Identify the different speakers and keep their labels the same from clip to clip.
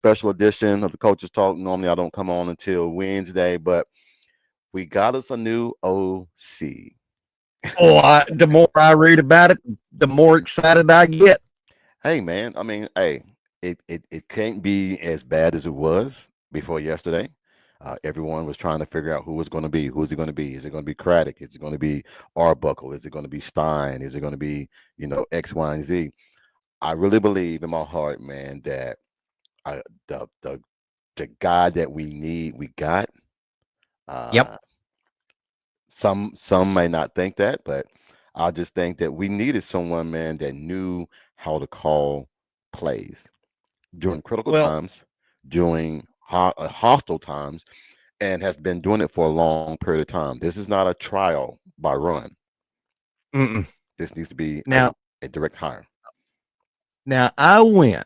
Speaker 1: special edition of the Coaches Talk. Normally, I don't come on until Wednesday, but we got us a new OC.
Speaker 2: Oh, the more I read about it, the more excited I get.
Speaker 1: Hey, man. I mean, hey, it can't be as bad as it was before yesterday. Everyone was trying to figure out who was going to be. Who's it going to be? Is it going to be Craddock? Is it going to be Arbuckle? Is it going to be Stein? Is it going to be, X, Y, and Z? I really believe in my heart, man, that I, the guy that we need, we got.
Speaker 2: Yep.
Speaker 1: Uh, some may not think that, but I just think that we needed someone, man, that knew how to call plays during critical
Speaker 2: Well,
Speaker 1: times, during hostile times, and has been doing it for a long period of time. This is not a trial by run.
Speaker 2: mm-mm.
Speaker 1: This needs to be
Speaker 2: now,
Speaker 1: a direct hire.
Speaker 2: now I went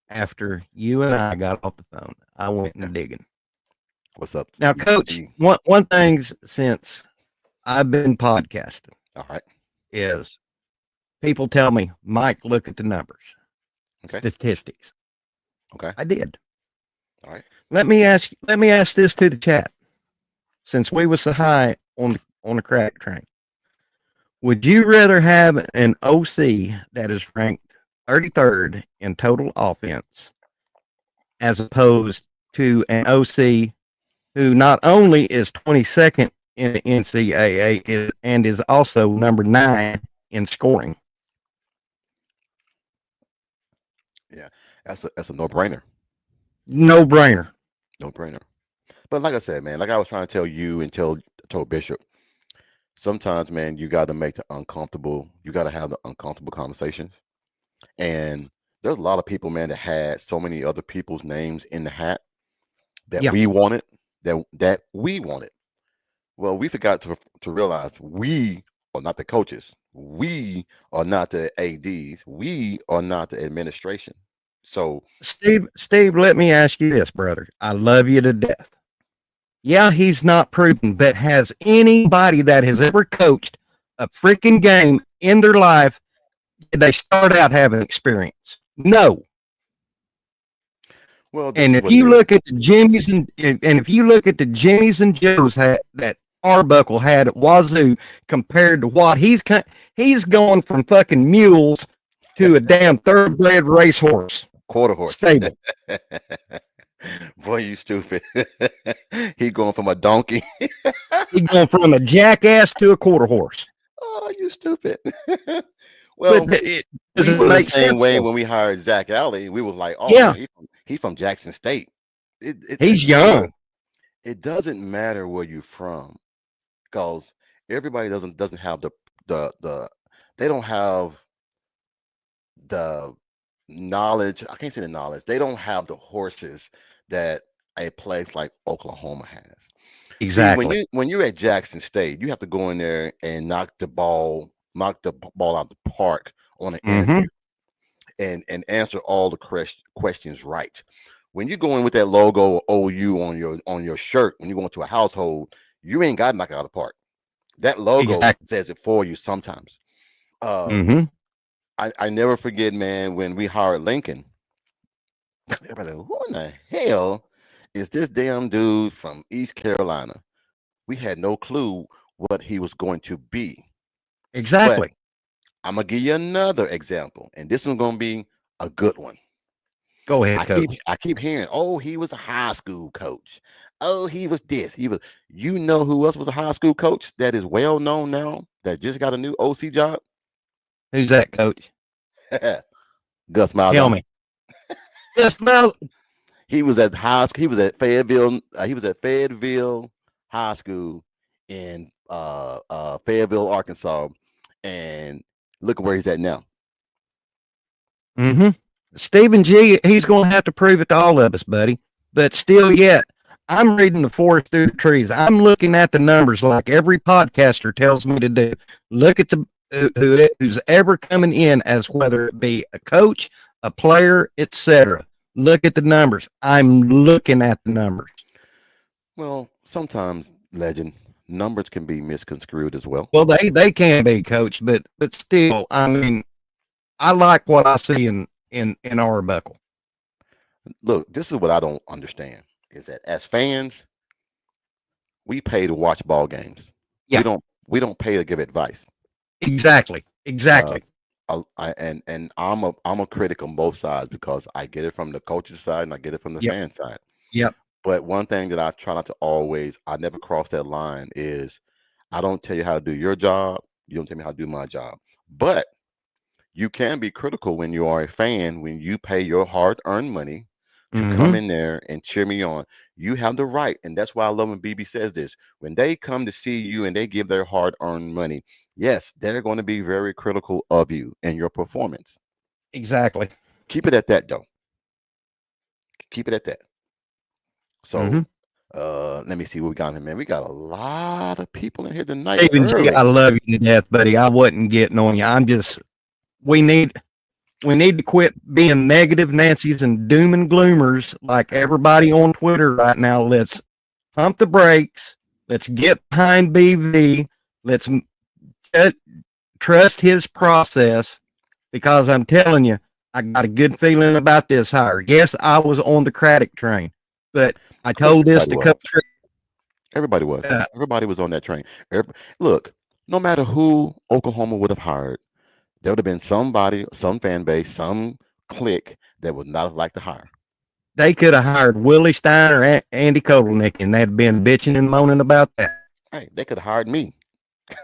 Speaker 2: after you and I got off the phone. I went
Speaker 1: Yeah.
Speaker 2: and digging.
Speaker 1: What's up,
Speaker 2: Now,
Speaker 1: Steve?
Speaker 2: Coach, one thing since I've been podcasting
Speaker 1: All right.
Speaker 2: is people tell me, Mike, look at the numbers,
Speaker 1: Okay.
Speaker 2: statistics.
Speaker 1: Okay.
Speaker 2: I did.
Speaker 1: All right.
Speaker 2: Let me ask this to the chat. Since we was so high on the crack train, would you rather have an OC that is ranked 33rd in total offense as opposed to an OC who not only is 22nd in the NCAA and is also number 9 in scoring?
Speaker 1: Yeah. That's a no-brainer.
Speaker 2: No brainer.
Speaker 1: No-brainer. But like I said, man, like I was trying to tell you and told Bishop, sometimes, man, you got to make the uncomfortable. You got to have the uncomfortable conversations. And there's a lot of people, man, that had so many other people's names in the hat that
Speaker 2: Yeah,
Speaker 1: we wanted, that we wanted. Well, we forgot to realize we are not the coaches. We are not the ADs. We are not the administration. So
Speaker 2: Steve, let me ask you this, brother. I love you to death. Yeah, he's not proven, but has anybody that has ever coached a freaking game in their life, did they start out having experience? No.
Speaker 1: well, this
Speaker 2: And
Speaker 1: is
Speaker 2: if
Speaker 1: what it
Speaker 2: you
Speaker 1: is.
Speaker 2: look at the Jimmys and if you look at the Jimmys and Joes that Arbuckle had at Wazoo compared to what he's going from fucking mules to a damn thoroughbred racehorse
Speaker 1: Quarter horse.
Speaker 2: stable.
Speaker 1: Boy, you stupid. He going from a donkey.
Speaker 2: He's going from a jackass to a quarter horse.
Speaker 1: Oh, you stupid.
Speaker 2: But
Speaker 1: Well,
Speaker 2: does
Speaker 1: we
Speaker 2: it
Speaker 1: were the
Speaker 2: make
Speaker 1: same
Speaker 2: sense
Speaker 1: way
Speaker 2: though?
Speaker 1: when we hired Zach Alley. We were like, oh
Speaker 2: Yeah,
Speaker 1: man, he from Jackson State.
Speaker 2: he's
Speaker 1: Look,
Speaker 2: young.
Speaker 1: it doesn't matter where you're from, because everybody doesn't have the they don't have the knowledge. I can't say the knowledge. They don't have the horses that a place like Oklahoma has. See,
Speaker 2: Exactly.
Speaker 1: when you're at Jackson State, you have to go in there and knock the ball out the park on an
Speaker 2: Mm-hmm.
Speaker 1: interview and answer all the questions right. When you go in with that logo OU on your shirt, when you go into a household, you ain't got to knock it out of the park. That logo
Speaker 2: Exactly.
Speaker 1: says it for you sometimes. Uh,
Speaker 2: Mm-hmm.
Speaker 1: I never forget, man, when we hired Lincoln. Everybody, like, who in the hell is this damn dude from East Carolina? We had no clue what he was going to be. But
Speaker 2: Exactly.
Speaker 1: I'm gonna give you another example, and this one's gonna be a good one.
Speaker 2: Go ahead, coach.
Speaker 1: I keep hearing, oh, he was a high school coach. Oh, he was this. He was. You know who else was a high school coach that is well known now that just got a new OC job?
Speaker 2: Who's that, coach?
Speaker 1: Gus
Speaker 2: Tell
Speaker 1: Malzahn.
Speaker 2: me. Yes, Miles.
Speaker 1: He was at high school. He was at Fayetteville. He was at Fayetteville High School in Fayetteville, Arkansas, and look at where he's at now.
Speaker 2: Mm-hmm. Stephen G, he's going to have to prove it to all of us, buddy. But still yet, I'm reading the forest through the trees. I'm looking at the numbers like every podcaster tells me to do. Look at the who's ever coming in, as whether it be a coach, a player, etc. Look at the numbers. I'm looking at the numbers.
Speaker 1: Well, sometimes, legend, numbers can be misconstrued as well.
Speaker 2: Well, they can be, coach, but still, I mean, I like what I see in Arbuckle.
Speaker 1: Look, this is what I don't understand is that as fans, we pay to watch ball games. We
Speaker 2: Yeah,
Speaker 1: don't we don't pay to give advice.
Speaker 2: exactly,
Speaker 1: Uh,
Speaker 2: exactly.
Speaker 1: and I'm a critic on both sides because I get it from the coach's side and I get it from the
Speaker 2: Yep,
Speaker 1: fan side.
Speaker 2: yep.
Speaker 1: But one thing that I try not to always, I never cross that line is I don't tell you how to do your job. You don't tell me how to do my job. But you can be critical when you are a fan, when you pay your hard earned money to come
Speaker 2: Mm-hmm.
Speaker 1: in there and cheer me on. You have the right. And that's why I love when BB says this. When they come to see you and they give their hard earned money, yes, they're going to be very critical of you and your performance.
Speaker 2: Exactly.
Speaker 1: Keep it at that, though. Keep it at that.
Speaker 2: Mm-hmm.
Speaker 1: So, let me see what we got here, man. We got a lot of people in here tonight
Speaker 2: Stephen G, I
Speaker 1: early.
Speaker 2: love you to death, buddy. I wasn't getting on you. I'm just we need we need to quit being negative Nancy's and doom and gloomers like everybody on Twitter right now. Let's pump the brakes. Let's get behind BV. Let's trust his process because I'm telling you, I got a good feeling about this hire. Yes, I was on the Craddock train, but I
Speaker 1: I think
Speaker 2: told this
Speaker 1: everybody
Speaker 2: to
Speaker 1: was.
Speaker 2: Coach.
Speaker 1: Everybody was.
Speaker 2: Uh,
Speaker 1: Everybody was on that train. Look, no matter who Oklahoma would have hired, there would have been somebody, some fan base, some clique that would not have liked to hire.
Speaker 2: they could have hired Willie Stein or Andy Kotelnick, and they'd been bitching and moaning about that.
Speaker 1: Hey, they could have hired me.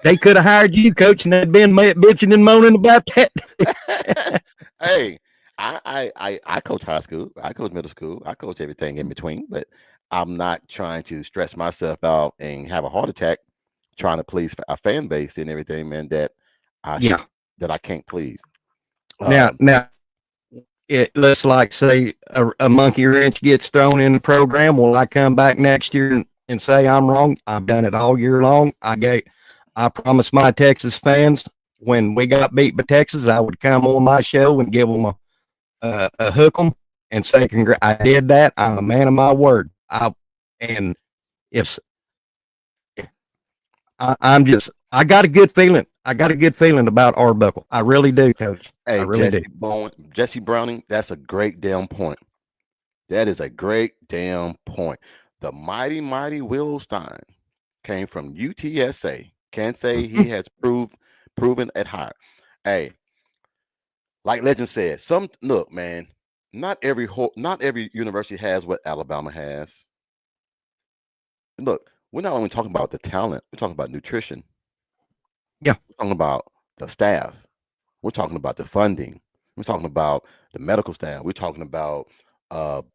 Speaker 2: They could have hired you, Coach, and they'd been bitching and moaning about that.
Speaker 1: Hey, I coach high school. I coach middle school. I coach everything in between. But I'm not trying to stress myself out and have a heart attack trying to please a fan base and everything, man. That I should
Speaker 2: Yeah.
Speaker 1: that I can't please.
Speaker 2: Now,
Speaker 1: Um,
Speaker 2: now, let's like say a monkey wrench gets thrown in the program. Will I come back next year and say I'm wrong? I've done it all year long. I promised my Texas fans when we got beat by Texas, I would come on my show and give them a hook 'em and say, I did that. I'm a man of my word. And if I'm just, I got a good feeling. I got a good feeling about Arbuckle. I really do, Coach. I
Speaker 1: hey,
Speaker 2: really do.
Speaker 1: Jesse Browning, that's a great damn point. That is a great damn point. The mighty Will Stein came from UTSA. Can't say he
Speaker 2: Mhm.
Speaker 1: has proven at higher. Hey, like Legend said, some look, man. Not every university has what Alabama has. Look, we're not only talking about the talent. We're talking about nutrition.
Speaker 2: Yeah.
Speaker 1: We're talking about the staff. We're talking about the funding. We're talking about the medical staff. We're talking about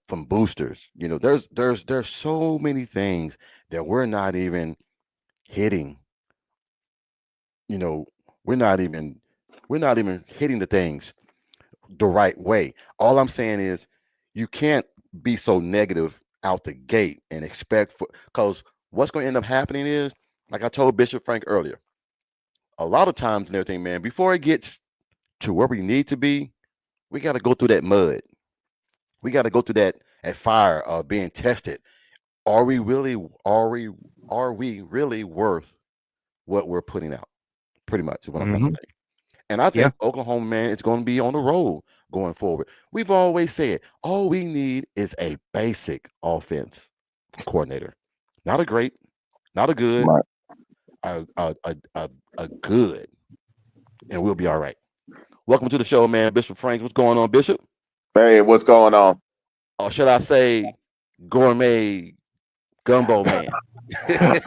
Speaker 1: from boosters. There's so many things that we're not even hitting. You know, we're not even we're not even hitting the things the right way. All I'm saying is you can't be so negative out the gate and expect for because what's going to end up happening is like I told Bishop Frank earlier, a lot of times and everything, man, before it gets to where we need to be, we got to go through that mud. We got to go through that fire of being tested. Are we really are we really worth what we're putting out? Pretty much is what I'm trying to
Speaker 2: Hmm.
Speaker 1: say. And I
Speaker 2: Yeah.
Speaker 1: think Oklahoma, man, is going to be on the road going forward. We've always said all we need is a basic offense coordinator, not a great, not a good,
Speaker 3: Right.
Speaker 1: a good, and we'll be all right. Welcome to the show, man. Bishop Franks, what's going on, Bishop?
Speaker 3: Hey, what's going on?
Speaker 1: Or should I say, gourmet gumbo man?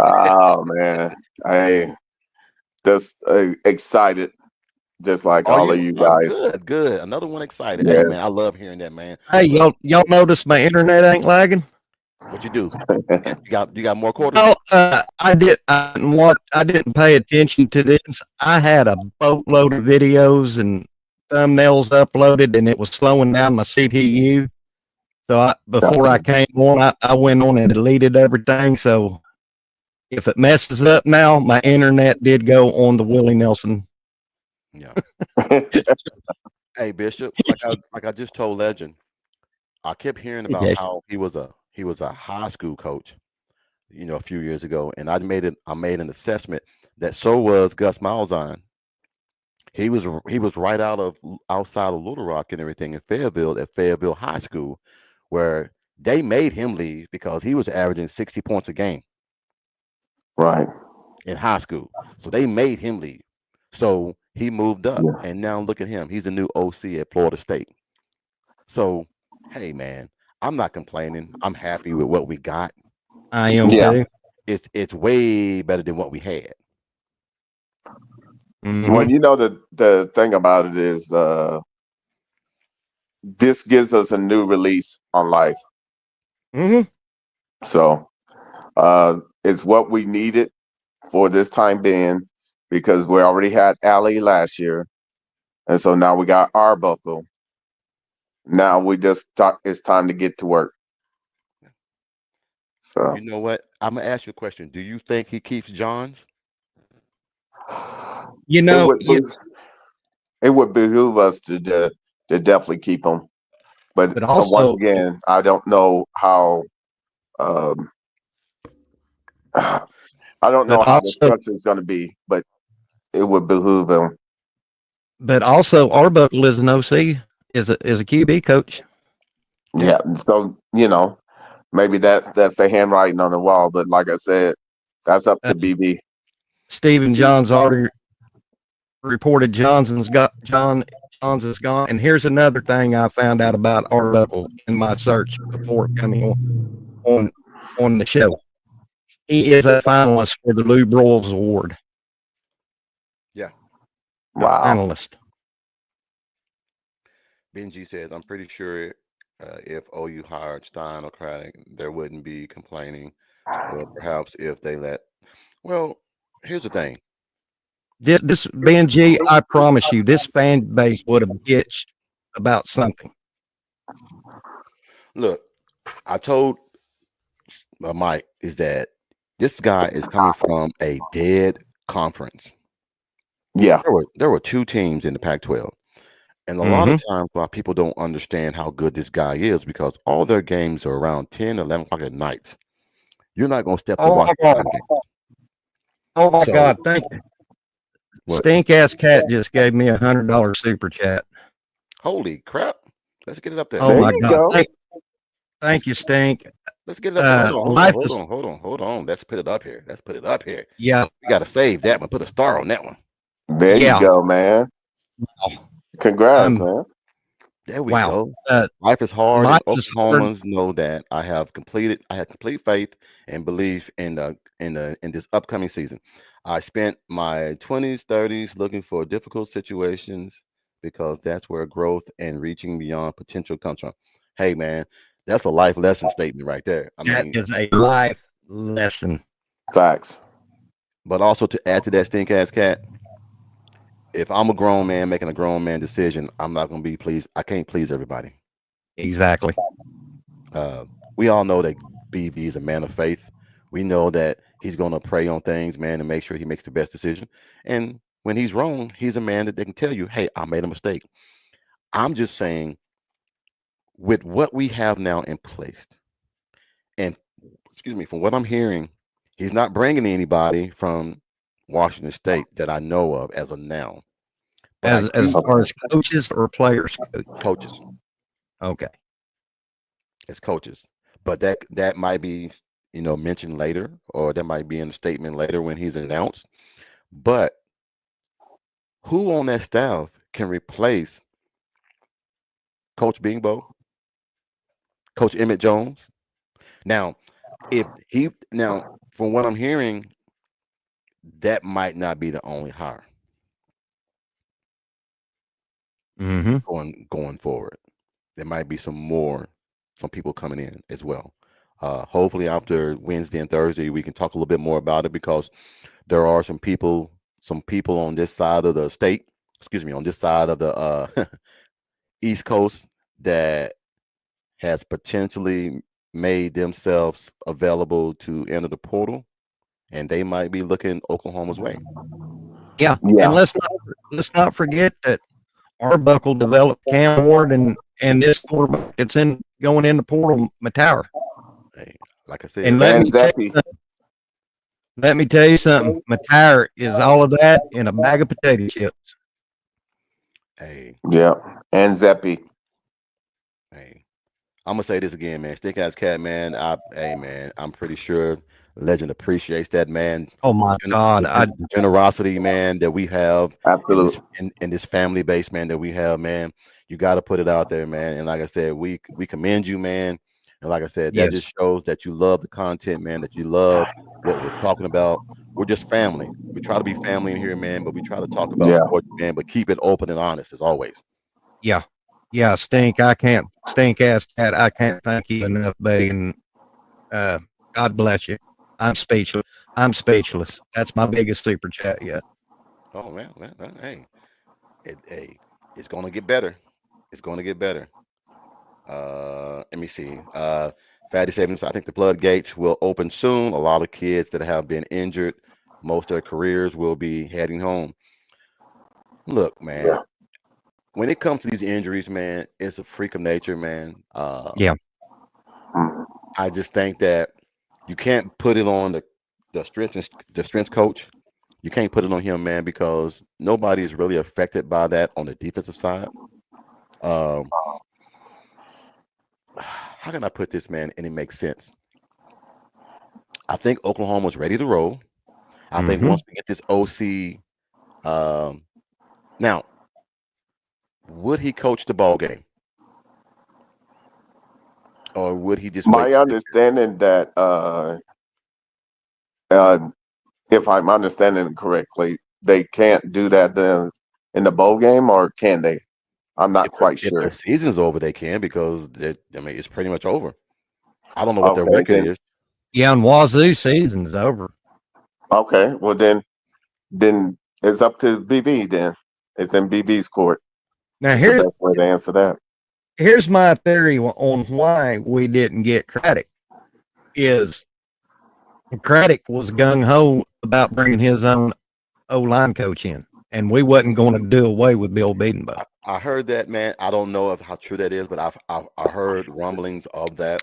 Speaker 3: Oh man, I just excited, just like
Speaker 1: Are
Speaker 3: all of
Speaker 1: you?
Speaker 3: you
Speaker 1: Oh,
Speaker 3: guys.
Speaker 1: good, good. Another one excited. Hey,
Speaker 3: Yeah.
Speaker 1: man, I love hearing that, man.
Speaker 2: Hey,
Speaker 1: Look,
Speaker 2: y'all notice my internet ain't lagging?
Speaker 1: what you do? You got more quarters?
Speaker 2: No, I didn't pay attention to this. I had a boatload of videos and thumbnails uploaded, and it was slowing down my CPU. So before I
Speaker 3: Gotcha.
Speaker 2: came on, I went on and deleted everything. So if it messes up now, my internet did go on the Willie Nelson.
Speaker 1: Yeah. Hey, Bishop, like I just told Legend, I kept hearing
Speaker 2: Hey,
Speaker 1: about
Speaker 2: Jason.
Speaker 1: how he was a high school coach, a few years ago, and I made an assessment that so was Gus Malzahn. He was right outside of Little Rock and everything in Fayetteville at Fayetteville High School, where they made him leave because he was averaging 60 points a game
Speaker 3: Right.
Speaker 1: in high school. So they made him leave. So he moved up,
Speaker 3: Yeah.
Speaker 1: and now look at him. He's a new OC at Florida State. So, hey man, I'm not complaining. I'm happy with what we got.
Speaker 2: I am
Speaker 3: Yeah.
Speaker 2: too.
Speaker 1: It's way better than what we had.
Speaker 3: Well,
Speaker 2: Hmm.
Speaker 3: the thing about it is, this gives us a new release on life.
Speaker 2: Hmm.
Speaker 3: So it's what we needed for this time being, because we already had Allie last year, and so now we got Arbuckle. Now we just start. It's time to get to work. So
Speaker 1: You know what? I'm gonna ask you a question. Do you think he keeps Johns?
Speaker 2: You
Speaker 3: it
Speaker 2: know,
Speaker 3: would it would behoove us to definitely keep them. But
Speaker 2: but
Speaker 3: once
Speaker 2: also,
Speaker 3: again, I don't know how. Um, I don't
Speaker 2: but
Speaker 3: know how the
Speaker 2: also,
Speaker 3: structure is going to be, but it would behoove him.
Speaker 2: but also, Arbuckle is an OC, is a QB coach.
Speaker 1: Yeah.
Speaker 3: Yeah. So maybe that's the handwriting on the wall. But like I said, that's up
Speaker 2: Uh,
Speaker 3: to BB.
Speaker 2: Stephen Johns already reported Johns is gone. And here's another thing I found out about Arbuckle in my search before coming on on the show. He is a finalist for the Lou Broyles Award.
Speaker 1: Yeah. No.
Speaker 3: Wow.
Speaker 2: Finalist.
Speaker 1: Benji says, I'm pretty sure if OU hired Stein or Craddock, there wouldn't be complaining. Well, perhaps if they let. Well, here's the thing.
Speaker 2: This Ben G, I promise you, this fan base would have bitched about something.
Speaker 1: Look, I told Mike is that this guy is coming from a dead conference.
Speaker 3: Yeah.
Speaker 1: There were two teams in the Pac-12. And a lot of
Speaker 2: Hmm.
Speaker 1: times why people don't understand how good this guy is because all their games are around 10, 11 o'clock at night. You're not going to step to
Speaker 2: Oh
Speaker 1: watch
Speaker 2: my
Speaker 1: the
Speaker 2: god!
Speaker 1: other games.
Speaker 2: Oh my
Speaker 1: So,
Speaker 2: god! Thank you.
Speaker 1: what?
Speaker 2: Stink ass cat just gave me $100 super chat.
Speaker 1: Holy crap. Let's get it up there.
Speaker 2: Oh
Speaker 3: There
Speaker 2: my
Speaker 3: you
Speaker 2: god!
Speaker 3: go.
Speaker 1: Let's
Speaker 2: Thank you, Stink.
Speaker 1: let's get it up there.
Speaker 2: Life is
Speaker 1: Hold on. Let's put it up here. Let's put it up here.
Speaker 2: yeah,
Speaker 1: We got to save that one. Put a star on that one.
Speaker 3: There you
Speaker 2: yeah.
Speaker 3: go, man.
Speaker 2: Wow.
Speaker 3: Congrats,
Speaker 2: I'm
Speaker 3: man.
Speaker 1: There we
Speaker 2: wow.
Speaker 1: go. Life is hard, and
Speaker 2: Life is hard.
Speaker 1: Oklahomans know that. I have complete faith and belief in this upcoming season. I spent my 20s, 30s looking for difficult situations because that's where growth and reaching beyond potential comes from. Hey man, that's a life lesson statement right there. I
Speaker 2: That
Speaker 1: mean,
Speaker 2: is a life lesson.
Speaker 3: Facts.
Speaker 1: but also to add to that stink ass cat, if I'm a grown man making a grown man decision, I'm not gonna be pleased. I can't please everybody.
Speaker 2: Exactly.
Speaker 1: Uh, we all know that BB is a man of faith. We know that he's going to pray on things, man, and make sure he makes the best decision. And when he's wrong, he's a man that they can tell you, hey, I made a mistake. I'm just saying, with what we have now in place, and excuse me, from what I'm hearing, he's not bringing anybody from Washington State that I know of as of now. But I
Speaker 2: As
Speaker 1: do
Speaker 2: far as coaches or players coach.
Speaker 1: coaches
Speaker 2: Okay.
Speaker 1: as coaches, but that might be mentioned later, or that might be in a statement later when he's announced. But who on that staff can replace Coach Bingbo, Coach Emmett Jones? Now, from what I'm hearing, that might not be the only hire
Speaker 2: Hmm.
Speaker 1: going forward. There might be some people coming in as well. Hopefully, after Wednesday and Thursday, we can talk a little bit more about it because there are some people on this side of the state, excuse me, on this side of the East Coast that has potentially made themselves available to enter the portal, and they might be looking Oklahoma's way.
Speaker 2: Yeah. And
Speaker 3: Yeah.
Speaker 2: let's not forget that Arbuckle developed Cam Ward and this quarterback that's in going in the portal, Mattower.
Speaker 1: Hey, like I
Speaker 2: And
Speaker 1: said,
Speaker 3: And Zeppy.
Speaker 2: let me tell you something. Mattower is all of that in a bag of potato chips.
Speaker 1: hey,
Speaker 3: Yeah. And Zeppy.
Speaker 1: hey, I'm gonna say this again, man. Stink ass cat, man. Hey, man. I'm pretty sure Legend appreciates that, man.
Speaker 2: Oh my God,
Speaker 1: The generosity, man, that we have in
Speaker 3: Absolutely.
Speaker 1: this family base, man, that we have, man. You got to put it out there, man. And like I said, we commend you, man. And like I said, that
Speaker 2: yes,
Speaker 1: just shows that you love the content, man. That you love what we're talking about. We're just family. We try to be family in here, man, but we try to talk about
Speaker 3: Yeah.
Speaker 1: sports, man, but keep it open and honest as always.
Speaker 2: yeah, yeah. Stink. I can't stink ass cat. I can't thank you enough, buddy. And uh, God bless you. I'm speechless. I'm speechless. That's my biggest super chat yet.
Speaker 1: Oh man, hey, hey, it's gonna get better. It's gonna get better. Let me see. Fatty Savings, I think the floodgates will open soon. A lot of kids that have been injured, most of their careers will be heading home. Look, man,
Speaker 3: Yeah.
Speaker 1: when it comes to these injuries, man, it's a freak of nature, man.
Speaker 2: Yeah.
Speaker 3: Mhm.
Speaker 1: I just think that you can't put it on the strength coach. You can't put it on him, man, because nobody is really affected by that on the defensive side. Um, how can I put this, man, and it makes sense? I think Oklahoma's ready to roll. I think
Speaker 2: Mm-hmm.
Speaker 1: once we get this OC, um, now would he coach the ball game, or would he just wait
Speaker 3: My
Speaker 1: till this year?
Speaker 3: understanding that uh, if I'm understanding it correctly, they can't do that then in the bowl game, or can they? I'm not quite
Speaker 1: If their
Speaker 3: sure.
Speaker 1: season's over, they can because I mean it's pretty much over. I don't know what their
Speaker 3: Okay,
Speaker 1: record
Speaker 3: then.
Speaker 1: is.
Speaker 2: Yeah, and Wazoo season's over.
Speaker 3: Okay, well then it's up to BB. Then it's in BB's court.
Speaker 2: Now
Speaker 3: Is the best way to answer that.
Speaker 2: here's my theory on why we didn't get Craddock. Is Craddock was gung ho about bringing his own O line coach in, and we wasn't going to do away with Bill Bedenbaugh.
Speaker 1: I heard that, man. I don't know if how true that is, but I heard rumblings of that.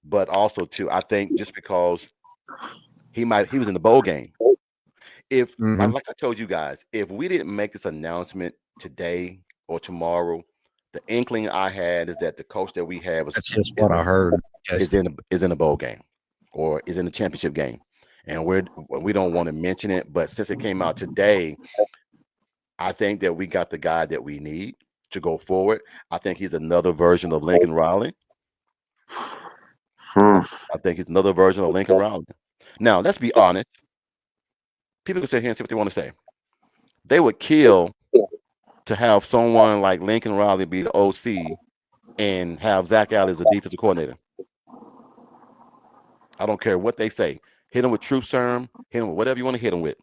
Speaker 1: But also too, I think just because he was in the bowl game. If
Speaker 2: Mm-hmm.
Speaker 1: like I told you guys, if we didn't make this announcement today or tomorrow, the inkling I had is that the coach that we had was
Speaker 2: That's just
Speaker 1: is
Speaker 2: what I heard,
Speaker 1: is
Speaker 2: Jason.
Speaker 1: in a bowl game or is in the championship game, and we don't want to mention it. But since it came out today, I think that we got the guy that we need to go forward. I think he's another version of Lincoln Riley. I,
Speaker 3: Hmm.
Speaker 1: I think he's another version of Lincoln Riley. Now, let's be honest. People can sit here and say what they want to say. They would kill to have someone like Lincoln Riley be the OC and have Zach Allen as a defensive coordinator. I don't care what they say. Hit him with truth serum, hit him with whatever you want to hit him with.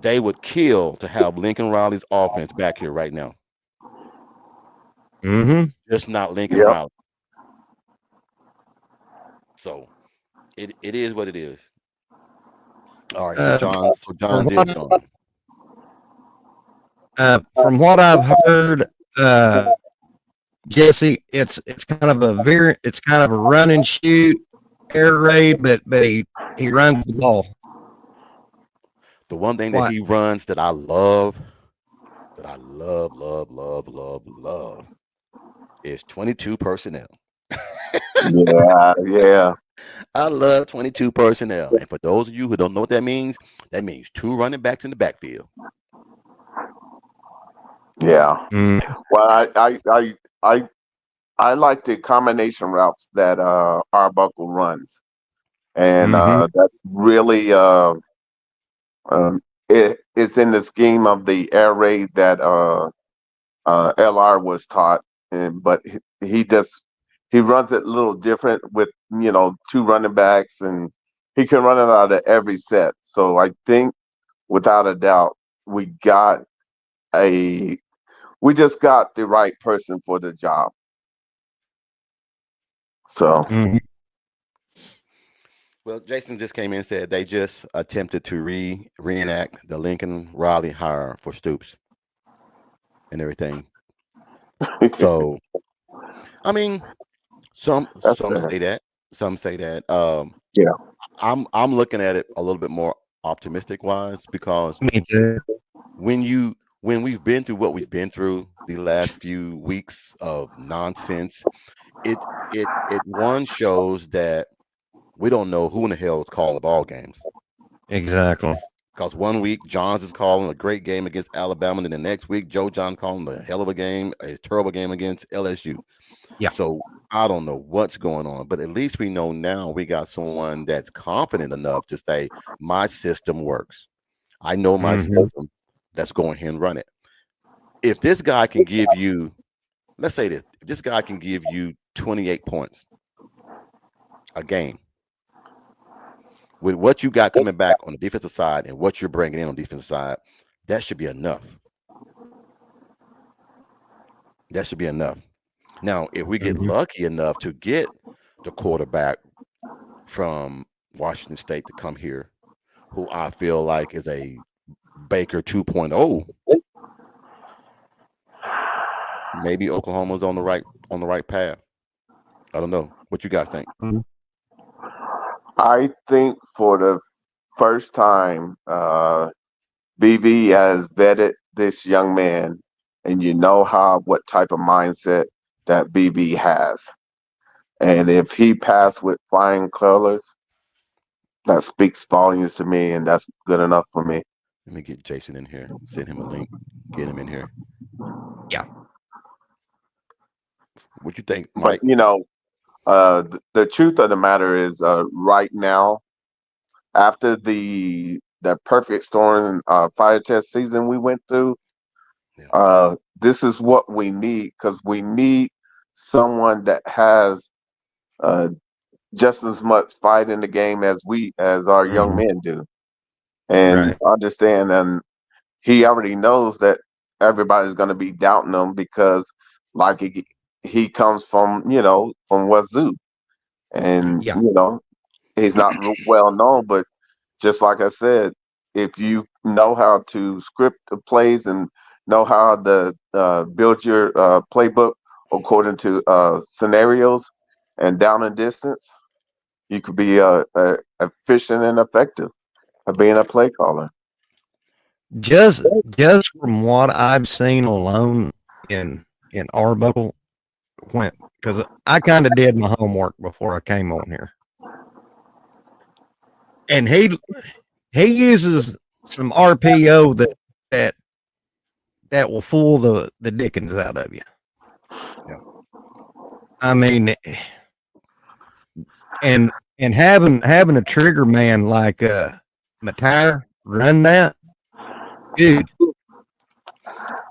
Speaker 1: They would kill to have Lincoln Riley's offense back here right now.
Speaker 2: Mm-hmm.
Speaker 1: Just not Lincoln
Speaker 3: Yep.
Speaker 1: Riley. So it is what it is. All right.
Speaker 2: Uh,
Speaker 1: So
Speaker 2: from
Speaker 1: John's is
Speaker 2: what
Speaker 1: gone.
Speaker 2: from what I've heard, Jesse, it's kind of it's kind of a run and shoot air raid, but he runs the ball.
Speaker 1: The one thing that
Speaker 2: What?
Speaker 1: he runs that I love is 22 personnel.
Speaker 3: Yeah. Yeah.
Speaker 1: I love 22 personnel. And for those of you who don't know what that means two running backs in the backfield.
Speaker 3: Yeah.
Speaker 2: Mm,
Speaker 3: Well, I like the combination routes that Arbuckle runs, and
Speaker 2: mm-hmm.
Speaker 3: that's really it's in the scheme of the air raid that LR was taught, but he just he runs it a little different with two running backs, and he can run it out of every set. So I think without a doubt we got a we just got the right person for the job. So
Speaker 2: Mm-hmm.
Speaker 1: Well, Jason just came in and said they just attempted to reenact the Lincoln Riley hire for Stoops and everything. So I mean,
Speaker 3: that's
Speaker 1: some
Speaker 3: fair.
Speaker 1: say that. Some say that.
Speaker 3: Yeah.
Speaker 1: I'm looking at it a little bit more optimistic wise because
Speaker 2: Me too.
Speaker 1: when we've been through what we've been through the last few weeks of nonsense, it one shows that we don't know who in the hell is calling the ball games.
Speaker 2: Exactly.
Speaker 1: Because one week Johns is calling a great game against Alabama, and then the next week Joe John calling a hell of a game, a terrible game against LSU.
Speaker 2: Yeah.
Speaker 1: So I don't know what's going on, but at least we know now we got someone that's confident enough to say my system works. I know my
Speaker 2: Hmm.
Speaker 1: system. Let's go ahead and run it. If this guy can give you, let's say this, if this guy can give you 28 points a game with what you got coming back on the defensive side and what you're bringing in on the defensive side, that should be enough. That should be enough. Now, if we get
Speaker 2: Hmm.
Speaker 1: lucky enough to get the quarterback from Washington State to come here, who I feel like is a Baker 2.0, maybe Oklahoma's on the right path. I don't know. What you guys think?
Speaker 3: I think for the first time, BB has vetted this young man, and you know how what type of mindset that BB has. And if he passed with flying colors, that speaks volumes to me, and that's good enough for me.
Speaker 1: Let me get Jason in here. Send him a link. Get him in here.
Speaker 2: Yeah.
Speaker 1: What you think,
Speaker 3: But
Speaker 1: Mike?
Speaker 3: the truth of the matter is, right now, after the perfect storm fire test season we went through,
Speaker 1: Yeah.
Speaker 3: this is what we need because we need someone that has uh, just as much fight in the game as our young
Speaker 2: Hmm.
Speaker 3: men do, and
Speaker 2: Right.
Speaker 3: understand. And he already knows that everybody's going to be doubting him because, like he comes from from Wazoo,
Speaker 1: Yeah.
Speaker 3: and
Speaker 2: Yeah.
Speaker 3: he's not well known, but just like I said, if you know how to script the plays and know how to build your playbook according to scenarios and down and distance, you could be efficient and effective at being a play caller.
Speaker 2: Just from what I've seen alone in Arbuckle, when because I kind of did my homework before I came on here, and he uses some RPO that that will fool the dickens out of you.
Speaker 1: Yeah.
Speaker 2: I mean, and having a trigger man like Matire run that, dude.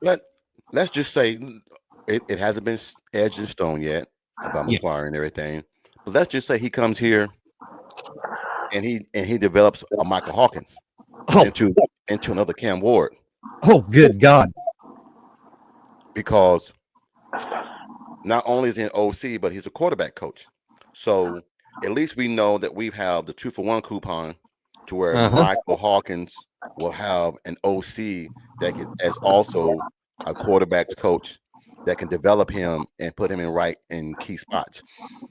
Speaker 1: But let's just say it hasn't been edged in stone yet about
Speaker 2: Yeah.
Speaker 1: McQuarrie and everything. But let's just say he comes here and he develops a Michael Hawkins
Speaker 2: Oh,
Speaker 1: into another Cam Ward
Speaker 2: oh, good God.
Speaker 1: because not only is he an OC, but he's a quarterback coach. So at least we know that we have the 2-for-1 coupon to where
Speaker 2: Uh huh.
Speaker 1: Michael Hawkins will have an OC that is as also a quarterback's coach that can develop him and put him in key spots.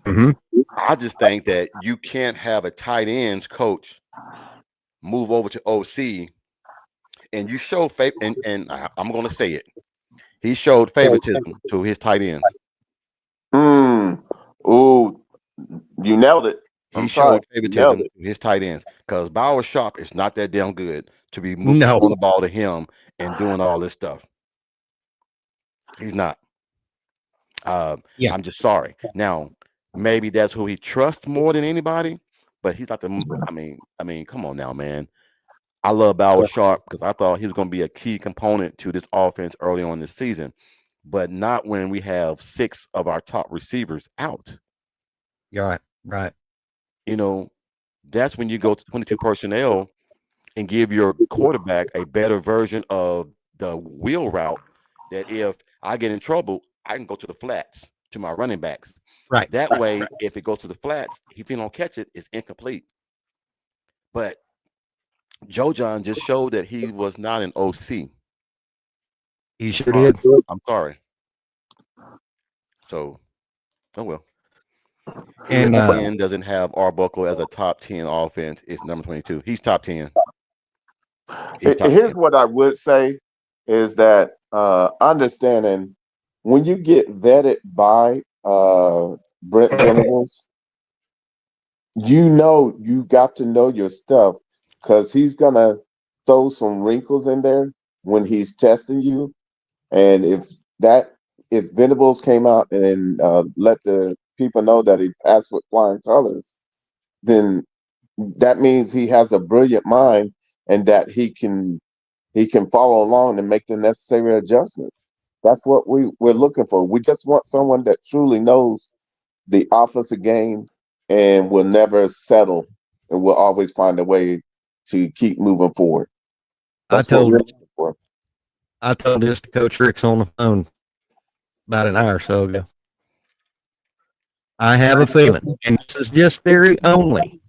Speaker 2: Hmm.
Speaker 1: I just think that you can't have a tight ends coach move over to OC and you show faith I'm going to say it. He showed favoritism to his tight ends.
Speaker 3: Mm. Ooh, you nailed it.
Speaker 1: He
Speaker 3: I'm sorry,
Speaker 1: showed
Speaker 3: you nailed
Speaker 1: favoritism
Speaker 3: it.
Speaker 1: to his tight ends because Bauer Sharp is not that damn good to be
Speaker 2: No.
Speaker 1: throwing the ball to him and doing all this stuff. He's not.
Speaker 2: Yeah.
Speaker 1: I'm just sorry. Now, maybe that's who he trusts more than anybody, but he's not the. I mean, come on now, man. I love Bauer Sharp because I thought he was going to be a key component to this offense early on this season, but not when we have 6 of our top receivers out.
Speaker 2: You're right. Right.
Speaker 1: You know, that's when you go to 22 personnel and give your quarterback a better version of the wheel route that if I get in trouble, I can go to the flats to my running backs.
Speaker 2: Right.
Speaker 1: That way, if it goes to the flats, if he don't catch it, it's incomplete. But Joe John just showed that he was not an OC.
Speaker 2: He
Speaker 1: I'm
Speaker 2: sure
Speaker 1: sorry.
Speaker 2: did.
Speaker 1: I'm sorry. So, oh well.
Speaker 2: And
Speaker 1: ESPN doesn't have Arbuckle as a top 10 offense. It's number 22. He's top 10. He's top 10.
Speaker 3: Here's what I would say is that understanding when you get vetted by Brent Venables, you know you got to know your stuff because he's gonna throw some wrinkles in there when he's testing you. And that if Venables came out and let the people know that he passed with flying colors, then that means he has a brilliant mind and that he can follow along and make the necessary adjustments. That's what we're looking for. We just want someone that truly knows the offensive game and will never settle and will always find a way to keep moving forward.
Speaker 2: I
Speaker 3: That's what we're
Speaker 2: told
Speaker 3: looking for.
Speaker 2: I told this to Coach Ricks on the phone about an hour or so ago. I have a feeling, and this is just theory only.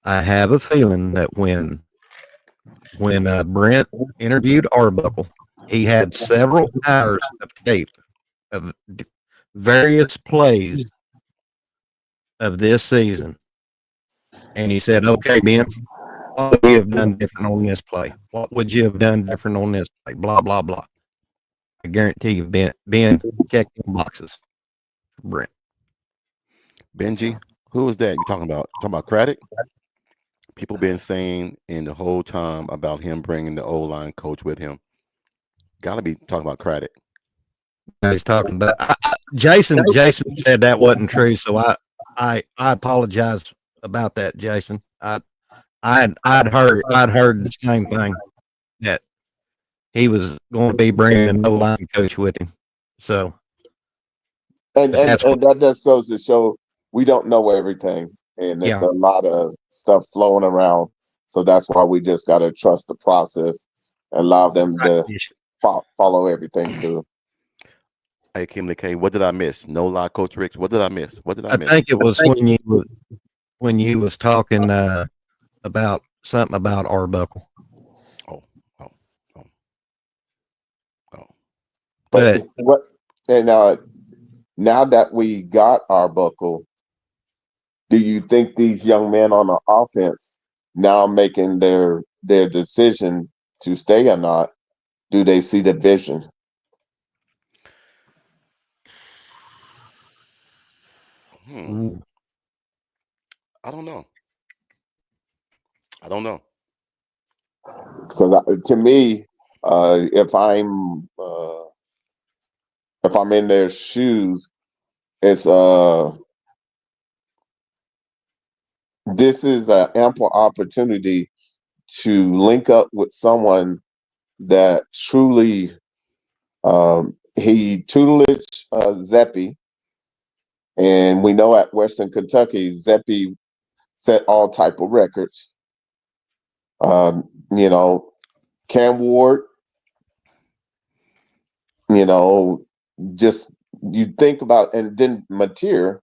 Speaker 2: I have a feeling that when Brent interviewed Arbuckle, he had several hours of tape of various plays of this season, and he said, "Okay, Ben, what would you have done different on this play? What would you have done different on this play? Blah blah blah." I guarantee you, Ben checked them boxes for Brent.
Speaker 1: Benji, who was that you talking about? Talking about Craddock? People been saying in the whole time about him bringing the O line coach with him. Got to be talking about Craddock.
Speaker 2: He's talking about Jason. Jason said that wasn't true, so I apologize about that, Jason. I'd heard the same thing that he was going to be bringing a no line coach with him. So,
Speaker 3: And
Speaker 2: but
Speaker 3: and
Speaker 2: that's what,
Speaker 3: and that just goes to show we don't know everything, and there's
Speaker 2: yeah,
Speaker 3: a lot of stuff flowing around. So that's why we just got to trust the process and allow them
Speaker 2: right.
Speaker 3: to follow everything through.
Speaker 1: Hey, Kim K, what did I miss? No lie, Coach Ricks. What did I miss? What did I
Speaker 2: I
Speaker 1: miss?
Speaker 2: think it was when you was talking about something about Arbuckle,
Speaker 1: Oh, oh, oh, oh.
Speaker 3: But
Speaker 2: but
Speaker 3: what and now that we got our buckle, do you think these young men on the offense now making their decision to stay or not? Do they see the vision?
Speaker 1: Hmm.
Speaker 2: ooh,
Speaker 1: I don't know. I don't know.
Speaker 3: Because to me, uh, if I'm uh, if I'm in their shoes, it's this is an ample opportunity to link up with someone that truly he tutelage Zeppy, and we know at Western Kentucky Zeppy set all type of records. You know, Cam Ward, you know, just you think about, and then Mateer.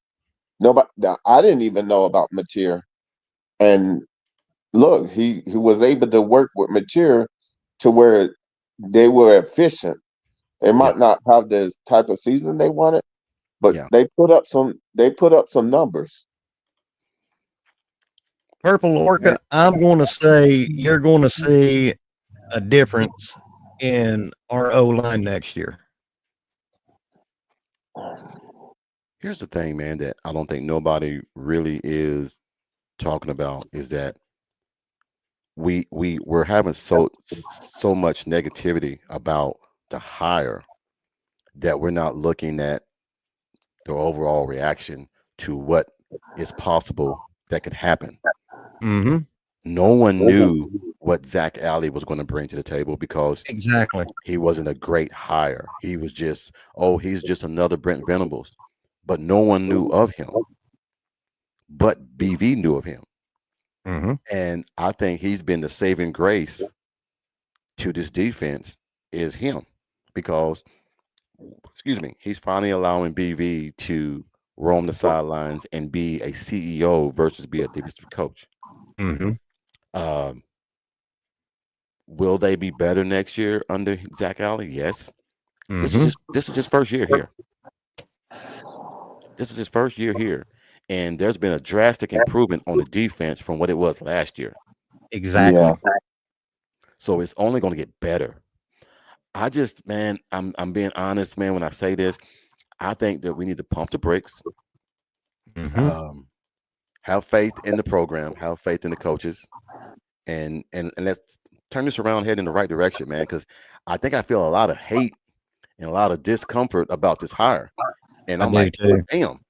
Speaker 3: Nobody, now, I didn't even know about Mateer, and look, he was able to work with Mateer to where they were efficient. They
Speaker 1: Yeah,
Speaker 3: might not have the type of season they wanted, but
Speaker 1: yeah.
Speaker 3: they put up some numbers.
Speaker 2: Purple
Speaker 1: And
Speaker 2: Orca, I'm going to say you're going to see a difference in our O line next year.
Speaker 1: here's the thing, man, that I don't think nobody really is talking about is that we're having so much negativity about the hire that we're not looking at the overall reaction to what is possible that could happen.
Speaker 2: Mm-hmm.
Speaker 1: No one knew what Zach Alley was going to bring to the table because
Speaker 2: Exactly.
Speaker 1: he wasn't a great hire. He was just, oh, he's just another Brent Venables. But no one knew of him. But BV knew of him.
Speaker 2: Mm-hmm.
Speaker 1: And I think he's been the saving grace to this defense is him because, excuse me, he's finally allowing BV to roam the sidelines and be a CEO versus be a defensive coach.
Speaker 2: Mm-hmm.
Speaker 1: Um, will they be better next year under Zach Alley? Yes.
Speaker 2: Mm-hmm.
Speaker 1: This is his first year here. This is his first year here, and there's been a drastic improvement on the defense from what it was last year.
Speaker 2: Exactly.
Speaker 3: Yeah,
Speaker 1: So it's only going to get better. I just, man, I'm being honest, man. When I say this, I think that we need to pump the brakes.
Speaker 2: Mm-hmm.
Speaker 1: Um, have faith in the program. Have faith in the coaches, and let's turn this around, head in the right direction, man. Because I feel a lot of hate and a lot of discomfort about this hire, and
Speaker 2: I
Speaker 1: I'm
Speaker 2: do
Speaker 1: like, well,
Speaker 2: too.
Speaker 1: damn,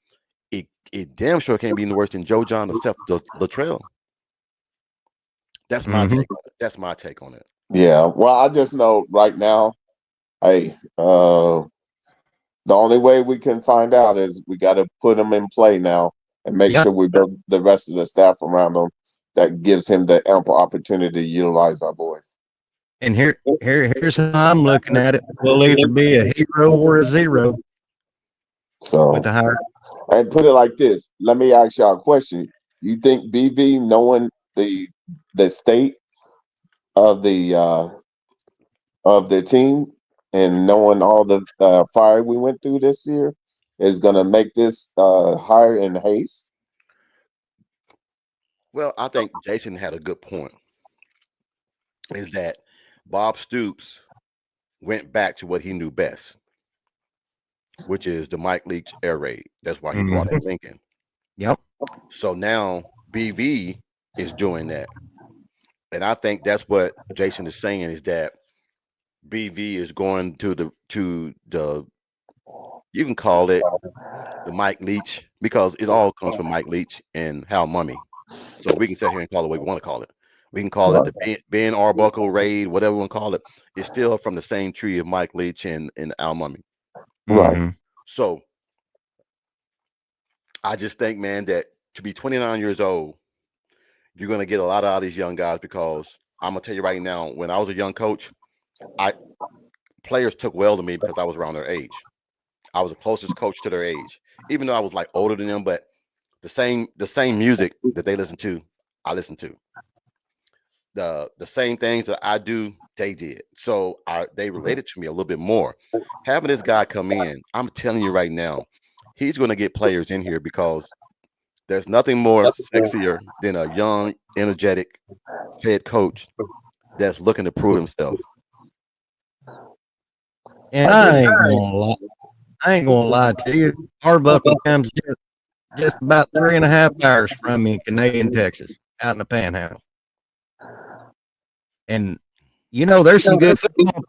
Speaker 1: it damn sure can't be any worse than Joe John or Seth Latrell. That's my
Speaker 2: Mm-hmm.
Speaker 1: take on it. That's my take on it.
Speaker 3: Yeah. Well, I just know right now, hey, the only way we can find out is we got to put him in play now and make
Speaker 2: Yeah.
Speaker 3: sure we build the rest of the staff around him that gives him the ample opportunity to utilize our boys.
Speaker 2: And here's how I'm looking at it. We'll either be a hero or a zero with
Speaker 3: So,
Speaker 2: the hire.
Speaker 3: and put it like this: let me ask y'all a question. You think BV, knowing the state of the team and knowing all the fire we went through this year, is going to make this hire in haste?
Speaker 1: Well, I think Jason had a good point. Is that Bob Stoops went back to what he knew best, which is the Mike Leach air raid. That's why he brought
Speaker 2: Mm-hmm.
Speaker 1: in Lincoln.
Speaker 2: Yep.
Speaker 1: So now BV is doing that. And I think that's what Jason is saying is that BV is going to the you can call it the Mike Leach because it all comes from Mike Leach and Hal Mummy. So we can sit here and call it what we want to call it. We can call it
Speaker 3: Right.
Speaker 1: the Ben Arbuckle raid, whatever we want to call it. It's still from the same tree of Mike Leach and Al Mummy.
Speaker 3: Right.
Speaker 2: Mm-hmm.
Speaker 1: So I just think, man, that to be 29 years old, you're gonna get a lot out of these young guys because I'm gonna tell you right now, when I was a young coach, I players took well to me because I was around their age. I was the closest coach to their age, even though I was like older than them, but the same music that they listen to, I listen to. The same things that I do, they did. So they related to me a little bit more. Having this guy come in, I'm telling you right now, he's gonna get players in here because there's nothing more sexier than a young, energetic head coach that's looking to prove himself.
Speaker 2: And I ain't gonna lie to you. Arbuckle comes just about 3.5 hours from me in Canadian, Texas, out in the Panhandle. And there's some good football.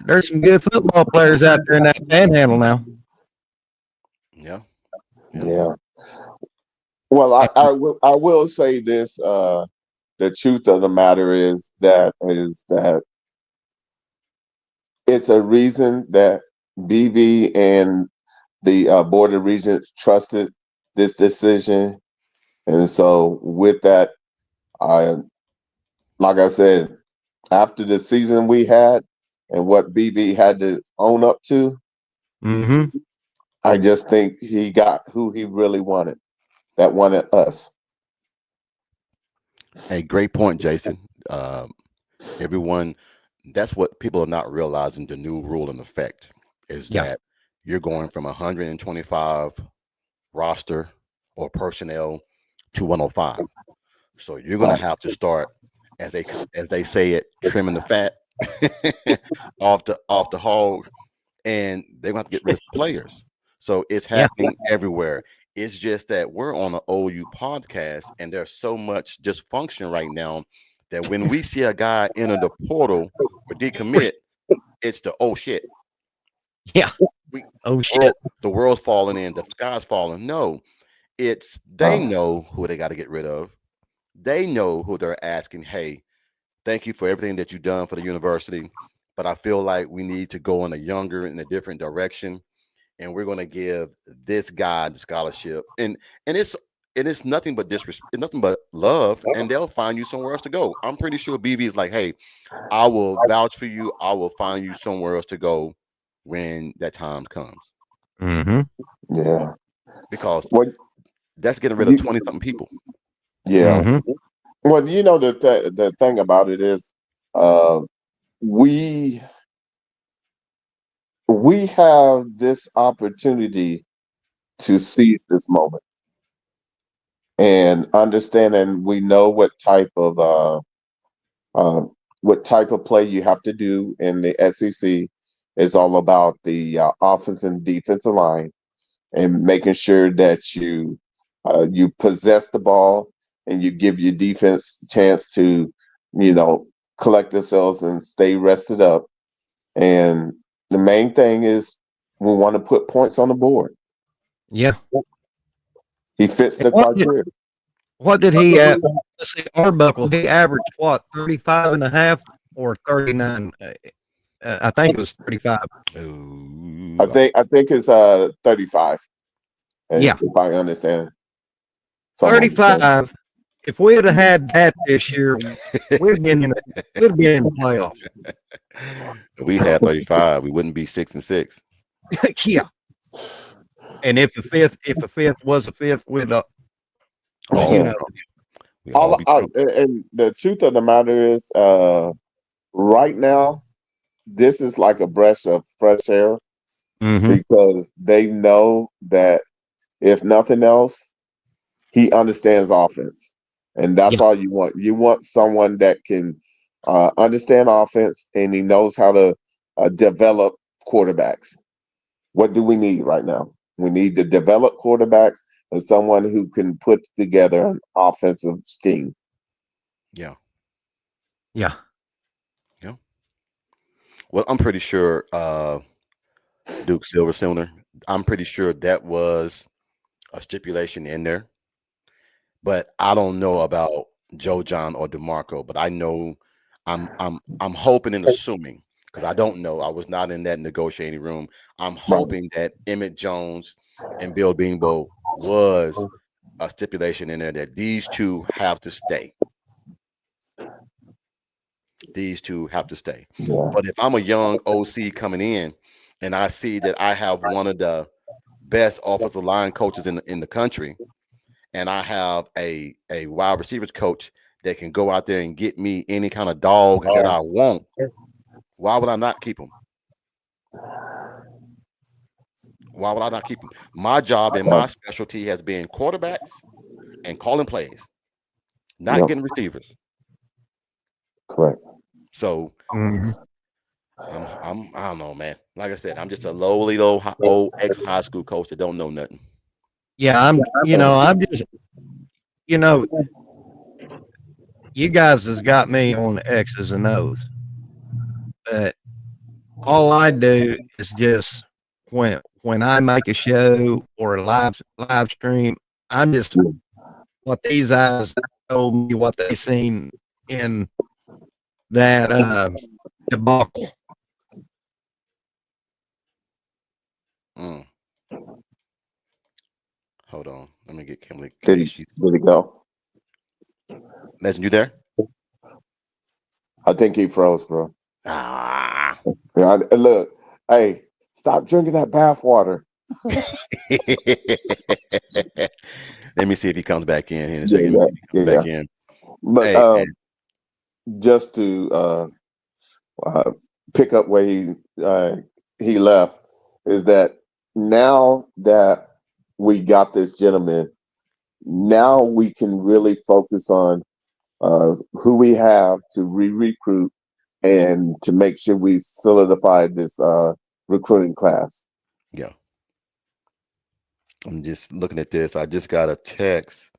Speaker 2: There's some good football players out there in that Panhandle now.
Speaker 1: Yeah, yeah.
Speaker 3: Yeah. Well,
Speaker 2: And,
Speaker 3: I will say this. The truth of the matter is that it's a reason that BV and the Board of Regents trusted this decision, and so with that, I like I said, after the season we had and what BV had to own up to,
Speaker 2: mm-hmm.
Speaker 3: I just think he got who he really wanted. That wanted us.
Speaker 1: A great point, Jason. Everyone, that's what people are not realizing. The new rule in effect is
Speaker 2: Yeah.
Speaker 1: that you're going from 125 roster or personnel to 105. So you're going to have to start, as they say it, trimming the fat off the hog, and they're going to have to get rid of some players. So it's
Speaker 2: Yeah.
Speaker 1: happening everywhere. It's just that we're on an OU podcast, and there's so much dysfunction right now that when we see a guy enter the portal or decommit, it's the oh shit.
Speaker 2: Yeah.
Speaker 1: We
Speaker 2: Oh
Speaker 1: world,
Speaker 2: shit.
Speaker 1: the world's falling in, the sky's falling. No, it's they
Speaker 3: Uh,
Speaker 1: know who they got to get rid of. They know who they're asking. Hey, thank you for everything that you've done for the university, but I feel like we need to go in a younger, in a different direction, and we're going to give this guy the scholarship, and it's nothing but disrespect, nothing but love, and they'll find you somewhere else to go. I'm pretty sure BV is like, hey, I will vouch for you. I will find you somewhere else to go when that time comes,
Speaker 2: Mm-hmm.
Speaker 3: yeah.
Speaker 1: because
Speaker 3: What
Speaker 1: that's getting rid of
Speaker 3: you?
Speaker 1: 20 something people.
Speaker 3: Yeah.
Speaker 2: Mm-hmm.
Speaker 3: Well, the thing about it is, uh, we we have this opportunity to seize this moment and understanding we know uh, what type of play you have to do in the SEC is all about the offense and defensive line. and making sure that you possess the ball and you give your defense a chance to, you know, collect themselves and stay rested up. And the main thing is we want to put points on the board.
Speaker 2: Yeah.
Speaker 3: He fits
Speaker 2: And
Speaker 3: the criteria.
Speaker 2: what did he let's see, Arbuckle, he averaged what, 35 and a half or 39? I think it was 35.
Speaker 1: Ooh,
Speaker 3: I think it's 35.
Speaker 2: Yeah.
Speaker 3: If I understand some of it.
Speaker 2: 35. If we had had that this year, we'd been in the playoffs.
Speaker 1: if we had 35, we wouldn't be 6-6.
Speaker 2: Yeah. And if the fifth was a fifth, we'd you
Speaker 1: Oh,
Speaker 2: know,
Speaker 1: we all be coach.
Speaker 3: And the truth of the matter is, right now, this is like a breath of fresh air
Speaker 2: hmm
Speaker 3: because they know that if nothing else, he understands offense, and
Speaker 2: yeah,
Speaker 3: that's all you want. You want someone that can understand offense, and he knows how to develop quarterbacks. What do we need right now? We need to develop quarterbacks and someone who can put together an offensive scheme.
Speaker 1: Yeah,
Speaker 2: yeah,
Speaker 1: yeah. Well, I'm pretty sure Duke Silver Sooner. I'm pretty sure that was a stipulation in there, but I don't know about Joe John or DeMarco. But I know I'm hoping and assuming because I don't know. I was not in that negotiating room. I'm hoping that Emmett Jones and Bill Beanbo was a stipulation in there that these two have to stay. These two have to stay.
Speaker 3: Yeah.
Speaker 1: But if I'm a young OC coming in and I see that I have one of the best offensive line coaches in the country, and I have a wide receivers coach that can go out there and get me any kind of dog that I want, why would I not keep him? Why would I not keep him? My job and my specialty has been quarterbacks and calling plays, not
Speaker 3: Yep,
Speaker 1: getting receivers.
Speaker 3: correct.
Speaker 1: So
Speaker 2: hmm
Speaker 1: I don't know, man. Like I said, I'm just a lowly low old ex high school coach that don't know nothing.
Speaker 2: yeah. I'm just, you know, you guys has got me on the X's and O's, but all I do is just when I make a show or a live stream, I'm just what these guys told me what they seen in that debacle.
Speaker 1: Mm, hold on. Let me get Kimberly
Speaker 3: Did
Speaker 1: case.
Speaker 3: did he go?
Speaker 1: Legend, you there?
Speaker 3: I think he froze, bro.
Speaker 1: Ah.
Speaker 3: Yeah, look, hey, stop drinking that bath water.
Speaker 1: Let me see if he comes back in here in a
Speaker 3: Yeah,
Speaker 1: second. Let me
Speaker 3: yeah,
Speaker 1: see if he
Speaker 3: yeah,
Speaker 1: comes
Speaker 3: yeah.
Speaker 1: back in.
Speaker 3: But
Speaker 1: Hey, man.
Speaker 3: just to uh, pick up where he left is that now that we got this gentleman, now we can really focus on who we have to re-recruit and to make sure we solidify this recruiting class.
Speaker 1: Yeah. I'm just looking at this. I just got a text.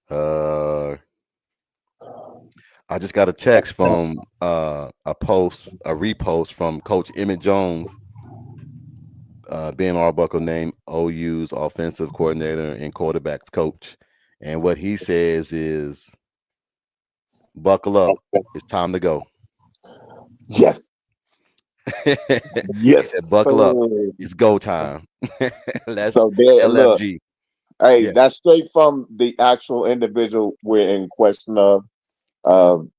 Speaker 1: Uh I just got a text from a repost from Coach Emmett Jones, Ben Arbuckle named OU's offensive coordinator and quarterbacks coach. And what he says is buckle up. It's time to go.
Speaker 3: Yes,
Speaker 1: He
Speaker 3: yes.
Speaker 1: said, buckle up. It's go time. That's
Speaker 3: So there, look,
Speaker 1: LFG.
Speaker 3: hey,
Speaker 1: Yeah.
Speaker 3: that's straight from the actual individual we're in question of. Um,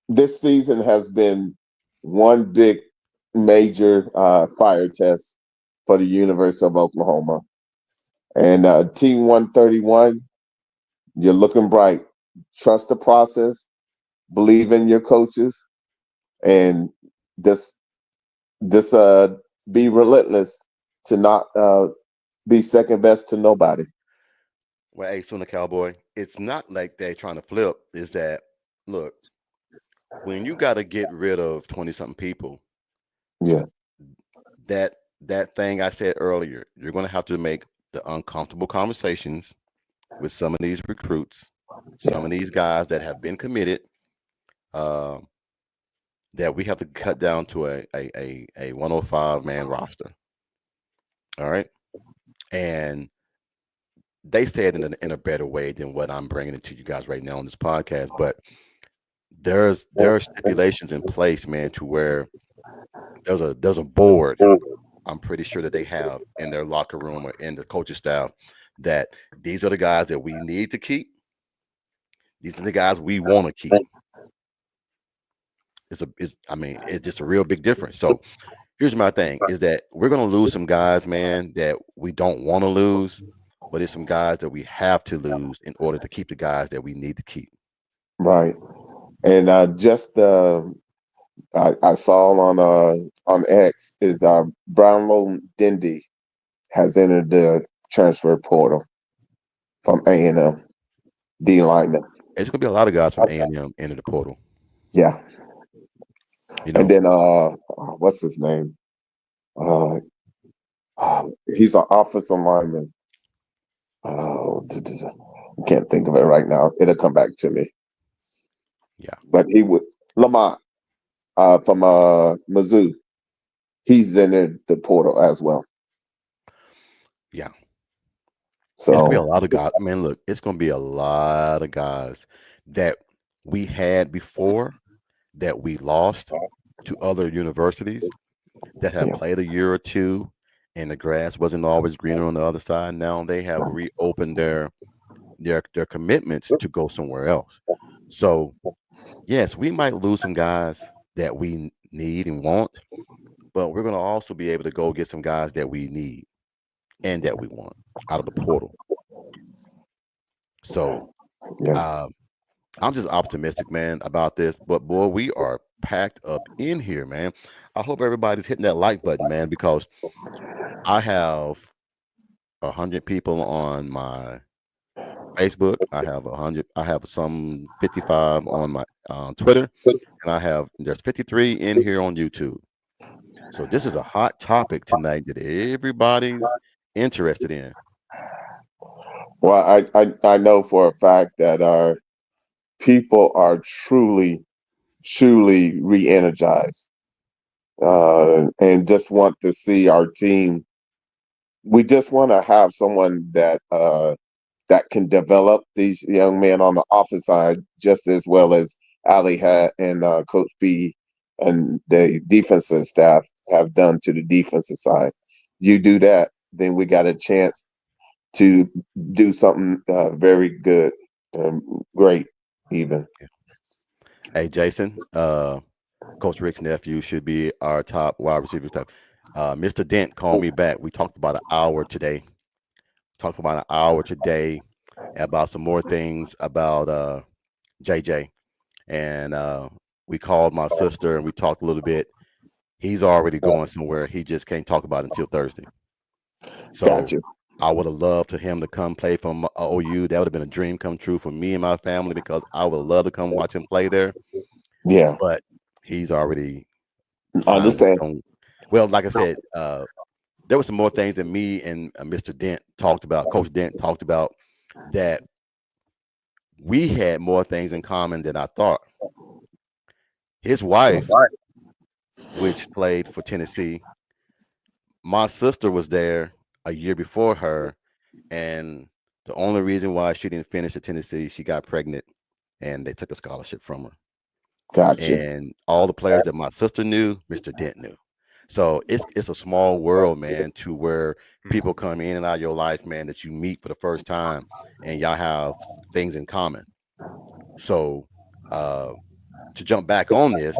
Speaker 3: this season has been one big major fire test for the University of Oklahoma. And Team 131, you're looking bright. Trust the process, believe in your coaches, and just just be relentless to not be second best to nobody.
Speaker 1: Well, hey, Sooner Cowboy, it's not like they're trying to flip. Is that, look, when you got to get rid of 20 something people,
Speaker 3: Yeah,
Speaker 1: that that thing I said earlier. You're going to have to make the uncomfortable conversations with some of these recruits, some
Speaker 3: Yeah.
Speaker 1: of these guys that have been committed. Uh, that we have to cut down to a 105 man roster. All right, and they say it in a better way than what I'm bringing it to you guys right now on this podcast. But there are stipulations in place, man, to where there's a board. I'm pretty sure that they have in their locker room or in the coaching staff that these are the guys that we need to keep. These are the guys we want to keep. I mean, it's just a real big difference. So here's my thing: is that we're gonna lose some guys, man, that we don't want to lose, but it's some guys that we have to lose in order to keep the guys that we need to keep.
Speaker 3: Right. And just I saw on X is Brownlow Dindy has entered the transfer portal from A&M D lineman.
Speaker 1: It's gonna be a lot of guys from A&M into the portal.
Speaker 3: Yeah.
Speaker 1: You
Speaker 3: And
Speaker 1: know,
Speaker 3: then what's his name? Uh, he's an offensive lineman. I can't think of it right now. It'll come back to me.
Speaker 1: yeah,
Speaker 3: But he would Lamont from Mizzou. He's entered the portal as well.
Speaker 1: yeah. It's gonna be a
Speaker 3: So
Speaker 1: lot of guys. I mean, look, it's gonna be a lot of guys that we had before that we lost to other universities that have
Speaker 3: yeah,
Speaker 1: played a year or two, and the grass wasn't always greener on the other side. Now they have reopened their commitments to go somewhere else. So yes, we might lose some guys that we need and want, but we're gonna also be able to go get some guys that we need and that we want out of the portal. So
Speaker 3: yeah.
Speaker 1: uh, I'm just optimistic, man, about this. But boy, we are packed up in here, man. I hope everybody's hitting that like button, man, because I have 100 people on my Facebook. I have 100. I have some 55 on my Twitter, and there's 53 in here on YouTube. So this is a hot topic tonight that everybody's interested in.
Speaker 3: Well, I know for a fact that our people are truly re-energized, and just want to see our team. We just want to have someone that can develop these young men on the offense side just as well as Ali had and Coach B and the defensive staff have done to the defensive side. You do that, then we got a chance to do something very good, great, even.
Speaker 1: Hey, Jason, Coach Rick's nephew should be our top wide receiver. Mr. Dent called me back. We talked about an hour today. Talked about an hour today about some more things about JJ. And we called my sister and we talked a little bit. He's already going somewhere. He just can't talk about it until Thursday.
Speaker 3: Got
Speaker 1: So
Speaker 3: you.
Speaker 1: I would have loved for him to come play from OU. That would have been a dream come true for me and my family because I would love to come watch him play there.
Speaker 3: Yeah,
Speaker 1: But he's already
Speaker 3: I
Speaker 1: signed with his
Speaker 3: understand.
Speaker 1: own. Well, like I said, there were some more things that me and Mr. Dent talked about. Coach Dent talked about that we had more things in common than I thought. His wife, which played for Tennessee, my sister was there a year before her, and the only reason why she didn't finish at Tennessee, she got pregnant, and they took a scholarship from her.
Speaker 3: Got you.
Speaker 1: And all the players that my sister knew, Mr. Dent knew. So it's a small world, man, to where people come in and out of your life, man, that you meet for the first time, and y'all have things in common. So uh, to jump back on this,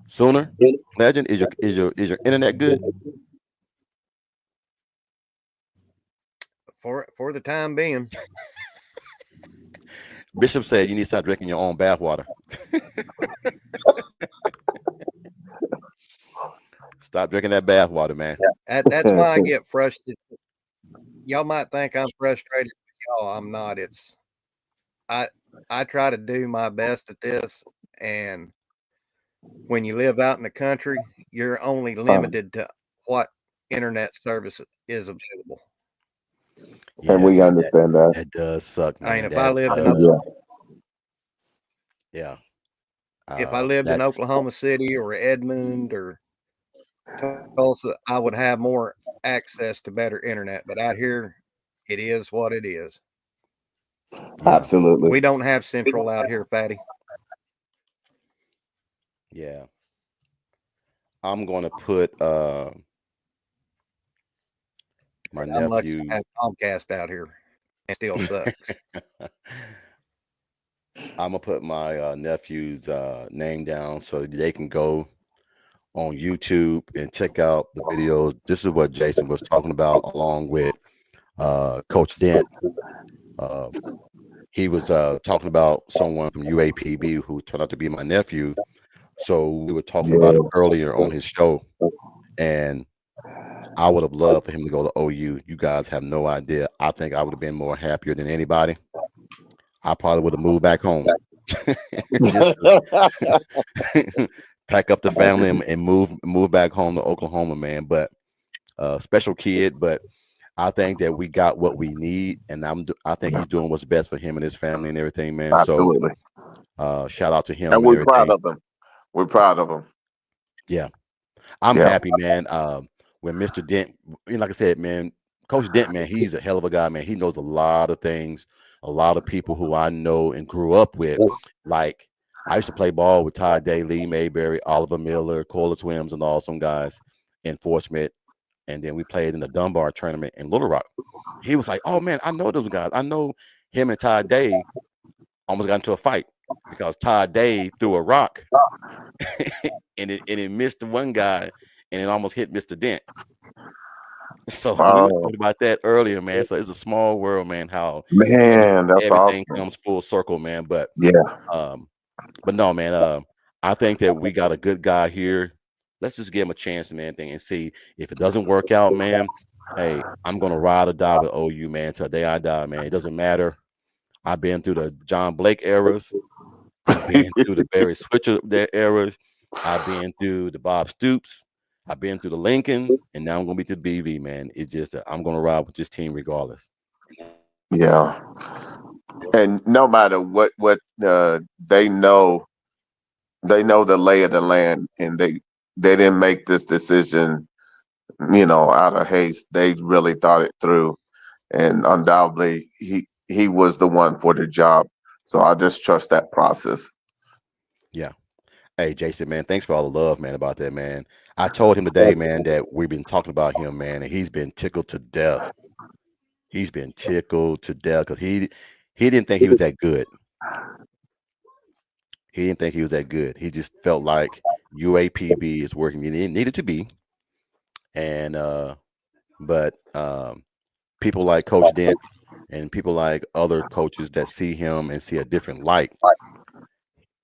Speaker 1: Sooner Legend, is your internet good?
Speaker 2: For the time being.
Speaker 1: Bishop said you need to start drinking your own bathwater. Stop drinking that bathwater, man.
Speaker 2: That's why I get frustrated. Y'all might think I'm frustrated with y'all. I'm not. I I try to do my best at this, and when you live out in the country, you're only
Speaker 3: Uh,
Speaker 2: limited to what internet service is available.
Speaker 3: And
Speaker 1: Yeah,
Speaker 3: we
Speaker 1: man,
Speaker 3: understand that.
Speaker 1: that does suck,
Speaker 2: I mean,
Speaker 1: man.
Speaker 2: if I
Speaker 1: That
Speaker 2: lived in
Speaker 1: does,
Speaker 3: Yeah,
Speaker 1: yeah.
Speaker 2: if I lived in
Speaker 1: That's
Speaker 2: Oklahoma City or Edmond or Tulsa, I would have more access to better internet. But out here, it is what it is.
Speaker 1: yeah,
Speaker 3: absolutely.
Speaker 2: We don't have Central out here, Patty.
Speaker 1: yeah. I'm gonna put my
Speaker 2: I'm lucky to
Speaker 1: nephew.
Speaker 2: have Comcast out here. It still sucks.
Speaker 1: I'm gonna put my nephew's name down so they can go on YouTube and check out the videos. This is what Jason was talking about, along with Coach Dent. Uh, he was talking about someone from UAPB who turned out to be my nephew. So we were talking about it
Speaker 3: Yeah,
Speaker 1: earlier on his show, and I would have loved for him to go to OU. You guys have no idea. I think I would have been more happier than anybody. I probably would have moved back home. Just pack up the family and move back home to Oklahoma, man. But special kid, but I think that we got what we need, and I think he's doing what's best for him and his family and everything, man. So
Speaker 3: absolutely.
Speaker 1: shout out to him
Speaker 3: And
Speaker 1: and
Speaker 3: we're proud
Speaker 1: everything.
Speaker 3: of him. We're proud of him.
Speaker 1: Yeah, I'm
Speaker 3: Yeah,
Speaker 1: happy, man. When Mr. Dent, like I said, man, Coach Dent, man, he's a hell of a guy, man. He knows a lot of things, a lot of people who I know and grew up with. Like I used to play ball with Todd Day, Lee Mayberry, Oliver Miller, Cola Swims, and all some guys in Fort Smith. And then we played in the Dunbar tournament in Little Rock. He was like, "Oh man, I know those guys. I know him and Todd Day almost got into a fight because Todd Day threw a rock and it missed the one guy and it almost hit Mr. Dent." So we were
Speaker 3: oh
Speaker 1: talking about that earlier, man. So it's a small world, man. How
Speaker 3: man, that's
Speaker 1: everything
Speaker 3: awesome.
Speaker 1: comes full circle, man.
Speaker 3: Yeah,
Speaker 1: Um, but no, man. I think that we got a good guy here. Let's just give him a chance, man, thing and see if it doesn't work out, man. Hey, I'm gonna ride or die with OU, man, till the day I die, man. It doesn't matter. I've been through the John Blake eras. I've been through the Barry Switcher their eras. I've been through the Bob Stoops. I've been through the Lincolns, and now I'm gonna be to the BV, man. It's just that I'm gonna ride with this team regardless.
Speaker 3: yeah. And no matter what they know the lay of the land, and they didn't make this decision, out of haste. They really thought it through, and undoubtedly he was the one for the job. So I just trust that process.
Speaker 1: Yeah. Hey, Jason, man, thanks for all the love, man, about that, man. I told him today, man, that we've been talking about him, man, and he's been tickled to death. He's been tickled to death because he didn't think he was that good. He didn't think he was that good. He just felt like UAPB is working. It needed to be, and but people like Coach Dent and people like other coaches that see him and see a different light,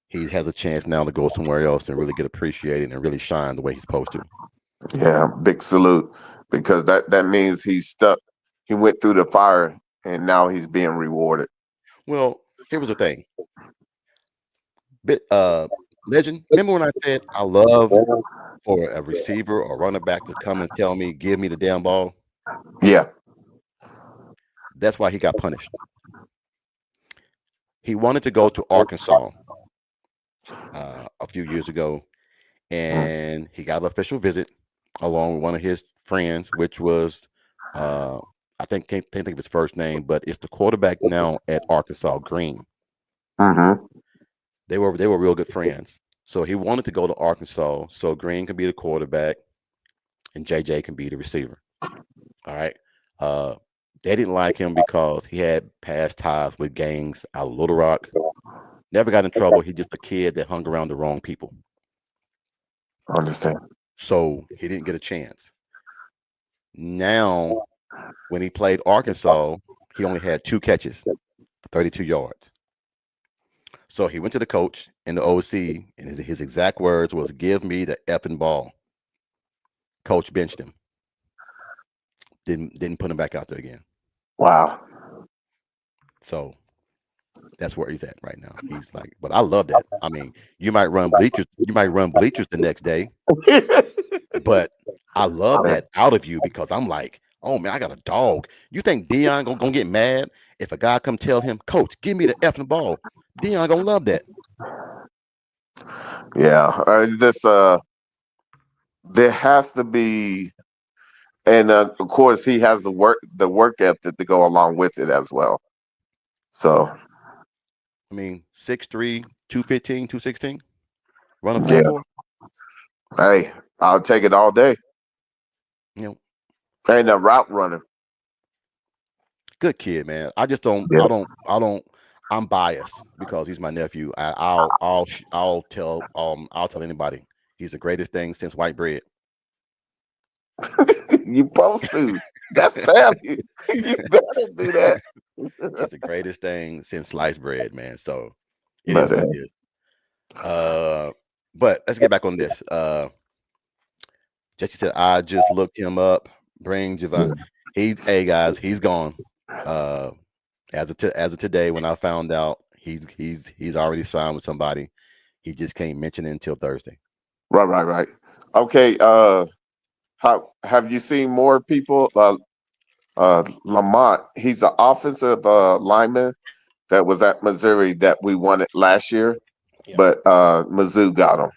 Speaker 1: he has a chance now to go somewhere else and really get appreciated and really shine the way he's supposed to.
Speaker 3: Yeah, big salute, because that means he's stuck. He went through the fire, and now he's being rewarded.
Speaker 1: Well, here was the thing. Bit Legend, remember when I said I love for a receiver or running back to come and tell me, give me the damn ball?
Speaker 3: Yeah.
Speaker 1: That's why he got punished. He wanted to go to Arkansas a few years ago,
Speaker 3: Mm.
Speaker 1: and he got an official visit along with one of his friends, which was uh, I can't think of his first name, but it's the quarterback now at Arkansas, Green.
Speaker 3: Mm-hmm.
Speaker 1: They were real good friends. So he wanted to go to Arkansas so Green can be the quarterback and JJ can be the receiver. All right. Uh, they didn't like him because he had past ties with gangs out of Little Rock. Never got in trouble. He's just a kid that hung around the wrong people.
Speaker 3: Understand.
Speaker 1: So he didn't get a chance. Now, when he played Arkansas, he only had 2 catches for 32 yards. So he went to the coach and the OC, and his exact words was, "Give me the effing ball." Coach benched him. Didn't put him back out there again.
Speaker 3: Wow.
Speaker 1: So that's where he's at right now. He's like, but I love that. I mean, you might run bleachers the next day, But I love
Speaker 3: Yeah.
Speaker 1: that out of you because I'm like, oh man, I got a dog. You think Dion gonna get mad if a guy come tell him, Coach, give me the effing ball? Dion gonna love that.
Speaker 3: Yeah. This there has to be, and of course he has the work ethic to go along with it as well. So
Speaker 1: I mean, 6'3", 215, 216, running four
Speaker 3: yeah,
Speaker 1: four.
Speaker 3: hey, I'll take it all day.
Speaker 1: You know,
Speaker 3: And a route runner.
Speaker 1: good kid, man. I just don't.
Speaker 3: Yeah.
Speaker 1: I'm biased because he's my nephew. I'll tell anybody he's the greatest thing since white bread.
Speaker 3: You supposed to. That's family. You better do that.
Speaker 1: He's the greatest thing since sliced bread, man. So it is
Speaker 3: But
Speaker 1: what it is. Uh, but let's get back on this. Jesse said I just looked him up. Bring Javon. Hey guys, he's gone. Uh, as of today, when I found out he's already signed with somebody, he just can't mention it until Thursday.
Speaker 3: right. Okay. How have you seen more people? Lamont. He's an offensive lineman that was at Missouri that we wanted last year,
Speaker 1: Yeah.
Speaker 3: but Mizzou got him.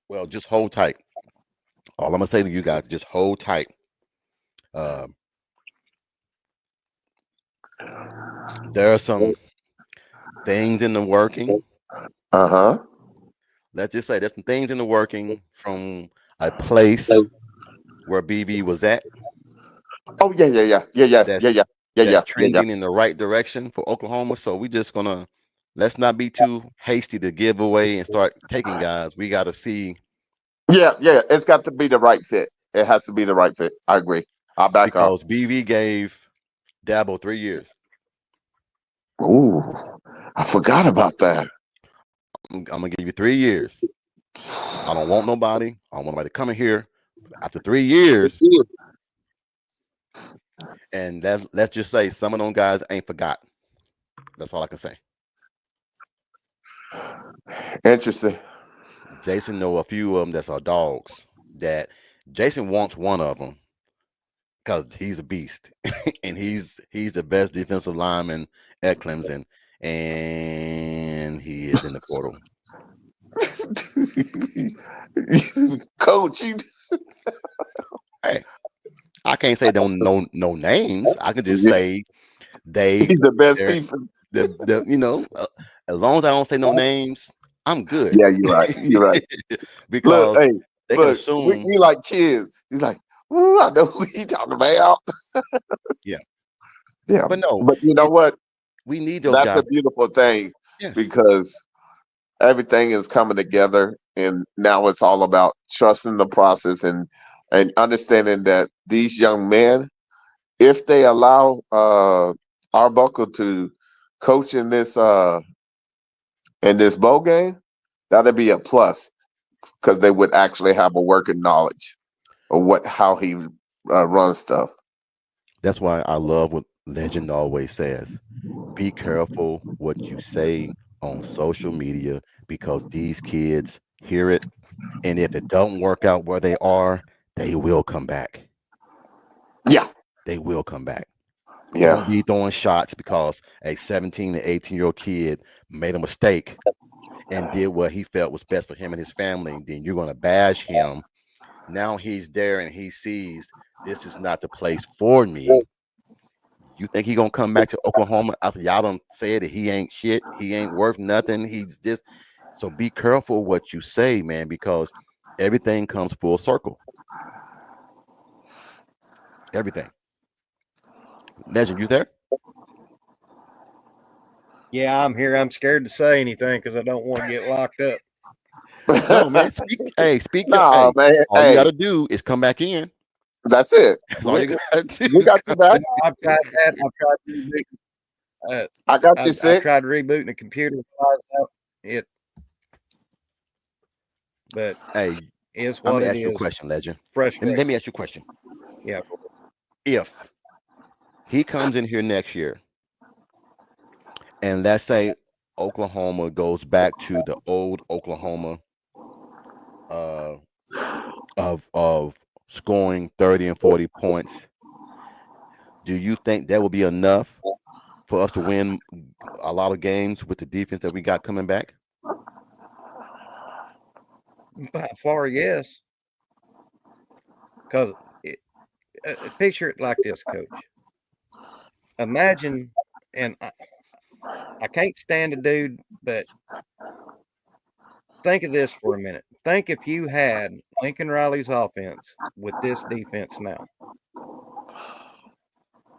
Speaker 1: Well, just hold tight. All I'm gonna say to you guys, just hold tight. Uh, there are some things in the working.
Speaker 3: Uh huh.
Speaker 1: Let's just say there's some things in the working from a place where BV was at
Speaker 3: Oh
Speaker 1: that's that's
Speaker 3: yeah.
Speaker 1: trending in the right direction for Oklahoma. So we just gonna let's not be too hasty to give away and start taking guys. We got to see
Speaker 3: Yeah. It's got to be the right fit. It has to be the right fit. I agree. I'll back up.
Speaker 1: because BV gave Dabo 3 years.
Speaker 3: Ooh, I forgot about that.
Speaker 1: I'm gonna give you 3 years. I don't want nobody. I don't want nobody coming here after 3 years. And let's just say some of them guys ain't forgot. That's all I can say.
Speaker 3: Interesting.
Speaker 1: Jason know a few of them that's our dogs. That Jason wants one of them because he's a beast, and he's the best defensive lineman at Clemson, and he is in the portal.
Speaker 3: Coach, you,
Speaker 1: Hey, I can't say no names. I can just say they
Speaker 3: he's the best
Speaker 1: they're
Speaker 3: defense.
Speaker 1: as long as I don't say no names, I'm good
Speaker 3: Yeah, you're right. You're right. Look,
Speaker 1: because
Speaker 3: hey,
Speaker 1: they can
Speaker 3: look,
Speaker 1: assume.
Speaker 3: we like kids. He's like, ooh, I know who he talking about.
Speaker 1: Yeah,
Speaker 3: Yeah,
Speaker 1: but no,
Speaker 3: but you know
Speaker 1: it
Speaker 3: what?
Speaker 1: we need those
Speaker 3: That's a
Speaker 1: guys.
Speaker 3: beautiful thing
Speaker 1: Yes,
Speaker 3: because everything is coming together, and now it's all about trusting the process and understanding that these young men, if they allow Arbuckle to coach in this bowl game, that'd be a plus because they would actually have a working knowledge of what how he runs stuff.
Speaker 1: that's why I love what Legend always says. Be careful what you say on social media because these kids hear it, and if it don't work out where they are, they will come back.
Speaker 3: Yeah,
Speaker 1: They will come back.
Speaker 3: yeah,
Speaker 1: Don't be throwing shots because a 17 to 18-year-old kid made a mistake and did what he felt was best for him and his family. Then you're going to bash him. Now he's there and he sees this is not the place for me. You think he gonna come back to Oklahoma after y'all don't say that he ain't shit, he ain't worth nothing, he's this. So be careful what you say, man, because everything comes full circle. Everything. Legend, you there?
Speaker 2: Yeah, I'm here. I'm scared to say anything because I don't want to get locked up.
Speaker 1: No, man. Speak. Hey, speak your.
Speaker 3: nah,
Speaker 1: Hey,
Speaker 3: man.
Speaker 1: all you
Speaker 3: Hey,
Speaker 1: gotta do is come back in.
Speaker 3: that's it.
Speaker 1: That's all
Speaker 3: We,
Speaker 1: you gotta do
Speaker 3: we
Speaker 1: is
Speaker 3: got you
Speaker 1: come.
Speaker 3: back.
Speaker 2: I've tried that. I've tried rebooting.
Speaker 3: I got you
Speaker 2: I've
Speaker 3: six.
Speaker 2: tried rebooting the computer. It, but
Speaker 1: Hey,
Speaker 2: is
Speaker 1: I'm
Speaker 2: what
Speaker 1: gonna
Speaker 2: it
Speaker 1: ask you a
Speaker 2: is.
Speaker 1: question, Legend.
Speaker 2: Frustrating.
Speaker 1: Let me ask you a question.
Speaker 2: Yeah.
Speaker 1: If he comes in here next year, and let's say Oklahoma goes back to the old Oklahoma, uh, of scoring 30 and 40 points, do you think that will be enough for us to win a lot of games with the defense that we got coming back?
Speaker 2: By far, yes. Because picture it like this, Coach. Imagine, and I can't stand a dude, but think of this for a minute. Think if you had Lincoln Riley's offense with this defense now.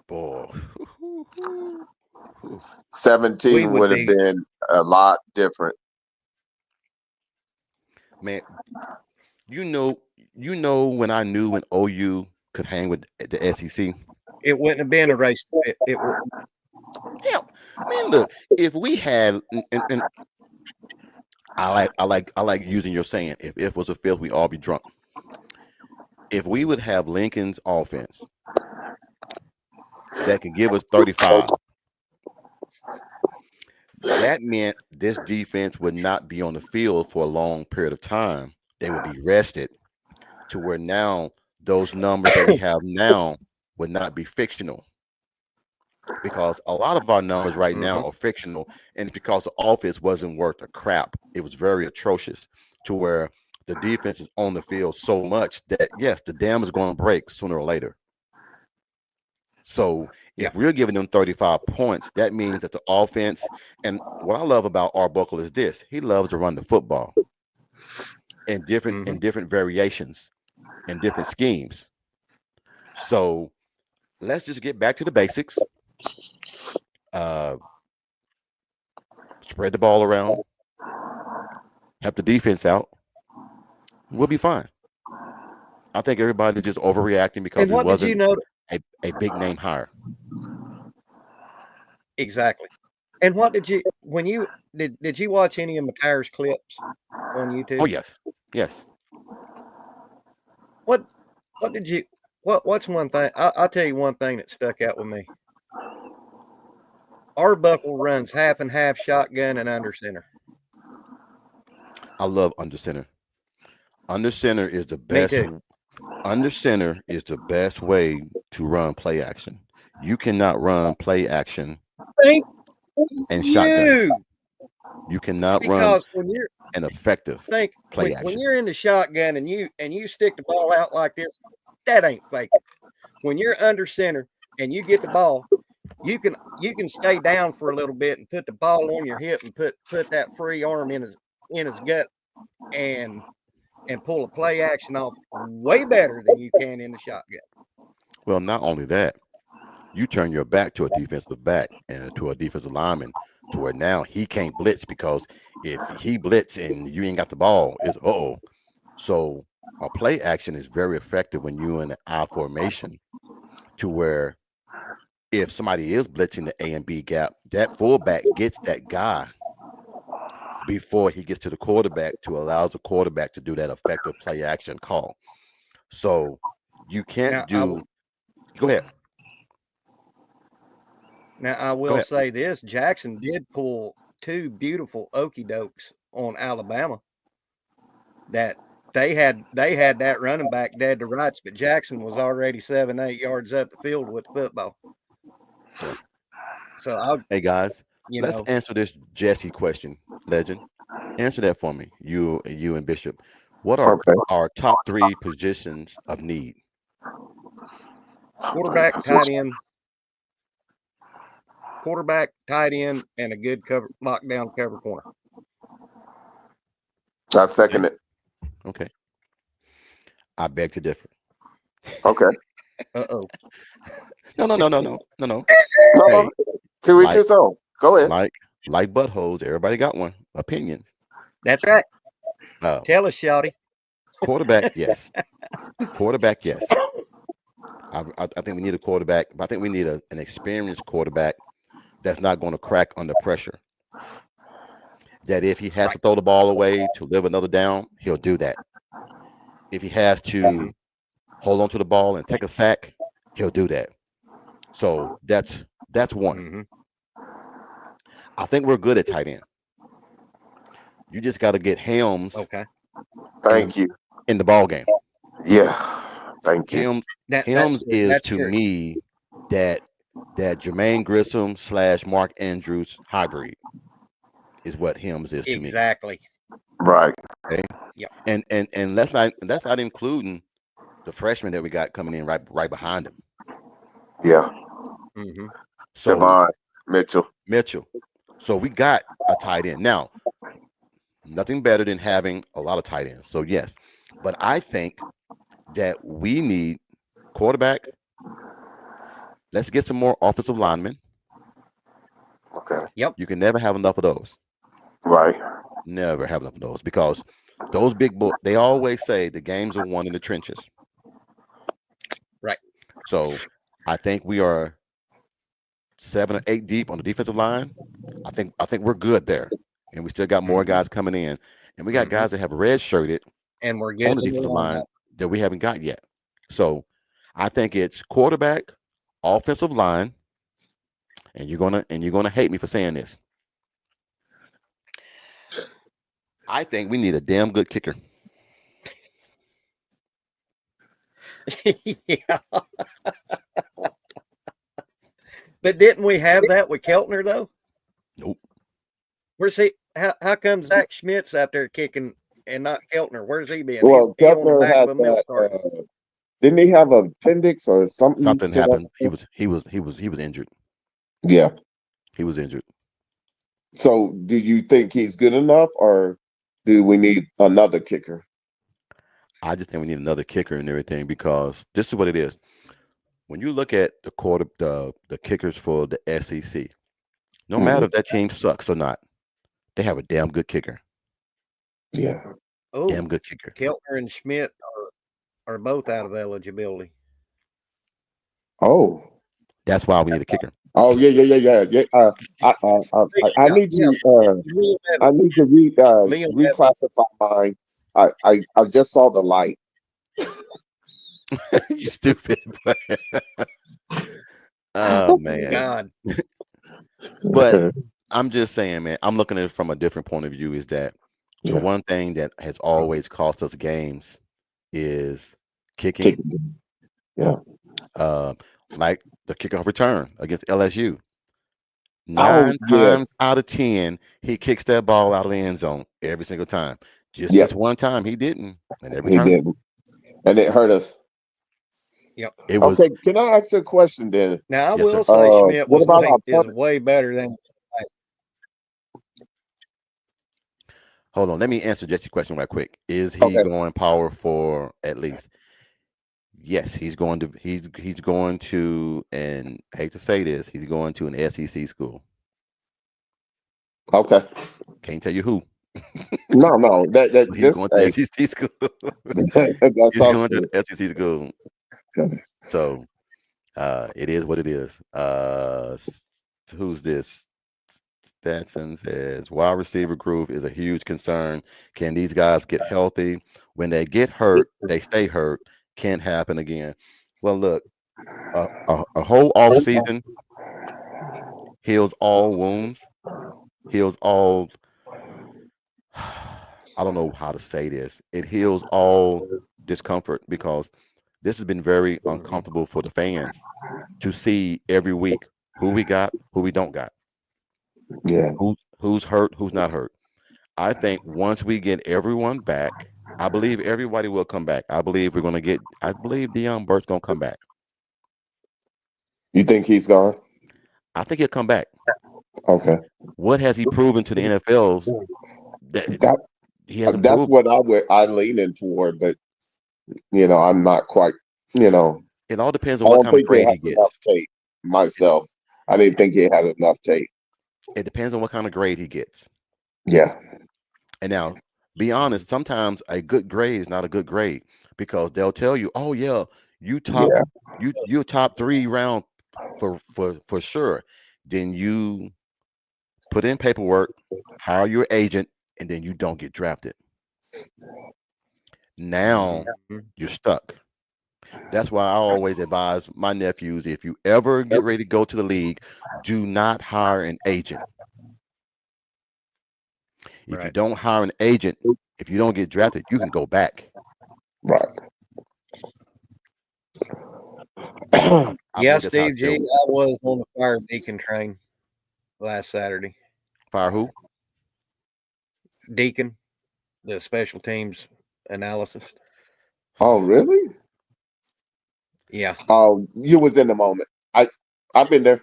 Speaker 1: Boy,
Speaker 3: 17
Speaker 2: We would
Speaker 3: would have
Speaker 2: be,
Speaker 3: been a lot different.
Speaker 1: man, you know, when I knew when OU could hang with the SEC.
Speaker 2: it wouldn't have been a race.
Speaker 1: Yeah, man, look, if we had, and I like using your saying, if was a fifth, we all be drunk. If we would have Lincoln's offense that could give us 35, that meant this defense would not be on the field for a long period of time. They would be rested to where now those numbers that we have now would not be fictional, because a lot of our numbers right
Speaker 2: Mm-hmm.
Speaker 1: now are fictional, and it's because the offense wasn't worth a crap. It was very atrocious to where the defense is on the field so much that yes, the dam is going to break sooner or later. So
Speaker 2: Yeah.
Speaker 1: if we're giving them 35 points, that means that the offense, and what I love about Arbuckle is this: he loves to run the football
Speaker 2: Mm-hmm.
Speaker 1: in different variations and different schemes. So let's just get back to the basics. Uh, Spread the ball around, help the defense out. We'll be fine. I think everybody's just overreacting because
Speaker 2: And
Speaker 1: it
Speaker 2: what did you
Speaker 1: wasn't
Speaker 2: know?
Speaker 1: a big name hire.
Speaker 2: Exactly. And what did you when you did you watch any of McIntyre's clips on
Speaker 1: Oh
Speaker 2: YouTube?
Speaker 1: yes, yes.
Speaker 2: What what did you what's one thing I'll tell you one thing that stuck out with me. Arbuckle runs half and half shotgun and under center.
Speaker 1: I love under center. Under center is the
Speaker 2: Me
Speaker 1: best.
Speaker 2: too.
Speaker 1: Under center is the best way to run play action. You cannot run play action
Speaker 2: Thank
Speaker 1: and shotgun.
Speaker 2: you.
Speaker 1: You cannot run
Speaker 2: Because when you're
Speaker 1: an effective
Speaker 2: think
Speaker 1: play
Speaker 2: when
Speaker 1: action.
Speaker 2: you're in the shotgun and you stick the ball out like this, that ain't faking. When you're under center and you get the ball, you can stay down for a little bit and put the ball on your hip and put that free arm in his gut and pull a play action off way better than you can in the shotgun.
Speaker 1: Well, not only that, you turn your back to a defensive back and to a defensive lineman to where now he can't blitz, because if he blitz and you ain't got the ball, it's uh-oh. So a play action is very effective when you're in an I formation, to where if somebody is blitzing the A and B gap, that fullback gets that guy before he gets to the quarterback to allow the quarterback to do that effective play action call. So you can't
Speaker 2: Now I
Speaker 1: do. Go ahead.
Speaker 2: now I
Speaker 1: Go
Speaker 2: will
Speaker 1: ahead.
Speaker 2: say this: Jackson did pull two beautiful okey dokes on Alabama that they had that running back dead to rights, but Jackson was already 7-8 yards up the field with the football.
Speaker 1: Yeah.
Speaker 2: So I,
Speaker 1: Hey guys,
Speaker 2: you
Speaker 1: let's
Speaker 2: know,
Speaker 1: answer this Jesse question. Legend, answer that for me. You and Bishop. What are
Speaker 3: Okay.
Speaker 1: our top three positions of need?
Speaker 2: quarterback, tight end, quarterback, tight end, and a good cover lockdown cover corner.
Speaker 3: I
Speaker 1: Okay.
Speaker 3: second it.
Speaker 1: Okay. I beg to differ.
Speaker 3: Okay.
Speaker 2: Uh-oh.
Speaker 1: No, no, no, no, no, no, no.
Speaker 3: No, no.
Speaker 1: Hey,
Speaker 3: To each
Speaker 1: like,
Speaker 3: his own. Go ahead.
Speaker 1: like, like buttholes. Everybody got one opinion.
Speaker 2: That's right.
Speaker 1: Uh,
Speaker 2: Tell us, Shouty.
Speaker 1: Quarterback, yes. Quarterback, yes. I think we need a quarterback, but I think we need an experienced quarterback that's not going to crack under pressure. That if he has
Speaker 2: Right.
Speaker 1: to throw the ball away to live another down, he'll do that. If he has
Speaker 2: Mm-hmm.
Speaker 1: to hold on to the ball and take a sack, he'll do that. So that's one.
Speaker 2: Mm-hmm.
Speaker 1: I think we're good at tight end. You just got to get Helms
Speaker 2: Okay.
Speaker 1: in the
Speaker 3: Thank you.
Speaker 1: in the ball game.
Speaker 3: Yeah. Thank you.
Speaker 1: Hims
Speaker 2: That's
Speaker 1: Hims
Speaker 2: true.
Speaker 1: is
Speaker 2: That's
Speaker 1: to
Speaker 2: true.
Speaker 1: me that Jermaine Grissom / Mark Andrews hybrid is what Hims is to me.
Speaker 2: Exactly.
Speaker 3: Right.
Speaker 1: Okay,
Speaker 2: Yep.
Speaker 1: and that's not including the freshman that we got coming in right behind him.
Speaker 3: Yeah.
Speaker 2: Hmm.
Speaker 1: So
Speaker 3: Devon Mitchell.
Speaker 1: Mitchell. So we got a tight end now. Nothing better than having a lot of tight ends. So yes, but I think that we need quarterback. Let's get some more offensive linemen.
Speaker 3: Okay.
Speaker 2: Yep.
Speaker 1: You can never have enough of those.
Speaker 3: Right.
Speaker 1: Never have enough of those because those big boys. They always say the games are won in the trenches.
Speaker 2: Right.
Speaker 1: So I think we are 7 or 8 deep on the defensive line. I think we're good there, and we still got more
Speaker 2: Hmm.
Speaker 1: guys coming in, and we got
Speaker 2: Hmm.
Speaker 1: guys that have red shirted
Speaker 2: And we're
Speaker 1: on
Speaker 2: getting
Speaker 1: the
Speaker 2: the
Speaker 1: defensive line
Speaker 2: lineup.
Speaker 1: that we haven't got yet. So I think it's quarterback, offensive line, and you're gonna hate me for saying this. I think we need a damn good kicker.
Speaker 2: Yeah. But didn't we have that with Keltner though?
Speaker 1: Nope.
Speaker 2: Where's he? How come Zach Schmidt's out there kicking and not Keltner? Where's he been?
Speaker 3: Well,
Speaker 2: He on the
Speaker 3: Kepler
Speaker 2: back of
Speaker 3: had
Speaker 2: a milk
Speaker 3: that.
Speaker 2: carton.
Speaker 3: Didn't he have an appendix or something
Speaker 1: Something
Speaker 3: to that?
Speaker 1: happened. He was injured.
Speaker 3: Yeah.
Speaker 1: He was injured.
Speaker 3: So, do you think he's good enough, or do we need another kicker?
Speaker 1: I just think we need another kicker and everything because this is what it is. When you look at the kickers for the SEC, no
Speaker 3: Hmm.
Speaker 1: matter if that team sucks or not, they have a damn good kicker.
Speaker 3: Yeah.
Speaker 2: Oh,
Speaker 1: Damn good kicker.
Speaker 2: Keltner and Schmidt are both out of eligibility.
Speaker 3: Oh.
Speaker 1: That's why we need a kicker.
Speaker 3: Oh yeah, yeah, yeah, yeah, yeah. I
Speaker 2: Yeah,
Speaker 3: need
Speaker 2: yeah.
Speaker 3: to
Speaker 2: Liam
Speaker 3: I
Speaker 2: Evans.
Speaker 3: need to
Speaker 2: Liam Evans.
Speaker 3: reclassify mine. I just saw the light.
Speaker 1: You stupid. Oh man.
Speaker 2: God.
Speaker 1: But I'm just saying, man, I'm looking at it from a different point of view is that the
Speaker 3: Yeah.
Speaker 1: one thing that has always cost us games is
Speaker 3: Kick.
Speaker 1: kicking.
Speaker 3: Yeah.
Speaker 1: Uh, like the kickoff return against LSU.
Speaker 3: Oh
Speaker 1: 9 times
Speaker 3: yes.
Speaker 1: out of 10, he kicks that ball out of the end zone every single time. Just
Speaker 3: Yep.
Speaker 1: this one time he didn't, and every
Speaker 3: He
Speaker 1: time
Speaker 3: didn't, and it hurt us.
Speaker 2: Yep.
Speaker 1: it was
Speaker 3: Okay. Can I ask you a question then?
Speaker 2: Now I
Speaker 1: yes,
Speaker 2: will
Speaker 1: sir.
Speaker 2: say Schmidt
Speaker 3: What
Speaker 2: was
Speaker 3: about our
Speaker 2: way is
Speaker 3: punt?
Speaker 2: way better than.
Speaker 1: Hold on, let me answer Jesse's question right quick. Is he
Speaker 3: Okay.
Speaker 1: going power for at least? Yes, he's going to, and I hate to say this, he's going to an SEC school.
Speaker 3: Okay.
Speaker 1: Can't tell you who,
Speaker 3: No, no. That
Speaker 1: but he's
Speaker 3: this
Speaker 1: going to SEC school.
Speaker 3: that's
Speaker 1: He's
Speaker 3: all
Speaker 1: going to
Speaker 3: good.
Speaker 1: the SEC school. So it is what it is. Who's this? Statson says wide receiver group is a huge concern. Can these guys get healthy? When they get hurt, they stay hurt. Can't happen again. Well, look, a whole off season heals all wounds, heals all. I don't know how to say this. It heals all discomfort because this has been very
Speaker 2: Mhm.
Speaker 1: uncomfortable for the fans to see every week who we got, who we don't got,
Speaker 3: Yeah.
Speaker 1: who's hurt, who's not hurt. I think once we get everyone back, I believe everybody will come back. I believe we're gonna get. I believe Deion Burke's gonna come back.
Speaker 3: You think he's gone?
Speaker 1: I think he'll come back.
Speaker 3: Okay.
Speaker 1: What has he proven to the NFL that
Speaker 3: That
Speaker 1: he hasn't
Speaker 3: that's
Speaker 1: proved?
Speaker 3: what I leaning toward, but I'm not quite. You know,
Speaker 1: It all depends on
Speaker 3: I
Speaker 1: what
Speaker 3: don't
Speaker 1: kind of
Speaker 3: think it
Speaker 1: grade he
Speaker 3: has enough
Speaker 1: gets.
Speaker 3: tape myself. I didn't think it had enough tape.
Speaker 1: It depends on what kind of grade he gets.
Speaker 3: Yeah.
Speaker 1: And now, be honest. Sometimes a good grade is not a good grade because they'll tell you, "Oh yeah, you top
Speaker 3: Yeah.
Speaker 1: you top 3 round for sure." Then you put in paperwork, hire your agent, and then you don't get drafted. Now
Speaker 2: Mhm.
Speaker 1: you're stuck. That's why I always advise my nephews if you ever get ready to go to the league, do not hire an agent. If you
Speaker 2: Right.
Speaker 1: don't hire an agent, if you don't get drafted, you can go back.
Speaker 3: Right.
Speaker 1: I
Speaker 4: Yeah,
Speaker 1: believe that's how
Speaker 4: Steve
Speaker 1: it's
Speaker 4: G,
Speaker 1: built.
Speaker 4: I was on the Fire Deacon train last Saturday.
Speaker 1: Fire who?
Speaker 4: Deacon, the special teams analysis.
Speaker 3: Oh, really?
Speaker 4: Yeah.
Speaker 3: Oh, you was in the moment. I've been there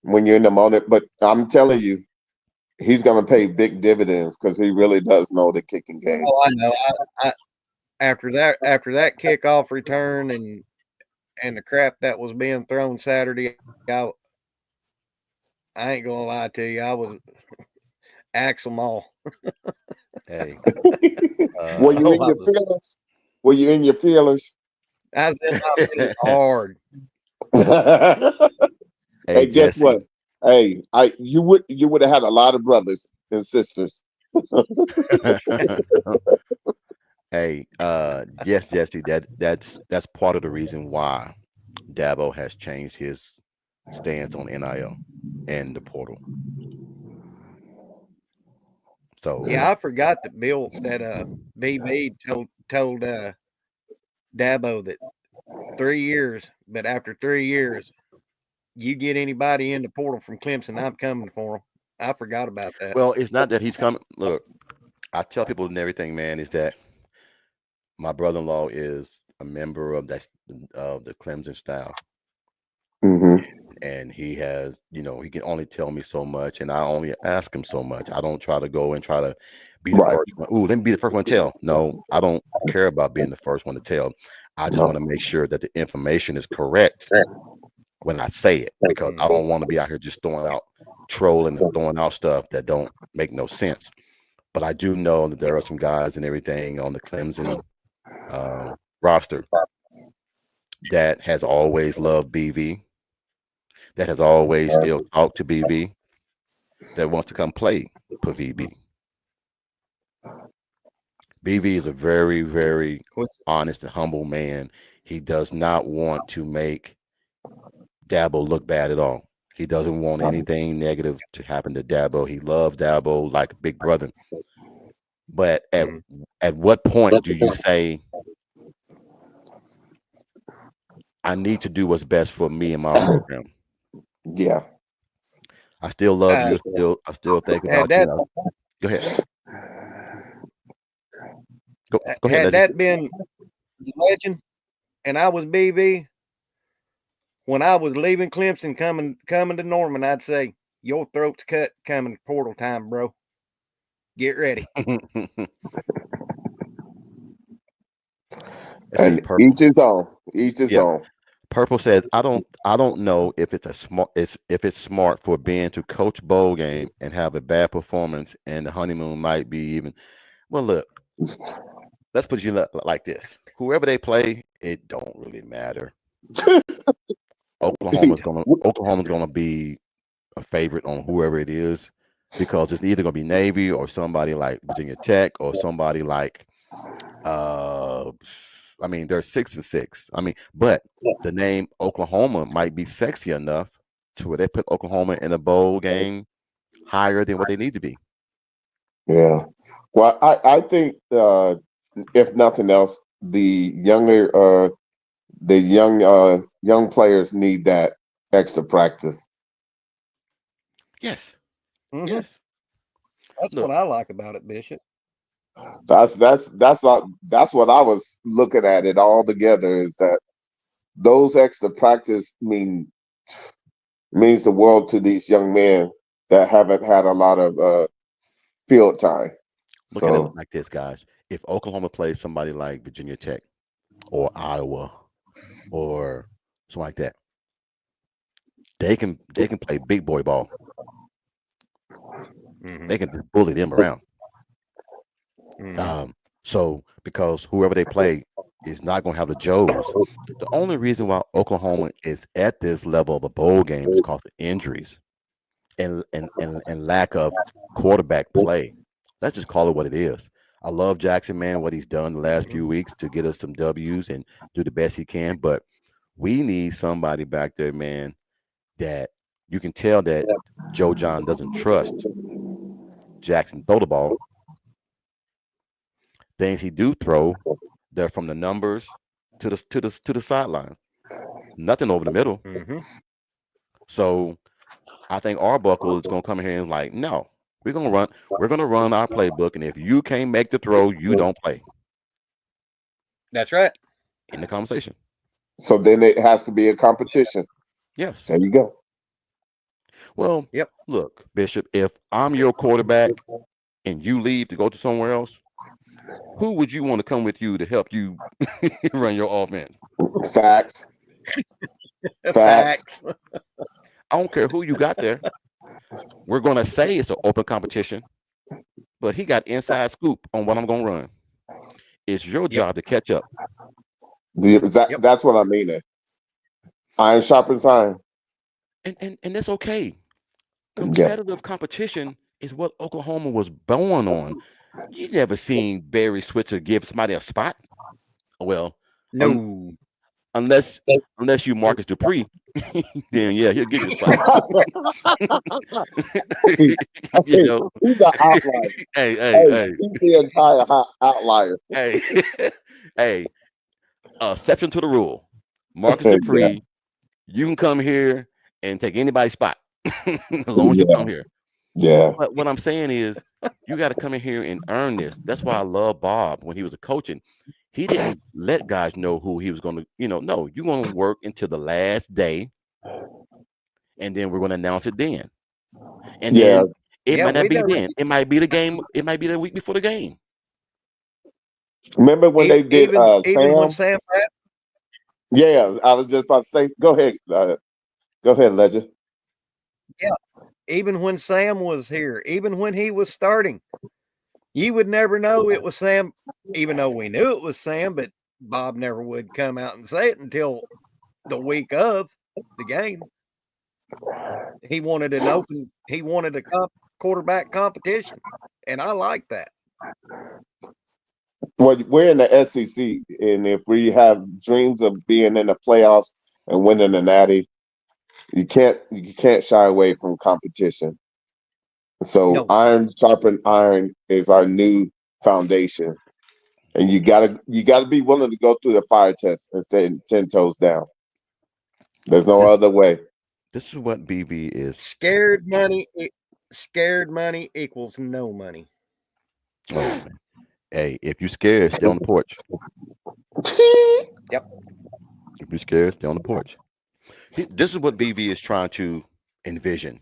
Speaker 3: when you're in the moment, but I'm telling you, he's gonna pay big dividends because he really does know the kicking game.
Speaker 4: Oh, I know. I after that kickoff return and the crap that was being thrown Saturday, I ain't gonna lie to you. I was axe them all.
Speaker 1: Hey,
Speaker 3: Were
Speaker 1: uh,
Speaker 3: you
Speaker 4: Oh,
Speaker 3: in your feelings? Were you in your feelings?
Speaker 4: I was in my feelings hard.
Speaker 1: hey
Speaker 3: Hey, guess
Speaker 1: Jesse.
Speaker 3: what? Hey, you would have had a lot of brothers and sisters.
Speaker 1: Hey, yes, Jesse. That's part of the reason why Dabo has changed his stance on NIL and the portal. So
Speaker 4: Yeah, I forgot that Bill that BB told Dabo that 3 years, but after 3 years, you get anybody in the portal from Clemson, I'm coming for them. I forgot about that.
Speaker 1: well, it's not that he's coming. Look, I tell people and everything, man, is that my brother-in-law is a member of that of the Clemson style,
Speaker 3: Hmm.
Speaker 1: and he has, he can only tell me so much, and I only ask him so much. I don't try to go and try to be the
Speaker 3: Right.
Speaker 1: first one. Ooh, let me be the first one to tell. No, I don't care about being the first one to tell. I just
Speaker 3: No.
Speaker 1: want to make sure that the information is correct when I say it, because I
Speaker 4: Mhm.
Speaker 1: don't want to be out here just throwing out trolling and throwing out stuff that don't make no sense. But I do know that there are some guys and everything on the Clemson uh, roster that has always loved BV, that has always still talked to BV, that wants to come play for VB. BV is a very, very
Speaker 4: What's
Speaker 1: honest and humble man. He does not want to make Dabo look bad at all. He doesn't want anything negative to happen to Dabo. He loves Dabo like a big brother. But
Speaker 4: mhm.
Speaker 1: at what point do you say I need to do what's best for me and my program?
Speaker 3: Yeah.
Speaker 1: I still love
Speaker 4: uh,
Speaker 1: you. I still think
Speaker 4: had
Speaker 1: about you.
Speaker 4: that
Speaker 1: Go ahead. Go ahead,
Speaker 4: had
Speaker 1: Legend.
Speaker 4: that been the legend and I was BB, when I was leaving Clemson coming to Norman, I'd say, your throat's cut coming portal time, bro. Get ready.
Speaker 1: Let's see,
Speaker 3: And
Speaker 1: Purple.
Speaker 3: each his own. Each his
Speaker 1: Yeah.
Speaker 3: own.
Speaker 1: Purple says, I don't know if it's a smart if it's smart for Ben to coach bowl game and have a bad performance, and the honeymoon might be even. Well, look, let's put you like this. Whoever they play, it don't really matter. Oklahoma's gonna be a favorite on whoever it is, because it's either gonna be Navy or somebody like Virginia Tech or somebody like uh I mean they're 6-6. I mean, but the name Oklahoma might be sexy enough to where they put Oklahoma in a bowl game higher than what they need to be.
Speaker 3: Yeah. Well, I think if nothing else, the young players need that extra practice.
Speaker 1: Yes,
Speaker 4: Hmm.
Speaker 1: yes.
Speaker 4: That's what
Speaker 1: Look,
Speaker 4: I like about it, Bishop.
Speaker 3: That's what I was looking at it all together, is that those extra practice means the world to these young men that haven't had a lot of field time.
Speaker 1: look at it
Speaker 3: So
Speaker 1: like this, guys. If Oklahoma plays somebody like Virginia Tech or Iowa or something like that, they can play big boy ball.
Speaker 4: Hmm.
Speaker 1: They can just bully them around.
Speaker 4: Hmm.
Speaker 1: Um, so because whoever they play is not going to have the Joes. The only reason why Oklahoma is at this level of a bowl game is because of injuries and lack of quarterback play. Let's just call it what it is. I love Jackson, man, what he's done the last
Speaker 4: Hmm.
Speaker 1: few weeks to get us some W's and do the best he can. But we need somebody back there, man, that you can tell that Joe John doesn't trust Jackson throw the ball. Things he do throw, they're from the numbers to the sideline. nothing over the middle.
Speaker 4: Mm-hmm.
Speaker 1: So I think Arbuckle is going to come here and like, no, we're going to run our playbook, and if you can't make the throw, you don't play
Speaker 4: That's right.
Speaker 1: in the conversation.
Speaker 3: So then it has to be a competition.
Speaker 1: Yes.
Speaker 3: There you go.
Speaker 1: Well,
Speaker 4: Yep.
Speaker 1: look, Bishop, if I'm your quarterback and you leave to go to somewhere else, who would you want to come with you to help you run your offense?
Speaker 3: Facts. Facts.
Speaker 4: Facts.
Speaker 1: I don't care who you got there. We're going to say it's an open competition, but he got inside scoop on what I'm going to run. It's your
Speaker 4: Yep.
Speaker 1: job to catch up.
Speaker 4: Yep.
Speaker 3: That's what I mean. Iron sharpens iron.
Speaker 1: And that's okay.
Speaker 3: Yeah.
Speaker 1: Competitive competition is what Oklahoma was born on. You never seen Barry Switzer give somebody a spot. Well, un,
Speaker 4: No.
Speaker 1: unless unless you Marcus Dupree, then yeah, he'll give you a spot.
Speaker 3: Hey,
Speaker 1: You know,
Speaker 3: he's an outlier.
Speaker 1: hey, hey,
Speaker 3: Hey,
Speaker 1: hey,
Speaker 3: he's the entire outlier.
Speaker 1: hey, hey, exception to the rule. Marcus
Speaker 3: Yeah.
Speaker 1: Dupree, you can come here and take anybody's spot as long as you
Speaker 3: Yeah.
Speaker 1: come here.
Speaker 3: Yeah.
Speaker 1: But what I'm saying is, you got to come in here and earn this. That's why I love Bob when he was a coaching. He didn't let guys know who he was going to, no, you're going to work until the last day, and then we're going to announce it then. And
Speaker 3: Yeah.
Speaker 1: then it
Speaker 4: Yeah,
Speaker 1: might not
Speaker 4: we
Speaker 1: be
Speaker 4: done.
Speaker 1: then. It might be the game. It might be the week before the game.
Speaker 3: Remember when they did
Speaker 4: Even when
Speaker 3: Sam?
Speaker 4: Sam left,
Speaker 3: Yeah, I was just about to say. Go ahead, Legend.
Speaker 4: yeah, even when Sam was here, even when he was starting, you would never know it was Sam, even though we knew it was Sam, but Bob never would come out and say it until the week of the game. He wanted a quarterback competition. And I like that.
Speaker 3: Well, we're in the SEC, and if we have dreams of being in the playoffs and winning the Natty, you can't shy away from competition. So
Speaker 4: No,
Speaker 3: iron sharpen iron is our new foundation, and you gotta be willing to go through the fire test and stay 10 toes down. There's no
Speaker 1: This,
Speaker 3: other way.
Speaker 1: this is what BB is.
Speaker 4: scared money, scared money equals no money.
Speaker 1: Oh man, hey, if you're scared, stay on the porch.
Speaker 4: Yep.
Speaker 1: If you're scared, stay on the porch. This is what BB is trying to envision.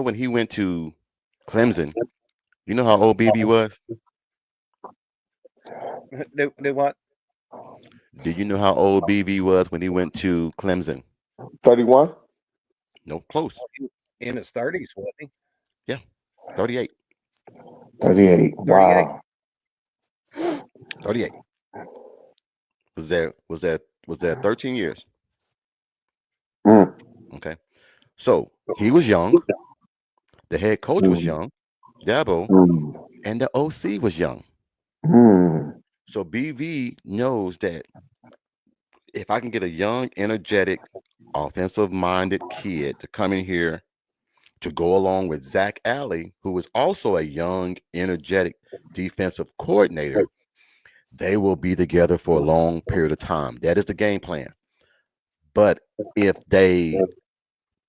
Speaker 1: When he went to Clemson, you know how old BB was?
Speaker 4: Do what?
Speaker 1: Do you know how old BB was when he went to Clemson?
Speaker 3: 31,
Speaker 1: No, close.
Speaker 4: In his 30s, wasn't he?
Speaker 1: Yeah, 38.
Speaker 3: 38.
Speaker 4: 38.
Speaker 3: Wow.
Speaker 1: 38. Was that 13 years?
Speaker 3: Mm,
Speaker 1: Okay. So he was young. The head coach was
Speaker 3: mm,
Speaker 1: young, Dabo,
Speaker 3: mm,
Speaker 1: and the OC was young.
Speaker 3: mm.
Speaker 1: So BV knows that if I can get a young, energetic, offensive-minded kid to come in here to go along with Zach Alley, who is also a young, energetic defensive coordinator, they will be together for a long period of time. That is the game plan. But if they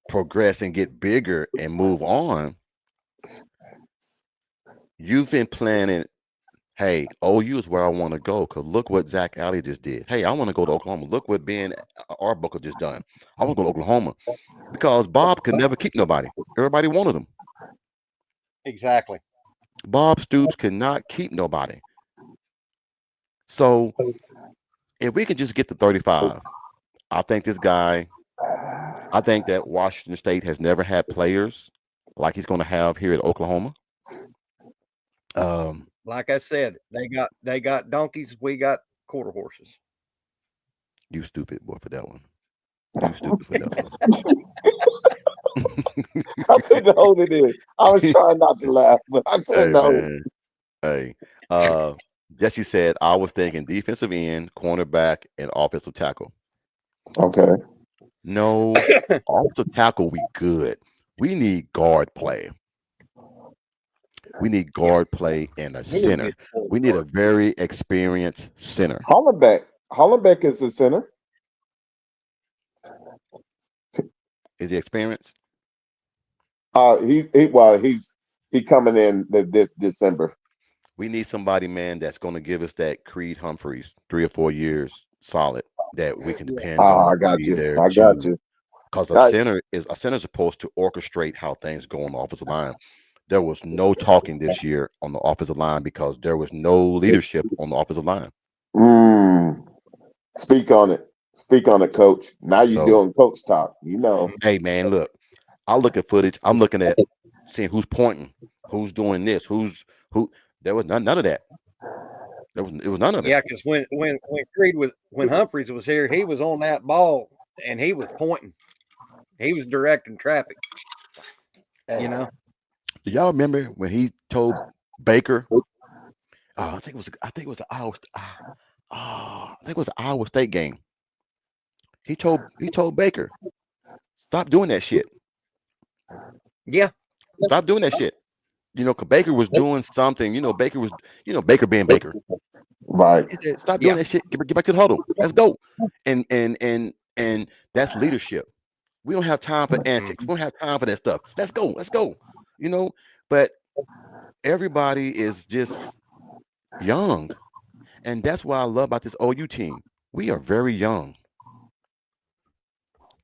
Speaker 1: progress and get bigger and move on, you've been planning, hey, OU is where I want to go because look what Zach Alley just did. Hey, I want to go to Oklahoma. Look what Ben Arbuckle just done. I want to go to Oklahoma because Bob could never keep nobody. Everybody wanted him.
Speaker 4: Exactly.
Speaker 1: Bob Stoops could not keep nobody. So if we can just get to 35, I think I think that Washington State has never had players like he's going to have here at Oklahoma. Um,
Speaker 4: Like I said, they got donkeys, we got quarter horses.
Speaker 1: you stupid boy for that one. You stupid for that one.
Speaker 3: I couldn't hold it in. I was trying not to laugh, but I
Speaker 1: Hey
Speaker 3: couldn't hold it.
Speaker 1: man. Hey. Uh Jesse said I was thinking defensive end, cornerback, and offensive tackle.
Speaker 3: Okay.
Speaker 1: No, offensive tackle we good. We need guard play. We need
Speaker 4: Yep.
Speaker 1: guard play and a
Speaker 4: Real
Speaker 1: center.
Speaker 4: good point
Speaker 1: We need a
Speaker 4: guard.
Speaker 1: very experienced center.
Speaker 3: Hollenbeck. Hollenbeck is the center.
Speaker 1: Is he experienced?
Speaker 3: He coming in this December.
Speaker 1: We need somebody, man, that's going to give us that Creed Humphreys 3 or 4 years solid that we can
Speaker 4: Yeah.
Speaker 1: depend on
Speaker 3: I
Speaker 1: to
Speaker 3: got
Speaker 1: be
Speaker 3: you.
Speaker 1: there
Speaker 3: I got
Speaker 1: to.
Speaker 3: you.
Speaker 1: Because
Speaker 3: I,
Speaker 1: a center is supposed to orchestrate how things go on the offensive line. There was no talking this year on the offensive line because there was no leadership on the offensive line.
Speaker 3: mm, speak on it. Speak on it, coach. Now you're
Speaker 1: So,
Speaker 3: doing coach talk. You know.
Speaker 1: hey, man, look, I look at footage. I'm looking at seeing who's pointing, who's doing this, who. There was none of that. It was none of it.
Speaker 4: Yeah, because when Humphreys was here, he was on that ball and he was pointing. He was directing traffic. You know.
Speaker 1: Do y'all remember when he told Baker? I think it was the I think it was the Iowa State game. He told Baker, stop doing that shit.
Speaker 4: Yeah.
Speaker 1: Stop doing that shit. You know, 'cause Baker was doing something. Baker was, Baker being Baker.
Speaker 3: Right.
Speaker 1: He said, "Stop doing
Speaker 4: Yeah.
Speaker 1: that shit. Get back to the huddle. Let's go." And that's leadership. We don't have time for antics.
Speaker 4: Mhm.
Speaker 1: We don't have time for that stuff. Let's go. Let's go. You know, but everybody is just young, and that's what I love about this OU team. We are very young,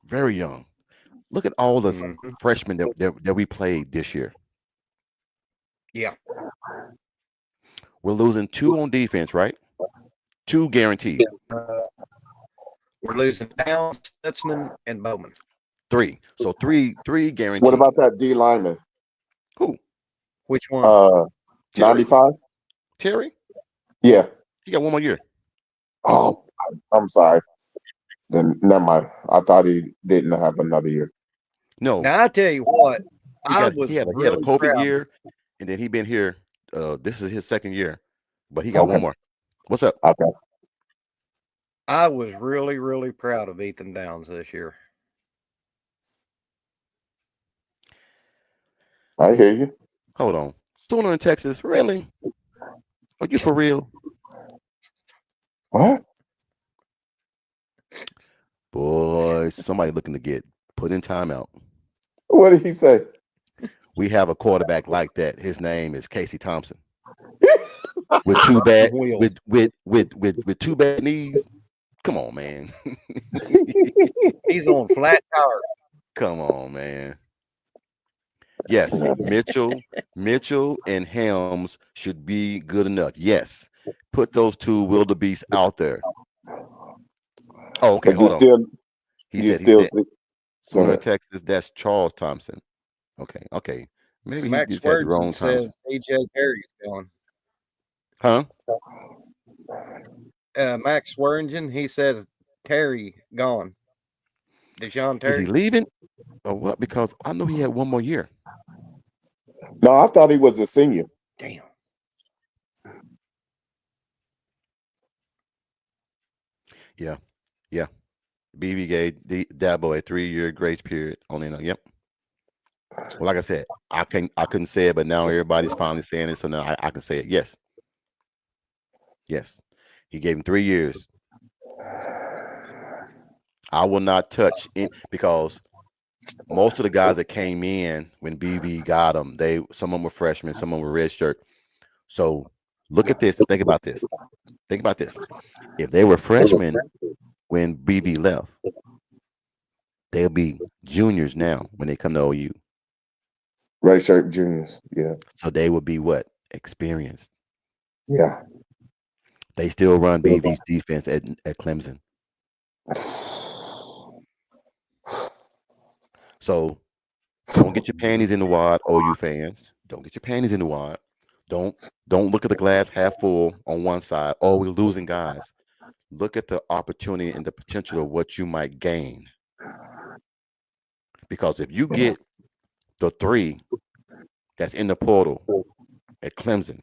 Speaker 1: very young. Look at all the
Speaker 4: Mhm.
Speaker 1: freshmen that we played this year.
Speaker 4: Yeah.
Speaker 1: We're losing two on defense, right? Two guaranteed.
Speaker 4: We're losing Downs, Stutzman, and Bowman.
Speaker 1: Three. So three
Speaker 3: What
Speaker 1: guaranteed.
Speaker 3: about that D lineman?
Speaker 1: Who?
Speaker 4: Which one?
Speaker 3: Uh,
Speaker 1: Terry?
Speaker 3: 95.
Speaker 1: Terry?
Speaker 3: Yeah.
Speaker 1: He got one more year.
Speaker 3: Oh, I'm sorry. Then never mind. I thought he didn't have another year.
Speaker 1: No,
Speaker 4: Now I tell you what, I
Speaker 1: he
Speaker 4: was
Speaker 1: had a
Speaker 4: really
Speaker 1: COVID
Speaker 4: proud.
Speaker 1: year, and then he been here. This is his second year, but he got
Speaker 3: Okay.
Speaker 1: one more. What's up?
Speaker 3: Okay.
Speaker 4: I was really, really proud of Ethan Downs this year.
Speaker 3: I hear you.
Speaker 1: Hold on. Sooner in Texas, really? Are you for real?
Speaker 3: What?
Speaker 1: Boy, somebody looking to get put in timeout.
Speaker 3: What did he say?
Speaker 1: We have a quarterback like that. His name is Casey Thompson. With two bad
Speaker 4: Wheels.
Speaker 1: with two bad knees. Come on, man.
Speaker 4: He's on flat tire.
Speaker 1: Come on, man. Yes, Mitchell and Helms should be good enough. Yes. Put those two wildebeests out there. Oh, okay,
Speaker 3: But you
Speaker 1: hold on.
Speaker 3: still,
Speaker 1: He said
Speaker 3: go
Speaker 1: Sooner in
Speaker 3: ahead.
Speaker 1: Texas, that's Charles Thompson. Okay. Maybe he
Speaker 4: Max
Speaker 1: just had the
Speaker 4: Swergen
Speaker 1: wrong Thompson.
Speaker 4: says AJ Terry's gone.
Speaker 1: Huh?
Speaker 4: Max Swergen, he says Terry gone. Deshaun
Speaker 1: Is he
Speaker 4: Terry.
Speaker 1: leaving or what? Because I know he had one more year.
Speaker 3: No, I thought he was a senior.
Speaker 4: Damn.
Speaker 1: Yeah. Yeah. BB gave Dabo a 3-year grace period. Only no. Yep. Well, like I said, I couldn't say it, but now everybody's finally saying it, so now I can say it. Yes. Yes. He gave him 3 years. I will not touch it because most of the guys that came in when BB got them, some of them were freshmen, some of them were redshirt. So look at this and think about this. Think about this. If they were freshmen when BB left, they'll be juniors now when they come to OU.
Speaker 3: Red shirt juniors. Yeah.
Speaker 1: So they would be what? Experienced.
Speaker 3: Yeah.
Speaker 1: They still run BV's defense at Clemson. So don't get your panties in the wad, OU fans. Don't get your panties in the wad. Don't don't look at the glass half full on one side. Oh, we're losing guys. Look at the opportunity and the potential of what you might gain. Because if you get the three that's in the portal at Clemson,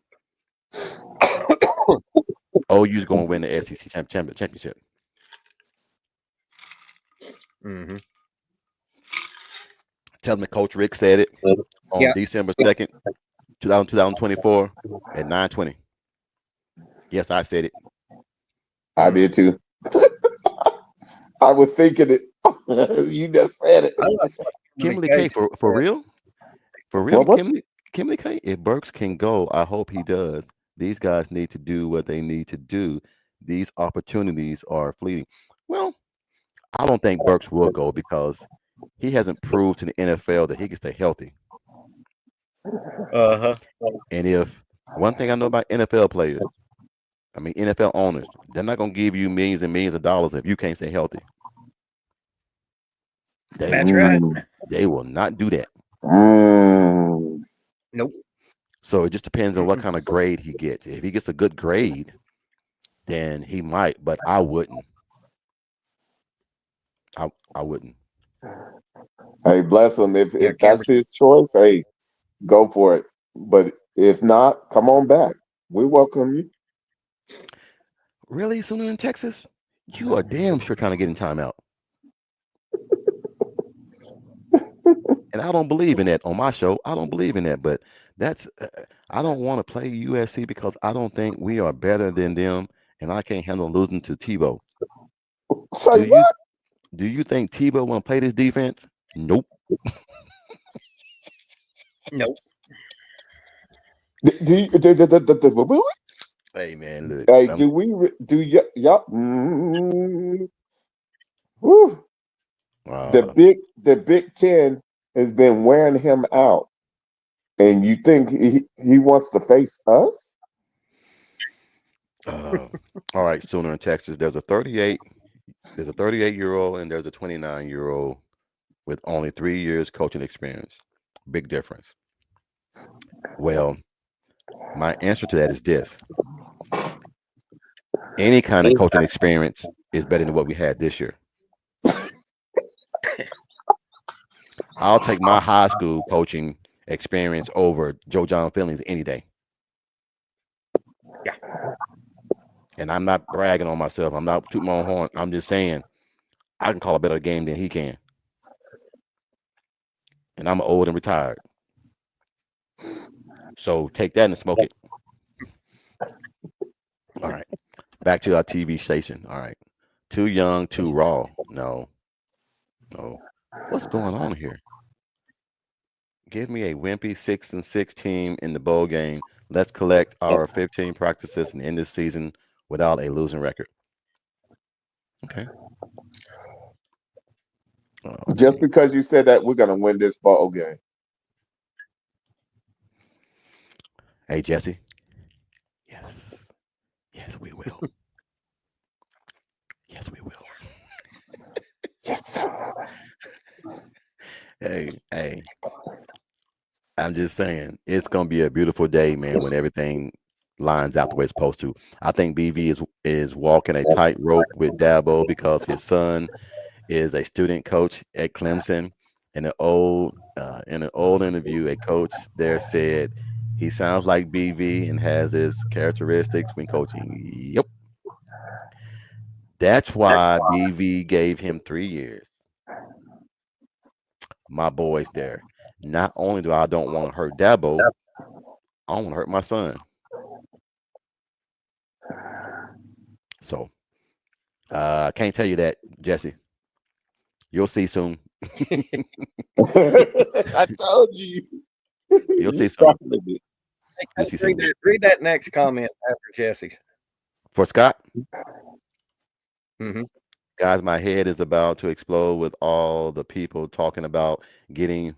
Speaker 1: OU's going to win the SEC championship.
Speaker 4: Mm-hmm.
Speaker 1: Tell me Coach Rick said it on
Speaker 4: Yeah.
Speaker 1: December 2nd, 2024 at 9:20. Yes, I said it.
Speaker 3: I did too. I was thinking it. You just said it.
Speaker 4: I love Kimberly
Speaker 1: Kimberly
Speaker 4: K.
Speaker 1: K, for real, for real,
Speaker 3: What?
Speaker 1: Kimberly K. If Burks can go, I hope he does. These guys need to do what they need to do. These opportunities are fleeting. Well, I don't think Burks will go because he hasn't proved to the NFL that he can stay healthy.
Speaker 4: Uh huh.
Speaker 1: And if one thing I know about NFL players, I mean NFL owners, they're not gonna give you millions and millions of dollars if you can't stay healthy. They
Speaker 4: That's
Speaker 1: will
Speaker 4: right.
Speaker 1: not.
Speaker 3: Mm,
Speaker 1: They will not do that.
Speaker 3: mm.
Speaker 4: Nope.
Speaker 1: So it just depends on what
Speaker 4: Mm-mm.
Speaker 1: kind of grade he gets. If he gets a good grade, then he might, but I wouldn't. I wouldn't.
Speaker 3: Hey, bless him.
Speaker 4: Yeah,
Speaker 3: If that's
Speaker 4: Cameron.
Speaker 3: his choice, hey, go for it. But if not, come on back. We welcome you.
Speaker 1: Really, sooner in Texas? You are damn sure trying to get in timeout. And I don't believe in that on my show. I don't believe in that, but that's I don't want to play USC because I don't think we are better than them, and I can't handle losing to Tebow.
Speaker 3: Say
Speaker 1: Do you
Speaker 3: what?
Speaker 1: do you think Tebow want to play this defense? Nope.
Speaker 4: Nope.
Speaker 3: Really?
Speaker 1: Hey man, look,
Speaker 3: Hey,
Speaker 1: some
Speaker 3: do we? Do y'all? Whew.
Speaker 1: uh
Speaker 3: The Big Ten has been wearing him out, and you think he wants to face us?
Speaker 1: uh all right, sooner in Texas. There's a 38-year-old and there's a 29-year-old with only 3 years coaching experience. Big difference. Well, my answer to that is this. Any kind of coaching experience is better than what we had this year. I'll take my high school coaching experience over Joe John Fillings any day.
Speaker 4: Yeah.
Speaker 1: And I'm not bragging on myself. I'm not tooting my own horn. I'm just saying I can call a better game than he can. And I'm old and retired. So take that and smoke it. All right. Back to our TV station. All right. Too young, too raw. No, no. What's going on here? Give me a wimpy 6-6 team in the bowl game. Let's collect our 15 practices and end this season without a losing record. Okay.
Speaker 3: Just
Speaker 1: Okay.
Speaker 3: because you said that we're gonna win this ball game.
Speaker 1: Hey, Jesse. Yes. Yes, we will. Yes, we will.
Speaker 3: Yes, sir.
Speaker 1: Hey. I'm just saying, it's gonna be a beautiful day, man, when everything lines out the way it's supposed to. I think BV is walking a tightrope with Dabo because his son is a student coach at Clemson. In an old interview, a coach there said he sounds like BV and has his characteristics when coaching. Yep, that's why BV gave him 3 years. My boy's there. Not only do I don't want to hurt Dabo, I don't want to hurt my son. So I can't tell you that, Jesse. You'll see soon.
Speaker 3: I told you.
Speaker 1: You'll
Speaker 3: You
Speaker 1: see soon.
Speaker 3: started it.
Speaker 4: Hey,
Speaker 1: You'll
Speaker 4: Coach,
Speaker 1: see soon.
Speaker 4: read that next comment after Jesse's.
Speaker 1: For Scott,
Speaker 4: Mm-hmm.
Speaker 1: guys, my head is about to explode with all the people talking about getting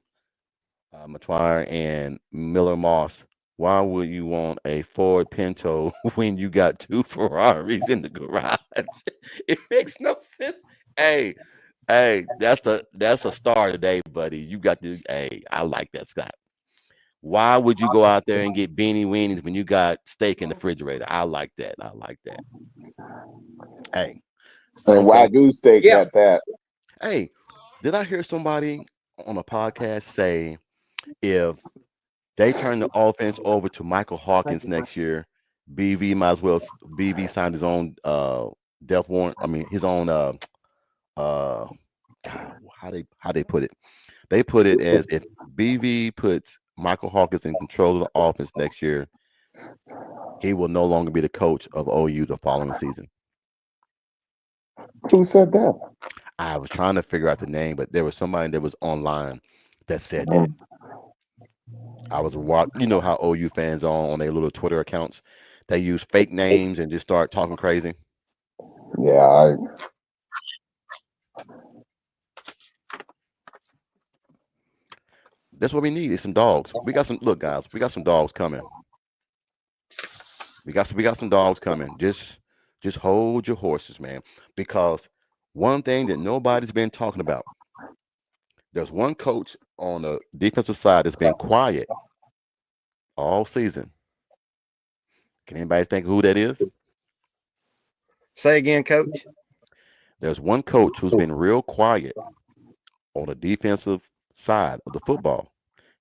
Speaker 1: McTwire and Miller Moss. Why would you want a Ford Pinto when you got two Ferraris in the garage? It makes no sense. Hey, hey, that's a star today, buddy. You got to. Hey, I like that, Scott. Why would you go out there and get beanie weenies when you got steak in the refrigerator? I like that. I like that. Hey,
Speaker 3: And
Speaker 1: some folks.
Speaker 3: Wagyu steak
Speaker 4: Yeah.
Speaker 3: at that.
Speaker 1: Hey, did I hear somebody on a podcast say if they turn the offense over to Michael Hawkins next year, BV might as well BV signed his own death warrant. I mean his own uh God, how they put it. They put it as if BV puts Michael Hawkins in control of the offense next year, he will no longer be the coach of OU the following season.
Speaker 3: Who said that?
Speaker 1: I was trying to figure out the name, but there was somebody that was online that said that.
Speaker 3: Mm,
Speaker 1: I was watching, you know how OU fans on their little Twitter accounts, they use fake names and just start talking crazy.
Speaker 3: yeah, I,
Speaker 1: That's what we need is some dogs. We got some look, guys. We got some dogs coming. We got some dogs coming. Just hold your horses, man. Because one thing that nobody's been talking about, there's one coach on the defensive side that's been quiet all season. Can anybody think who that is?
Speaker 4: Say again, Coach.
Speaker 1: There's one coach who's been real quiet on the defensive side of the football.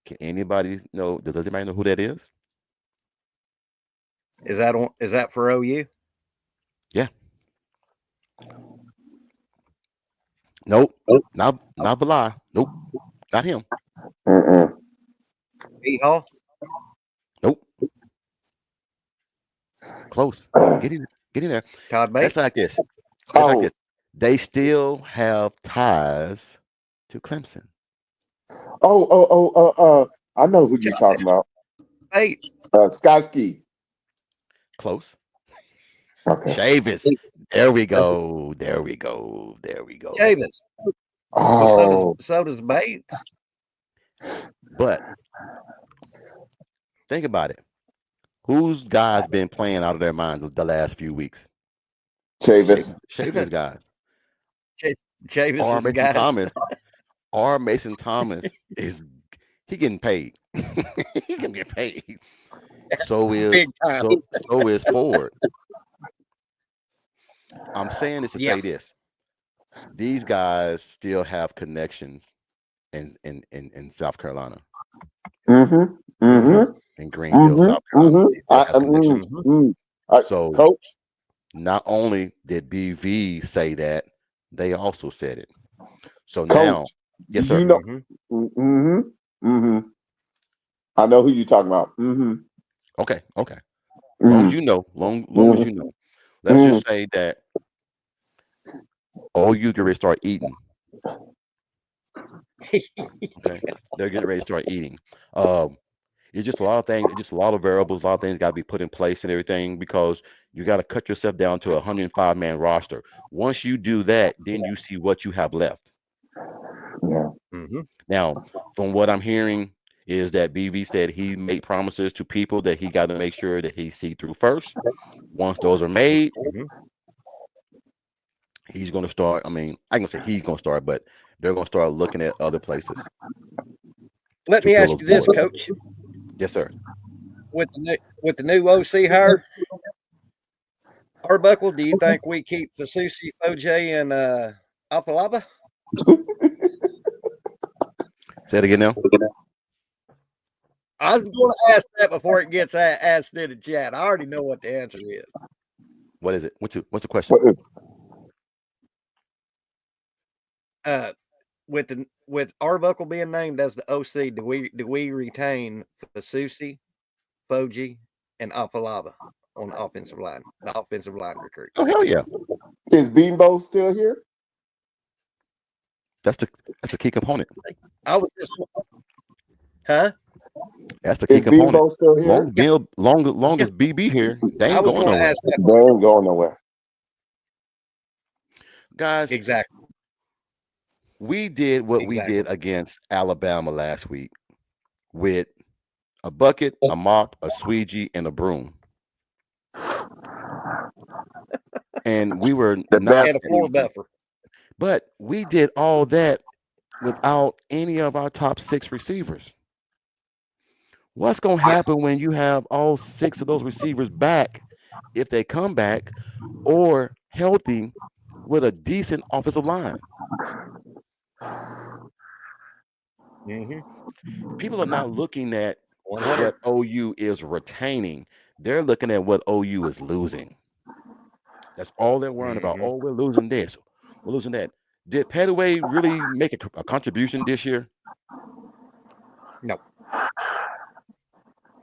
Speaker 1: Can anybody know? Does anybody know who that is?
Speaker 4: Is that for OU?
Speaker 1: Yeah. Nope. Not Valai. Nope. Not him.
Speaker 3: mm-mm.
Speaker 4: E Hall?
Speaker 1: Nope. Close. Get in. Get in there.
Speaker 4: Todd
Speaker 1: It's
Speaker 4: Bates?
Speaker 1: like this. It's like
Speaker 3: Oh,
Speaker 1: this. They still have ties to Clemson.
Speaker 3: I know who you're talking about.
Speaker 4: Bates.
Speaker 3: Skysky.
Speaker 1: Close.
Speaker 3: Okay.
Speaker 1: Chavis. There we go. There we go. There we go.
Speaker 4: Chavis. Well,
Speaker 3: Oh,
Speaker 4: so does Bates.
Speaker 1: But think about it. Whose guys been playing out of their minds the last few weeks?
Speaker 3: Chavis.
Speaker 1: Chavis guys. R.
Speaker 4: Chavis's
Speaker 1: Mason
Speaker 4: guys.
Speaker 1: Thomas. R. Mason Thomas is he getting paid. He can get paid. So is
Speaker 4: Big time.
Speaker 1: so is Ford. I'm saying this to
Speaker 4: Yeah.
Speaker 1: say this. These guys still have connections in South Carolina,
Speaker 3: Mm-hmm. Mm-hmm.
Speaker 1: in Greenville, South Carolina. They still have connections. So
Speaker 3: Coach.
Speaker 1: not only did BV say that, they also said it. So now,
Speaker 3: Coach. Do
Speaker 1: yes, sir.
Speaker 3: you know?
Speaker 4: Mhm.
Speaker 3: Mm-hmm. Mm-hmm. I know who you're talking about. Mm-hmm.
Speaker 1: Okay, okay. Long as
Speaker 3: Mm-hmm.
Speaker 1: you know, long as you know. Let's
Speaker 3: Mm-hmm.
Speaker 1: just say that OU get ready to start eating. Okay, they're getting ready to start eating. Um, it's just a lot of things. It's just a lot of variables. A lot of things got to be put in place and everything because you got to cut yourself down to a 105-man roster. Once you do that, then you see what you have left.
Speaker 3: Yeah.
Speaker 4: Mhm.
Speaker 1: Now, from what I'm hearing, is that BV said he made promises to people that he got to make sure that he see through first. Once those are made,
Speaker 4: Mhm.
Speaker 1: he's going to start. I mean, I can say he's going to start, but they're going to start looking at other places
Speaker 4: Let
Speaker 1: to
Speaker 4: me
Speaker 1: fill
Speaker 4: ask
Speaker 1: those
Speaker 4: you this,
Speaker 1: voids.
Speaker 4: Coach.
Speaker 1: Yes, sir.
Speaker 4: With the new OC hire, Arbuckle, do you think we keep Fasusi, OJ, and Alpalaba?
Speaker 1: Say it again now.
Speaker 4: I was going to ask that before it gets asked in the chat. I already know what the answer is.
Speaker 1: What is it? What's the question?
Speaker 3: What is-
Speaker 4: With Arbuckle being named as the OC, do we retain Fasusi, Foji, and Alpalaba on the offensive line, the offensive line recruit?
Speaker 1: Oh hell yeah!
Speaker 3: Is Beanbo still here?
Speaker 1: That's the key component.
Speaker 4: I was just, huh?
Speaker 1: That's the key
Speaker 3: Is
Speaker 1: component.
Speaker 3: Beanbo still here?
Speaker 1: Long as BB here, they
Speaker 4: I
Speaker 1: ain't
Speaker 4: was
Speaker 1: going
Speaker 4: going to
Speaker 1: nowhere,
Speaker 4: ask that.
Speaker 3: They ain't going nowhere.
Speaker 1: guys.
Speaker 4: Exactly.
Speaker 1: We did what we
Speaker 4: Exactly.
Speaker 1: did against Alabama last week with a bucket, a mop, a squeegee, and a broom, and we were
Speaker 3: The
Speaker 1: not.
Speaker 4: And a
Speaker 3: best
Speaker 4: floor
Speaker 3: Ouija.
Speaker 4: buffer.
Speaker 1: But we did all that without any of our top 6 receivers. What's going to happen when you have all 6 of those receivers back, if they come back, or healthy with a decent offensive line?
Speaker 4: Mm-hmm.
Speaker 1: People are not looking at
Speaker 4: 100.
Speaker 1: what OU is retaining. They're looking at what OU is losing. That's all they're worrying about.
Speaker 4: Mm-hmm.
Speaker 1: Oh, we're losing this. We're losing that. Did Petaway really make a contribution this year?
Speaker 4: No,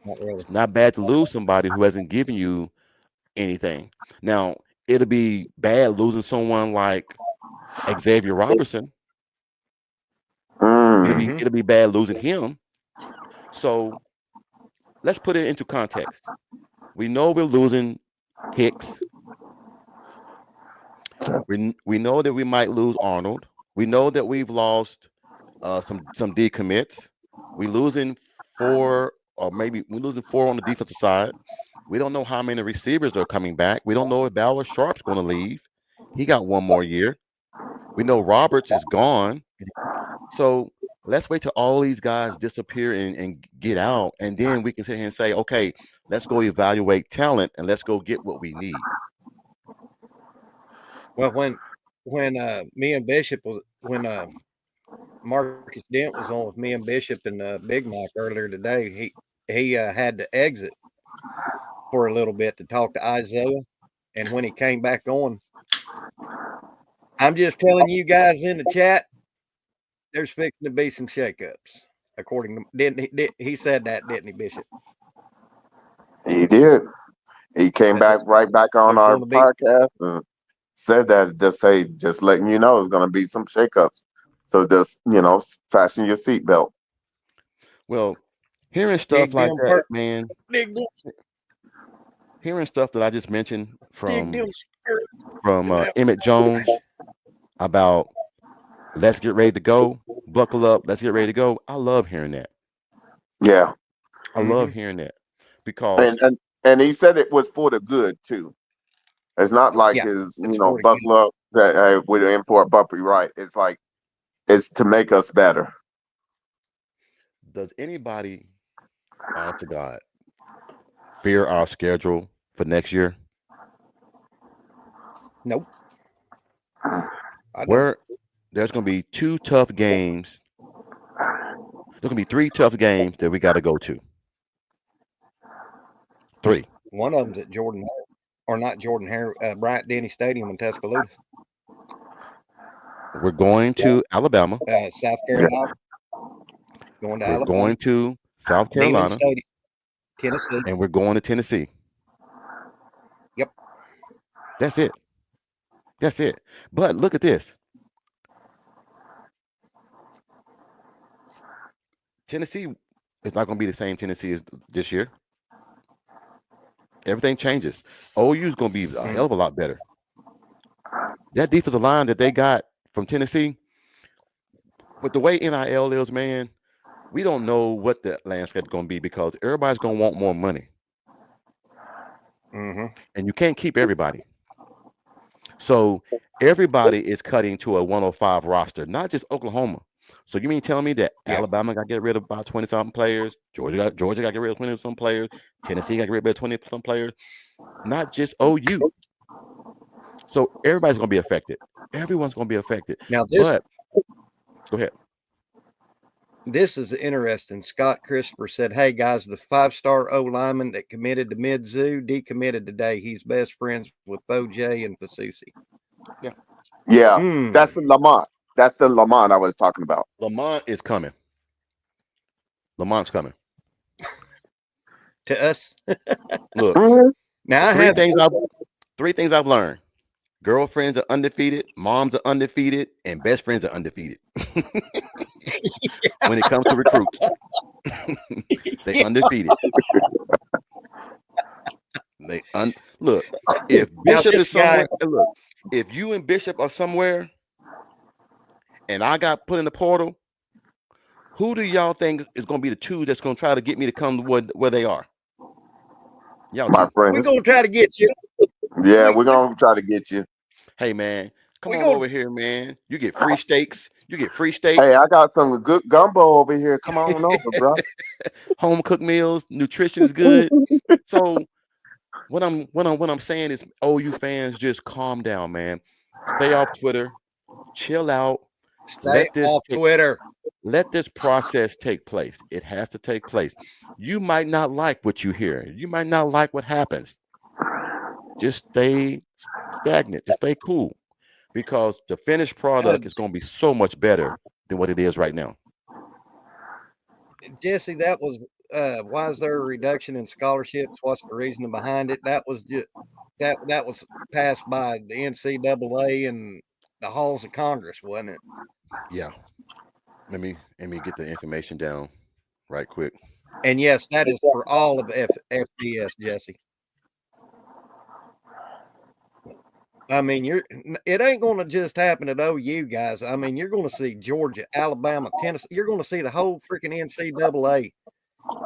Speaker 4: not really.
Speaker 1: It's not bad to lose somebody who hasn't given you anything. Now, It'll be bad losing someone like Xavier Robertson. It'll
Speaker 3: Mm.
Speaker 1: be it'll be bad losing him. So let's put it into context. We know we're losing Hicks. We know that we might lose Arnold. We know that we've lost some decommits. We losing four, or maybe we're losing four on the defensive side. We don't know how many receivers are coming back. We don't know if Bauer Sharp's going to leave. He got one more year. We know Roberts is gone. So let's wait till all these guys disappear and get out, and then we can sit here and say, okay, let's go evaluate talent and let's go get what we need.
Speaker 4: Well, when me and Bishop was when Marcus Dent was on with me and Bishop and Big Mike earlier today, he had to exit for a little bit to talk to Isaiah, and when he came back on, I'm just telling you guys in the chat, there's fixing to be some shakeups. According to he said that, didn't he, Bishop?
Speaker 3: He did. He came
Speaker 4: That
Speaker 3: back right back on
Speaker 4: there's
Speaker 3: our
Speaker 4: going to be
Speaker 3: podcast and said that, just letting you know, it's going to be some shakeups. So just, fasten your seatbelt.
Speaker 1: Well, hearing stuff
Speaker 4: dig
Speaker 1: like
Speaker 4: them
Speaker 1: that,
Speaker 4: per
Speaker 1: man,
Speaker 4: dig them
Speaker 1: hearing stuff that I just mentioned
Speaker 4: dig
Speaker 1: from
Speaker 4: them spirits
Speaker 1: from
Speaker 4: in that
Speaker 1: Emmett Jones about let's get ready to go, buckle up, let's get ready to go. I love hearing that.
Speaker 3: Yeah.
Speaker 1: I love
Speaker 4: mm-hmm.
Speaker 1: hearing that
Speaker 3: And,
Speaker 1: because
Speaker 3: and, and he said it was for the good too. It's not like
Speaker 4: Yeah,
Speaker 3: his,
Speaker 4: it's for the good.
Speaker 3: buckle up that hey, we're in for a bumpy ride. It's like, it's to make us better.
Speaker 1: does anybody, honest to God, fear our schedule for next year?
Speaker 4: Nope, I don't.
Speaker 1: Where there's going to be two tough games. There's going to be three tough games that we got to go to. Three.
Speaker 4: One of them's at Jordan, or not Jordan Hare, Bryant Denny Stadium in Tuscaloosa,
Speaker 1: We're going to Alabama.
Speaker 4: South
Speaker 3: Yeah.
Speaker 4: Carolina, going to
Speaker 1: We're
Speaker 4: Alabama,
Speaker 1: going to South
Speaker 4: Neyland
Speaker 1: Carolina,
Speaker 4: Stadium, Tennessee.
Speaker 1: and we're going to Tennessee.
Speaker 4: Yep.
Speaker 1: That's it. That's it. But look at this. Tennessee is not going to be the same Tennessee as this year. Everything changes. OU is going to be a hell of a lot better. That defensive line that they got from Tennessee, with the way NIL is, man, we don't know what the landscape is going to be because everybody's going to want more money.
Speaker 4: Mm-hmm.
Speaker 1: And you can't keep everybody. So everybody is cutting to a 105 roster, not just Oklahoma. So you mean telling me that
Speaker 4: Yeah.
Speaker 1: Alabama got to get rid of about 20-something players, Georgia got to get rid of 20-some players, Tennessee got to get rid of 20-some players, not just OU. So everybody's going to be affected. Everyone's going to be affected.
Speaker 4: Now
Speaker 1: But go ahead.
Speaker 4: this is interesting. Scott Christopher said, "Hey guys, the 5-star O lineman that committed to Mizzou decommitted today. He's best friends with OJ and Fasusi."
Speaker 3: Yeah. That's the Lamont. That's the Lamont I was talking about.
Speaker 1: Lamont is coming. Lamont's coming.
Speaker 4: To us.
Speaker 1: Look,
Speaker 4: Now I
Speaker 1: three
Speaker 4: have
Speaker 1: things I've learned. Girlfriends are undefeated, moms are undefeated, and best friends are undefeated. When it comes to recruits, they undefeated. Look. If Bishop is somewhere, look. If you and Bishop are somewhere, and I got put in the portal, who do y'all think is going to be the two that's going to try to get me to come to where they are? Y'all
Speaker 3: My
Speaker 1: two.
Speaker 4: we're
Speaker 3: friends.
Speaker 4: gonna try to get you.
Speaker 3: Yeah, we're going to try to get you.
Speaker 1: Hey man, come
Speaker 4: We
Speaker 1: on
Speaker 4: gonna-
Speaker 1: over here, man. You get free steaks. You get free
Speaker 3: Hey,
Speaker 1: steaks.
Speaker 3: I got some good gumbo over here. Come on over, bro.
Speaker 1: Home cooked meals. Nutrition is good. So what I'm saying is, OU fans, just calm down, man. Stay off Twitter. Chill out.
Speaker 4: Stay off Twitter.
Speaker 1: Let this process take place. It has to take place. You might not like what you hear. You might not like what happens. Just stay stagnant. Just stay cool. Because the finished product is going to be so much better than what it is right now.
Speaker 4: Jesse, that was why is there a reduction in scholarships? What's the reason behind it? That was just that was passed by the NCAA and the halls of Congress, wasn't it?
Speaker 1: Yeah. Let me get the information down right quick.
Speaker 4: And yes, that is for all of FBS, Jesse. I mean, it ain't going to just happen at OU, guys. I mean, you're going to see Georgia, Alabama, Tennessee. You're going to see the whole freaking NCAA.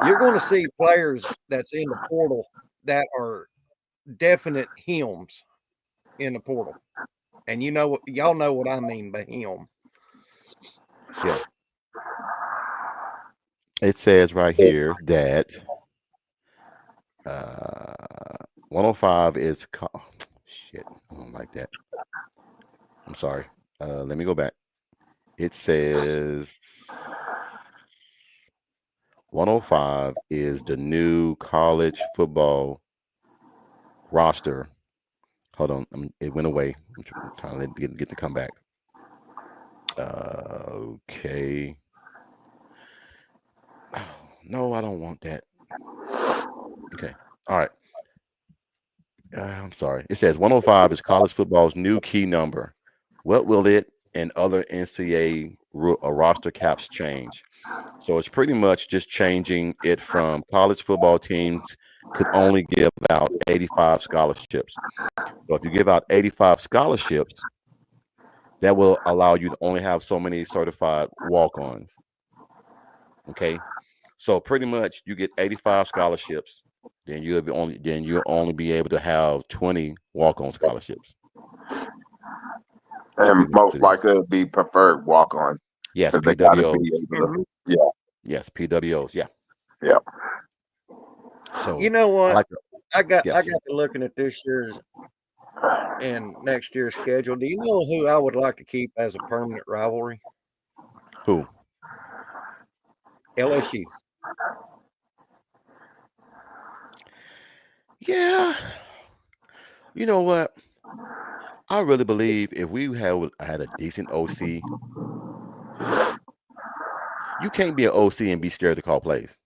Speaker 4: You're going to see players that's in the portal that are definite hymns in the portal. And y'all know what I mean by him.
Speaker 1: Yeah. It says right here that 105 is shit. I don't like that. I'm sorry. Let me go back. It says 105 is the new college football roster. Hold on, it went away. I'm trying to get to come back. Okay. Oh, no, I don't want that. Okay. All right. I'm sorry. It says 105 is college football's new key number. What will it and other NCAA roster caps change? So it's pretty much just changing it from college football teams could only give out 85 scholarships. So if you give out 85 scholarships, that will allow you to only have so many certified walk-ons. Okay. So pretty much you get 85 scholarships, then you'll only be able to have 20 walk-on scholarships.
Speaker 3: And most likely it'll be preferred walk on.
Speaker 1: Yes,
Speaker 3: Because they got to
Speaker 1: PWOs.
Speaker 3: be able to, yeah.
Speaker 1: Yes, PWOs. Yeah.
Speaker 3: Yeah.
Speaker 1: So
Speaker 4: You know what? I got
Speaker 1: yes.
Speaker 4: to looking at this year's and next year's schedule. Do you know who I would like to keep as a permanent rivalry?
Speaker 1: Who?
Speaker 4: LSU.
Speaker 1: Yeah. You know what? I really believe if we had a decent OC, you can't be an OC and be scared to call plays.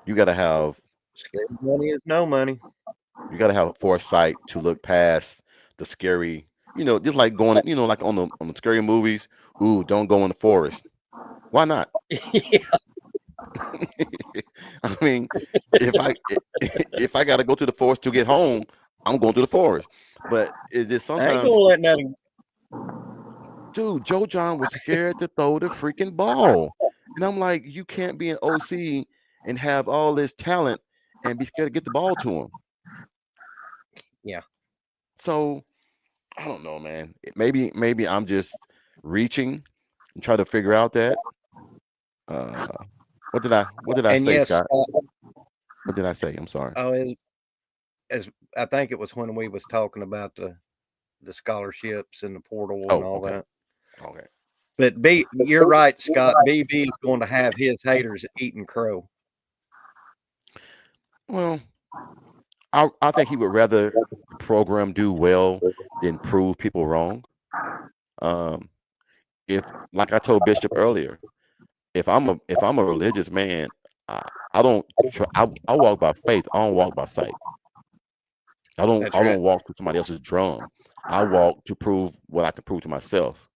Speaker 1: You got to have
Speaker 4: Scary money is no money.
Speaker 1: you got to have foresight to look past the scary. Just like going, like on the scary movies. Ooh, don't go in the forest. Why not?
Speaker 4: Yeah.
Speaker 1: I mean, if I got to go to the forest to get home, I'm going to the forest. But it's just
Speaker 4: I ain't
Speaker 1: sometimes,
Speaker 4: gonna let nothing.
Speaker 1: dude, Joe John was scared to throw the freaking ball, and I'm like, you can't be an OC and have all this talent and be scared to get the ball to him.
Speaker 4: Yeah.
Speaker 1: So I don't know, man. Maybe I'm just reaching and try to figure out that. Uh, what did I
Speaker 4: And
Speaker 1: say,
Speaker 4: yes,
Speaker 1: Scott? What did I say? I'm sorry.
Speaker 4: as I think it was when we was talking about the scholarships and the portal and
Speaker 1: Oh,
Speaker 4: all
Speaker 1: okay.
Speaker 4: that.
Speaker 1: Okay.
Speaker 4: But you're right, Scott. BB is going to have his haters eating crow.
Speaker 1: Well, I think he would rather the program do well than prove people wrong. Um, if like I told Bishop earlier, if I'm a religious man, I, I don't I walk by faith. I don't walk by sight. I don't
Speaker 4: That's
Speaker 1: I
Speaker 4: right.
Speaker 1: don't walk to somebody else's drum. I walk to prove what I can prove to myself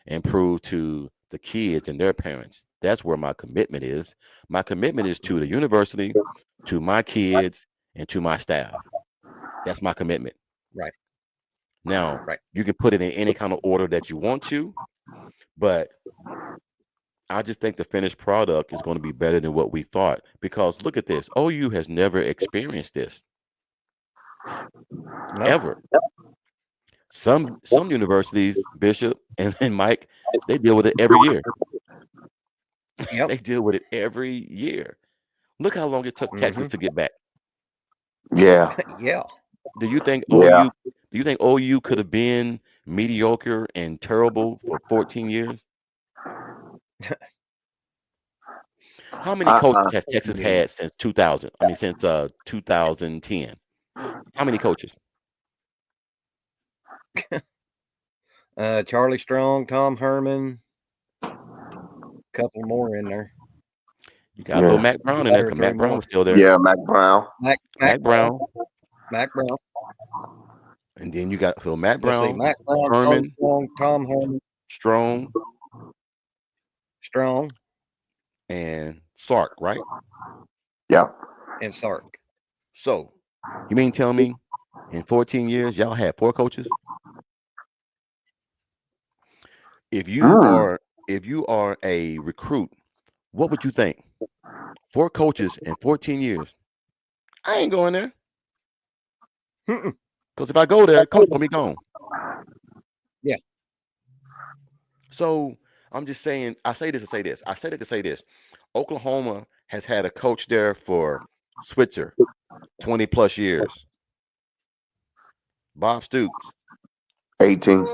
Speaker 1: and prove to the kids and their parents. That's where my commitment is. My commitment is to the university, to my kids, and to my staff. That's my commitment.
Speaker 4: Right.
Speaker 1: Now,
Speaker 4: Right.
Speaker 1: you can put it in any kind of order that you want to, but I just think the finished product is going to be better than what we thought. Because look at this. OU has never experienced this
Speaker 4: No.
Speaker 1: ever. Some universities, Bishop and Mike, they deal with it every year.
Speaker 4: Yep.
Speaker 1: They deal with it every year. Look how long it took Texas to get back.
Speaker 3: Yeah.
Speaker 4: Yeah.
Speaker 1: Do you think
Speaker 3: Yeah.
Speaker 1: OU could have been mediocre and terrible for 14 years? How many coaches has Texas had since 2000? I mean, since 2010. How many coaches?
Speaker 4: Charlie Strong, Tom Herman, a couple more in there.
Speaker 1: You got to throw
Speaker 3: Yeah.
Speaker 1: Mac Brown in there
Speaker 4: 2 or
Speaker 1: because
Speaker 4: 3
Speaker 1: Mac Brown
Speaker 4: more.
Speaker 1: was still there.
Speaker 3: Yeah, Mac Brown.
Speaker 4: Mac
Speaker 1: Mac Brown,
Speaker 4: Mac Brown.
Speaker 1: and then you got Mac
Speaker 4: Let's see,
Speaker 1: Brown,
Speaker 4: Mac Brown, Tony
Speaker 1: Herman,
Speaker 4: Strong, Tom Herman,
Speaker 1: Strong,
Speaker 4: Strong,
Speaker 1: and Sark, right?
Speaker 3: Yeah.
Speaker 4: and Sark.
Speaker 1: So you mean tell me in 14 years y'all had 4 coaches? If you
Speaker 3: Mm.
Speaker 1: are if you are a recruit, what would you think? 4 coaches in 14 years. I ain't going there
Speaker 4: Mm-mm.
Speaker 1: because if I go there, coach gonna be gone.
Speaker 4: Yeah.
Speaker 1: So I'm just saying. I say this to say this. I said it to say this. Oklahoma has had a coach there for Switzer 20 plus years. Bob Stoops
Speaker 3: 18.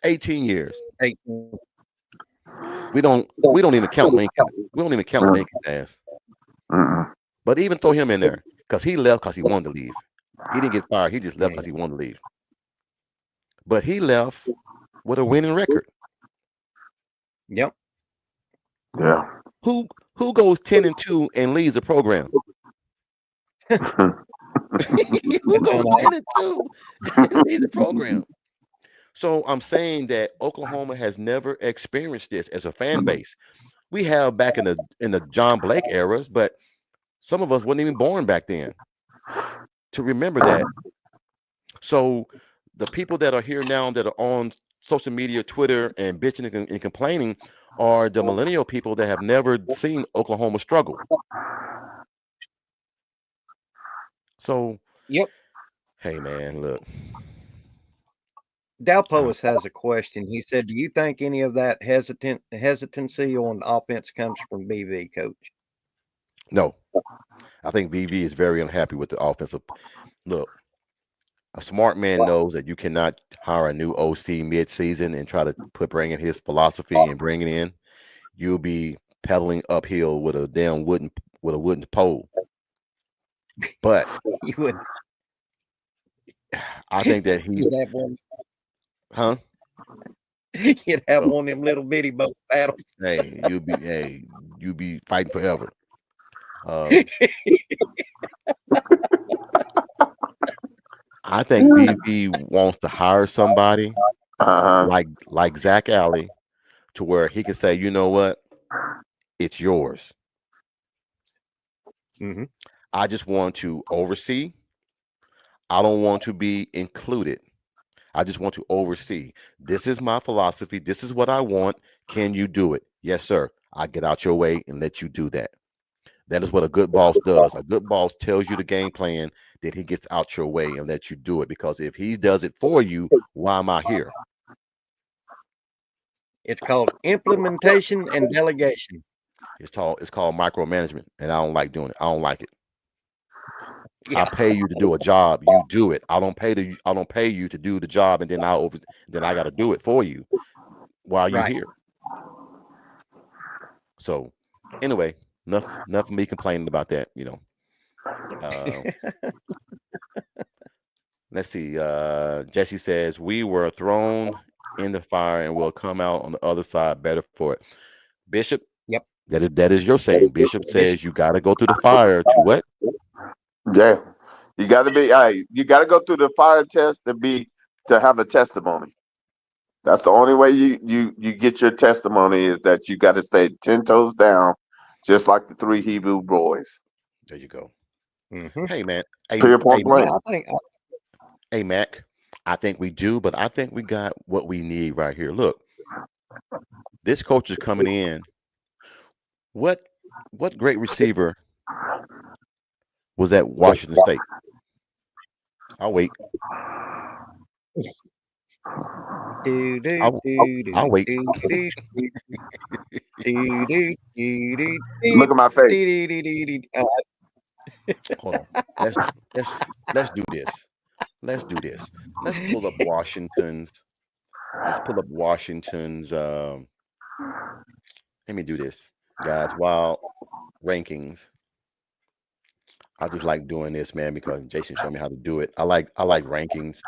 Speaker 1: 18 years.
Speaker 4: 18.
Speaker 1: We don't even count Lincoln. We don't even count
Speaker 3: Mm.
Speaker 1: Lincoln's ass.
Speaker 3: Mm-mm.
Speaker 1: But even throw him in there because he left because he wanted to leave. He didn't get fired. He just left because
Speaker 4: Mm.
Speaker 1: he wanted to leave. But he left with a winning record.
Speaker 4: Yep.
Speaker 3: Yeah.
Speaker 1: Who goes 10-2 and leaves the program? Who goes
Speaker 4: Dumbass.
Speaker 1: 10-2 and leaves the program? So I'm saying that Oklahoma has never experienced this as a fan base. We have back in the John Blake eras, but some of us wasn't even born back then to remember that. So the people that are here now that are on social media, Twitter, and bitching and complaining are the millennial people that have never seen Oklahoma struggle. So,
Speaker 4: Yep.
Speaker 1: hey man, look.
Speaker 4: Dalpois has a question. He said, "Do you think any of that hesitancy on offense comes from BV, Coach?"
Speaker 1: No, I think BV is very unhappy with the offensive. Look, a smart man knows that you cannot hire a new OC mid-season and try to bring in his philosophy and bring it in. You'll be pedaling uphill with a damn wooden pole. But
Speaker 4: You would.
Speaker 1: I think that he's,
Speaker 4: You'd have one.
Speaker 1: huh?
Speaker 4: You'd have one of them little bitty boat paddles.
Speaker 1: Hey, you be fighting forever. Um, I think BV wants to hire somebody
Speaker 3: Uh-huh.
Speaker 1: like Zach Alley to where he can say, you know what, it's yours.
Speaker 4: Mm-hmm.
Speaker 1: I just want to oversee. I don't want to be included. I just want to oversee. This is my philosophy. This is what I want. Can you do it? Yes, sir. I get out your way and let you do that. That is what a good boss does. A good boss tells you the game plan, then he gets out your way and lets you do it. Because if he does it for you, why am I here?
Speaker 4: It's called implementation and delegation.
Speaker 1: It's called micromanagement, and I don't like doing it. I don't like it. I
Speaker 4: Yeah.
Speaker 1: pay you to do a job, you do it. I don't pay you to do the job, and then I got to do it for you while you
Speaker 4: Right.
Speaker 1: here. So anyway, enough of me complaining about that. Uh, let's see. Jesse says we were thrown in the fire and will come out on the other side better for it. Bishop,
Speaker 4: Yep.
Speaker 1: that is your saying. Bishop
Speaker 4: Bishop.
Speaker 1: says you got to go through the fire to what?
Speaker 3: Yeah. You gotta be you gotta go through the fire test to have a testimony. That's the only way you get your testimony is that you gotta stay 10 toes down, just like the 3 Hebrew boys.
Speaker 1: There you go.
Speaker 4: Mm-hmm.
Speaker 1: Hey man, hey,
Speaker 3: Period, point
Speaker 1: hey,
Speaker 3: blank.
Speaker 4: Yeah, I think.
Speaker 1: hey Mac. I think we do, but I think we got what we need right here. Look, this coach is coming in. What what great receiver was at Washington State? I'll wait.
Speaker 4: Do do
Speaker 1: I'll,
Speaker 4: do
Speaker 1: I'll
Speaker 4: do
Speaker 1: wait.
Speaker 4: do do do do do do
Speaker 3: Look at my face.
Speaker 4: do.
Speaker 1: Hold on. Let's let's do this. Let's do this. Let's pull up Washington's. Let's pull up Washington's. Let me do this, guys. While rankings, I just like doing this, man, because Jason showed me how to do it. I like rankings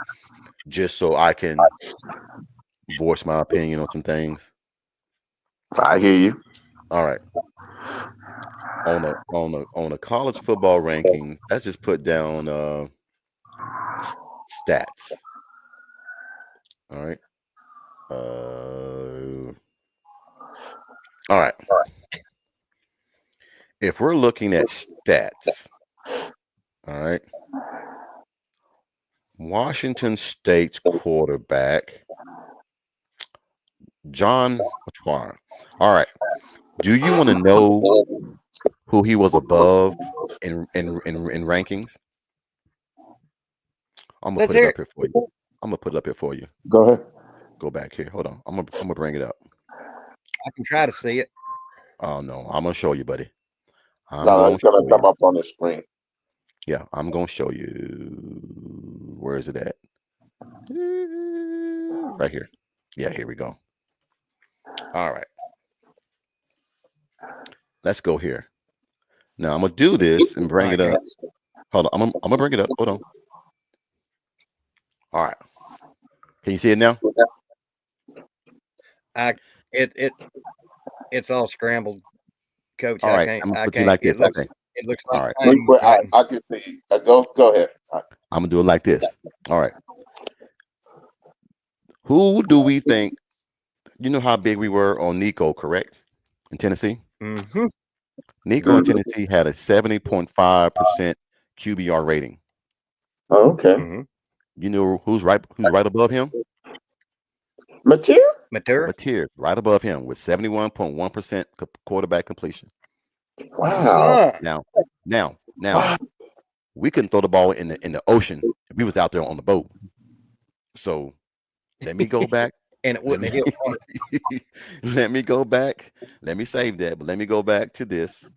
Speaker 1: just so I can voice my opinion on some things.
Speaker 3: I hear you.
Speaker 1: All right. On a college football rankings, let's just put down stats. All right. All right. If we're looking at stats, all right. Washington State's quarterback, John Matuar. All right. Do you want to know who he was above in rankings? I'm gonna
Speaker 4: Let's
Speaker 1: put it
Speaker 4: hear
Speaker 1: up
Speaker 4: it.
Speaker 1: here for you. I'm gonna put it up here for you.
Speaker 3: Go ahead.
Speaker 1: Go back here. Hold on. I'm gonna bring it up.
Speaker 4: I can try to see it.
Speaker 1: Oh no, I'm gonna show you, buddy. I'm
Speaker 3: No,
Speaker 1: gonna
Speaker 3: it's gonna
Speaker 1: show
Speaker 3: come
Speaker 1: you.
Speaker 3: up on the screen.
Speaker 1: Yeah, I'm gonna show you. Where is it at? Right here. Yeah, here we go. All right, let's go here. Now I'm gonna do this and bring
Speaker 4: My
Speaker 1: it up.
Speaker 4: goodness.
Speaker 1: Hold on, I'm gonna bring it up. Hold on. All right, can you see it now?
Speaker 4: I it it it's all scrambled, Coach.
Speaker 1: All
Speaker 4: I
Speaker 1: right,
Speaker 4: can't.
Speaker 1: I'm gonna
Speaker 4: I
Speaker 1: put you
Speaker 4: can't.
Speaker 1: like this. Okay.
Speaker 4: It looks
Speaker 1: All
Speaker 4: like
Speaker 1: right,
Speaker 4: tiny writing.
Speaker 3: I can see. Go ahead.
Speaker 1: I'm gonna do it like this. All right. Who do we think? You know how big we were on Nico, correct? In Tennessee,
Speaker 4: Mm-hmm.
Speaker 1: Nico in
Speaker 3: Mhm.
Speaker 1: Tennessee had a 70.5% QBR rating.
Speaker 3: Oh, okay.
Speaker 4: Mm-hmm.
Speaker 1: You know who's right above him?
Speaker 3: Material?
Speaker 4: Mature.
Speaker 1: Mateer, right above him with 71.1% quarterback completion.
Speaker 3: Wow.
Speaker 4: Son.
Speaker 1: Now, now,
Speaker 3: Wow.
Speaker 1: we couldn't throw the ball in the ocean if we was out there on the boat. So let me go back.
Speaker 4: And it
Speaker 1: Let
Speaker 4: wouldn't
Speaker 1: me
Speaker 4: have hit water.
Speaker 1: let me go back. Let me save that, but let me go back to this.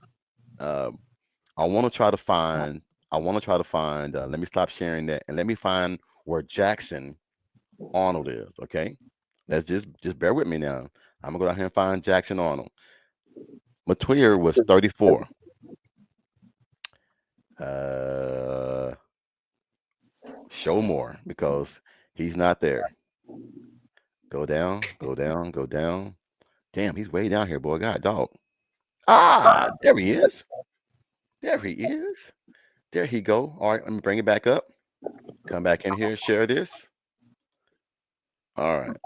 Speaker 1: Um, I want to try to find. I want to try to find. Let me stop sharing that and let me find where Jackson Arnold is. Okay, let's just bear with me now. I'm gonna go down here and find Jackson Arnold. Matuir was 34. Uh, show more because he's not there. Go down, go down, go down. Damn, he's way down here, boy. God, dog. Ah, there he is. There he is. There he go. All right, let me bring it back up. Come back in here, share this. All right,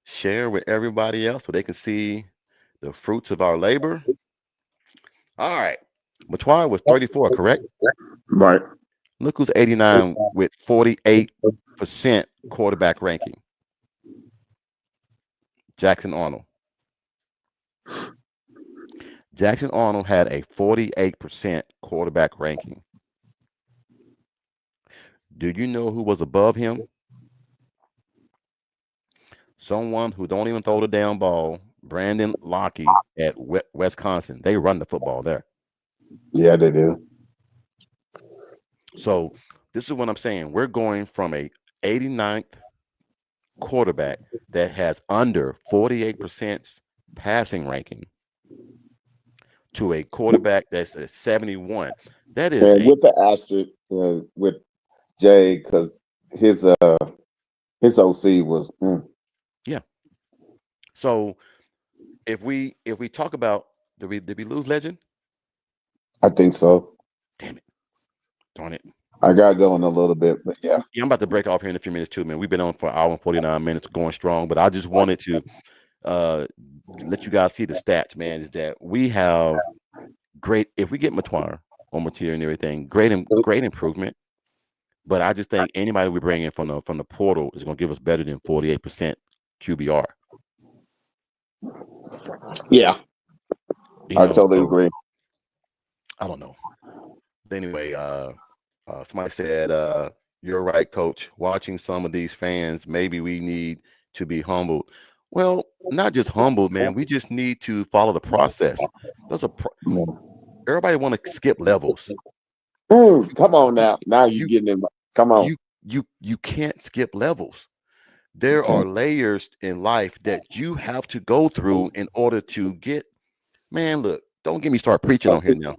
Speaker 1: share with everybody else so they can see the fruits of our labor. All right, Matuir was 34, correct?
Speaker 3: Right.
Speaker 1: Look who's 89 with 48% quarterback ranking. Jackson Arnold. Jackson Arnold had a 48% quarterback ranking. Do you know who was above him? Someone who don't even throw the down ball, Brandon Lockey at Wisconsin. They run the football there.
Speaker 3: Yeah, they do.
Speaker 1: So this is what I'm saying. We're going from a 89th quarterback that has under 48% passing ranking to a quarterback that's a 71. That is
Speaker 3: And
Speaker 1: a
Speaker 3: with the asterisk with Jay, because his OC was.
Speaker 1: yeah. So if we talk about did we lose legend?
Speaker 3: I think so.
Speaker 1: Damn it. Darn it.
Speaker 3: I got going a little bit, but yeah.
Speaker 1: Yeah, I'm about to break off here in a few minutes too, man. We've been on for an hour and 49 minutes going strong, but I just wanted to uh let you guys see the stats, man, is that we have great if we get Matuar on material and everything, great improvement. But I just think anybody we bring in from the portal is gonna give us better than 48% QBR.
Speaker 3: Yeah,
Speaker 1: You
Speaker 3: I
Speaker 1: know,
Speaker 3: totally
Speaker 1: so
Speaker 3: agree.
Speaker 1: I don't know. But anyway, somebody said, you're right, coach. Watching some of these fans, maybe we need to be humbled. Well, not just humbled, man. We just need to follow the process. There's everybody want to skip levels.
Speaker 3: Come on now. Now you
Speaker 1: You
Speaker 3: getting in. Come on.
Speaker 1: you can't skip levels. There are layers in life that you have to go through in order to get. Man, look, don't get me start preaching on here now,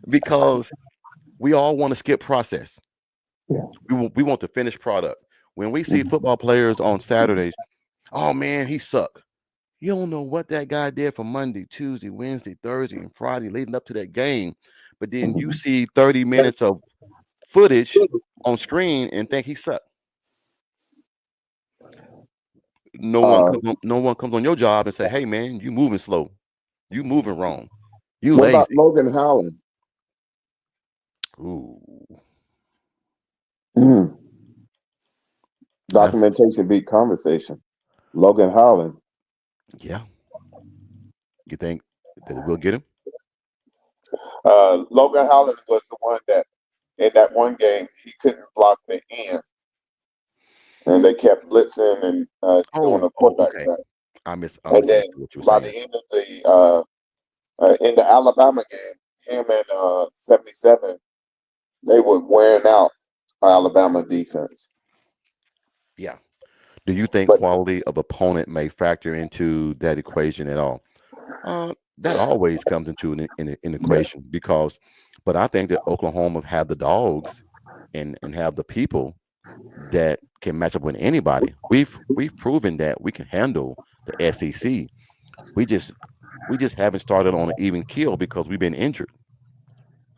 Speaker 1: because we all want to skip process.
Speaker 3: Yeah.
Speaker 1: We want the finished product. When we see football players on Saturdays, oh man, he suck. You don't know what that guy did for Monday, Tuesday, Wednesday, Thursday, and Friday leading up to that game. But then you see 30 minutes of footage on screen and think he sucked.
Speaker 3: Uh,
Speaker 1: No one comes on your job and say, "Hey man, you moving slow. You moving wrong. You
Speaker 3: what about
Speaker 1: lazy."
Speaker 3: Logan Howland?
Speaker 1: Ooh,
Speaker 3: Mm,
Speaker 1: that's
Speaker 3: documentation beat conversation. Logan Howland.
Speaker 1: yeah. You think that we'll get him?
Speaker 3: Logan Howland was the one that in that one game he couldn't block the end, and they kept blitzing and doing a quarterback
Speaker 1: Okay.
Speaker 3: sack.
Speaker 1: I
Speaker 3: And then
Speaker 1: misunderstood what you were
Speaker 3: by the
Speaker 1: saying.
Speaker 3: end of the in the Alabama game, him and 77, they were wearing out Alabama defense.
Speaker 1: Yeah. Do you think
Speaker 3: But
Speaker 1: quality of opponent may factor into that equation at all? That always comes into an equation because, but I think that Oklahoma have the dogs and have the people that can match up with anybody. We've proven that we can handle the SEC. We just we just haven't started on an even keel because we've been injured.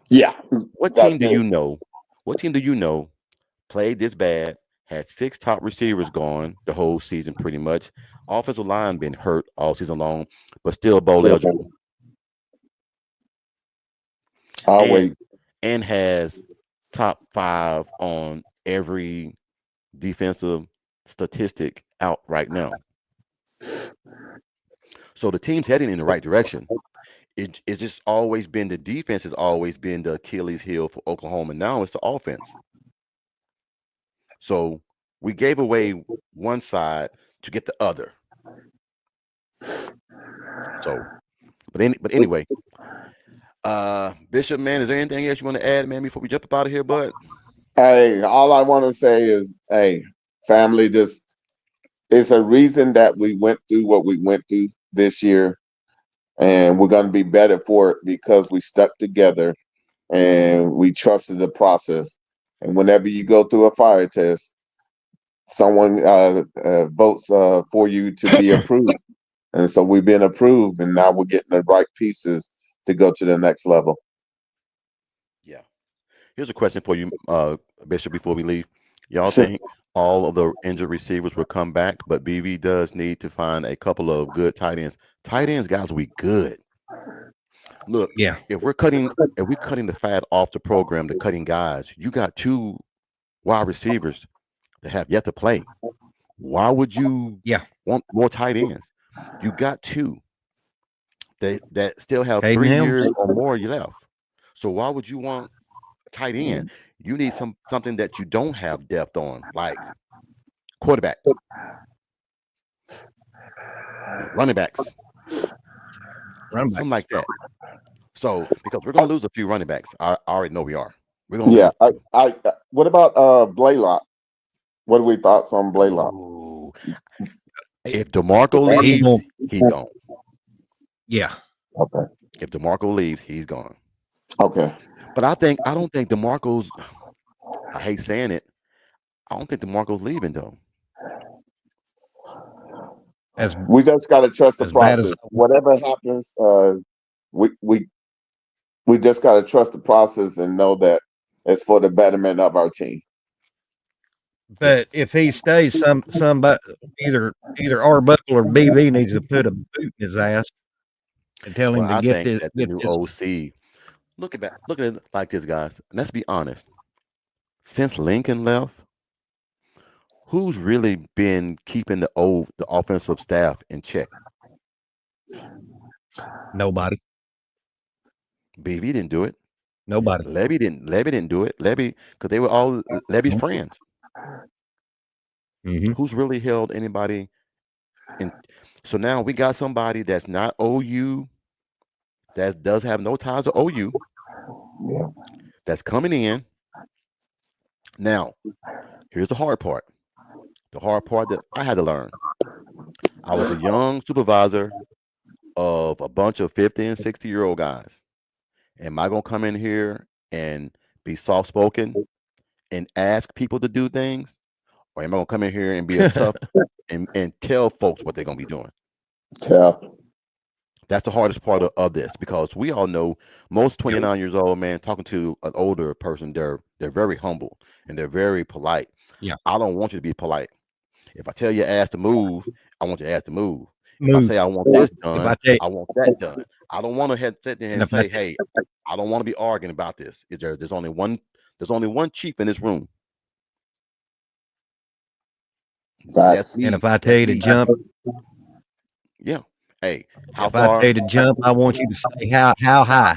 Speaker 3: yeah,
Speaker 1: What
Speaker 3: that's
Speaker 1: team do
Speaker 3: it.
Speaker 1: you know? What team do you know played this bad? Had six top receivers gone the whole season, pretty much. Offensive line been hurt all season long, but still bowl eligible,
Speaker 3: I'll wait.
Speaker 1: and has top five on every defensive statistic out right now. So the team's heading in the right direction. It's just always been the defense has always been the Achilles heel for Oklahoma. Now it's the offense. So we gave away one side to get the other. So, but anyway, Bishop, man, is there anything else you want to add, man, before we jump up out of here, bud?
Speaker 3: Hey, all I want to say is, hey, family, this is a reason that we went through what we went through this year, and we're going to be better for it because we stuck together and we trusted the process. And whenever you go through a fire test, someone votes for you to be approved. And so we've been approved, and now we're getting the right pieces to go to the next level.
Speaker 1: Yeah. Here's a question for you, Bishop, before we leave. Y'all
Speaker 3: Sure.
Speaker 1: think all of the injured receivers will come back, but BV does need to find a couple of good tight ends. Tight ends, guys, we good. Look,
Speaker 2: Yeah.
Speaker 1: if we're cutting the fat off the program, the cutting guys, you got two wide receivers that have yet to play. Why would you
Speaker 2: Yeah.
Speaker 1: want more tight ends? You got two that still have
Speaker 2: Caden
Speaker 1: 3 years
Speaker 2: Helms.
Speaker 1: or more you left. So why would you want a tight end? You need something that you don't have depth on, like quarterback, running backs,
Speaker 2: Run back.
Speaker 1: something like that. So because we're going to lose a few running backs, I already know we are. We're going to lose
Speaker 3: Yeah.
Speaker 1: a few.
Speaker 3: What about Blaylock? What are we thoughts on Blaylock?
Speaker 1: Ooh, if Demarco
Speaker 2: He
Speaker 1: leaves,
Speaker 2: won't.
Speaker 1: he gone.
Speaker 2: Yeah.
Speaker 3: Okay.
Speaker 1: If DeMarco leaves, he's gone.
Speaker 3: Okay.
Speaker 1: But I don't think DeMarco's. I hate saying it. I don't think DeMarco's leaving though.
Speaker 2: As
Speaker 3: We just got to trust the
Speaker 2: as bad as
Speaker 3: process. Whatever happens, we we we just got to trust the process and know that it's for the betterment of our team.
Speaker 1: Yeah.
Speaker 2: but if he stays, somebody either Arbuckle or BB needs to put a boot in his ass and tell
Speaker 1: Well,
Speaker 2: him to
Speaker 1: I think that the
Speaker 2: get
Speaker 1: new
Speaker 2: this.
Speaker 1: OC. Look at it like this, guys. Let's be honest. Since Lincoln left, who's really been keeping the offensive staff in check?
Speaker 2: Nobody.
Speaker 1: BV didn't do it.
Speaker 2: Nobody.
Speaker 1: Levy didn't do it. Levy, because they were all Levy's friends.
Speaker 2: Mm-hmm.
Speaker 1: Who's really held anybody in? So now we got somebody that's not OU, that does have no ties to OU,
Speaker 3: Yeah.
Speaker 1: that's coming in. Now, here's the hard part. The hard part that I had to learn. I was a young supervisor of a bunch of 50 and 60-year-old guys. Am I gonna come in here and be soft spoken and ask people to do things? Or am I gonna come in here and be a tough and tell folks what they're gonna be doing?
Speaker 3: Yeah.
Speaker 1: That's the hardest part of this because we all know most 29 years old man talking to an older person, they're very humble and they're very polite.
Speaker 2: Yeah.
Speaker 1: I don't want you to be polite. If I tell your ass to move, I want your ass to move. If I
Speaker 2: Move.
Speaker 1: say I want this
Speaker 2: If I
Speaker 1: done,
Speaker 2: tell
Speaker 1: I want that done. I don't want to sit there
Speaker 2: and
Speaker 1: and
Speaker 2: if I
Speaker 1: say, hey, I don't want to be arguing about this. There's only one chief in this room, and that's
Speaker 3: Facts.
Speaker 2: and
Speaker 1: me.
Speaker 2: if I tell
Speaker 1: That's
Speaker 2: you to
Speaker 1: me.
Speaker 2: jump,
Speaker 1: Yeah. Hey, how
Speaker 2: if I tell
Speaker 1: far?
Speaker 2: you to jump, I want you to say how high,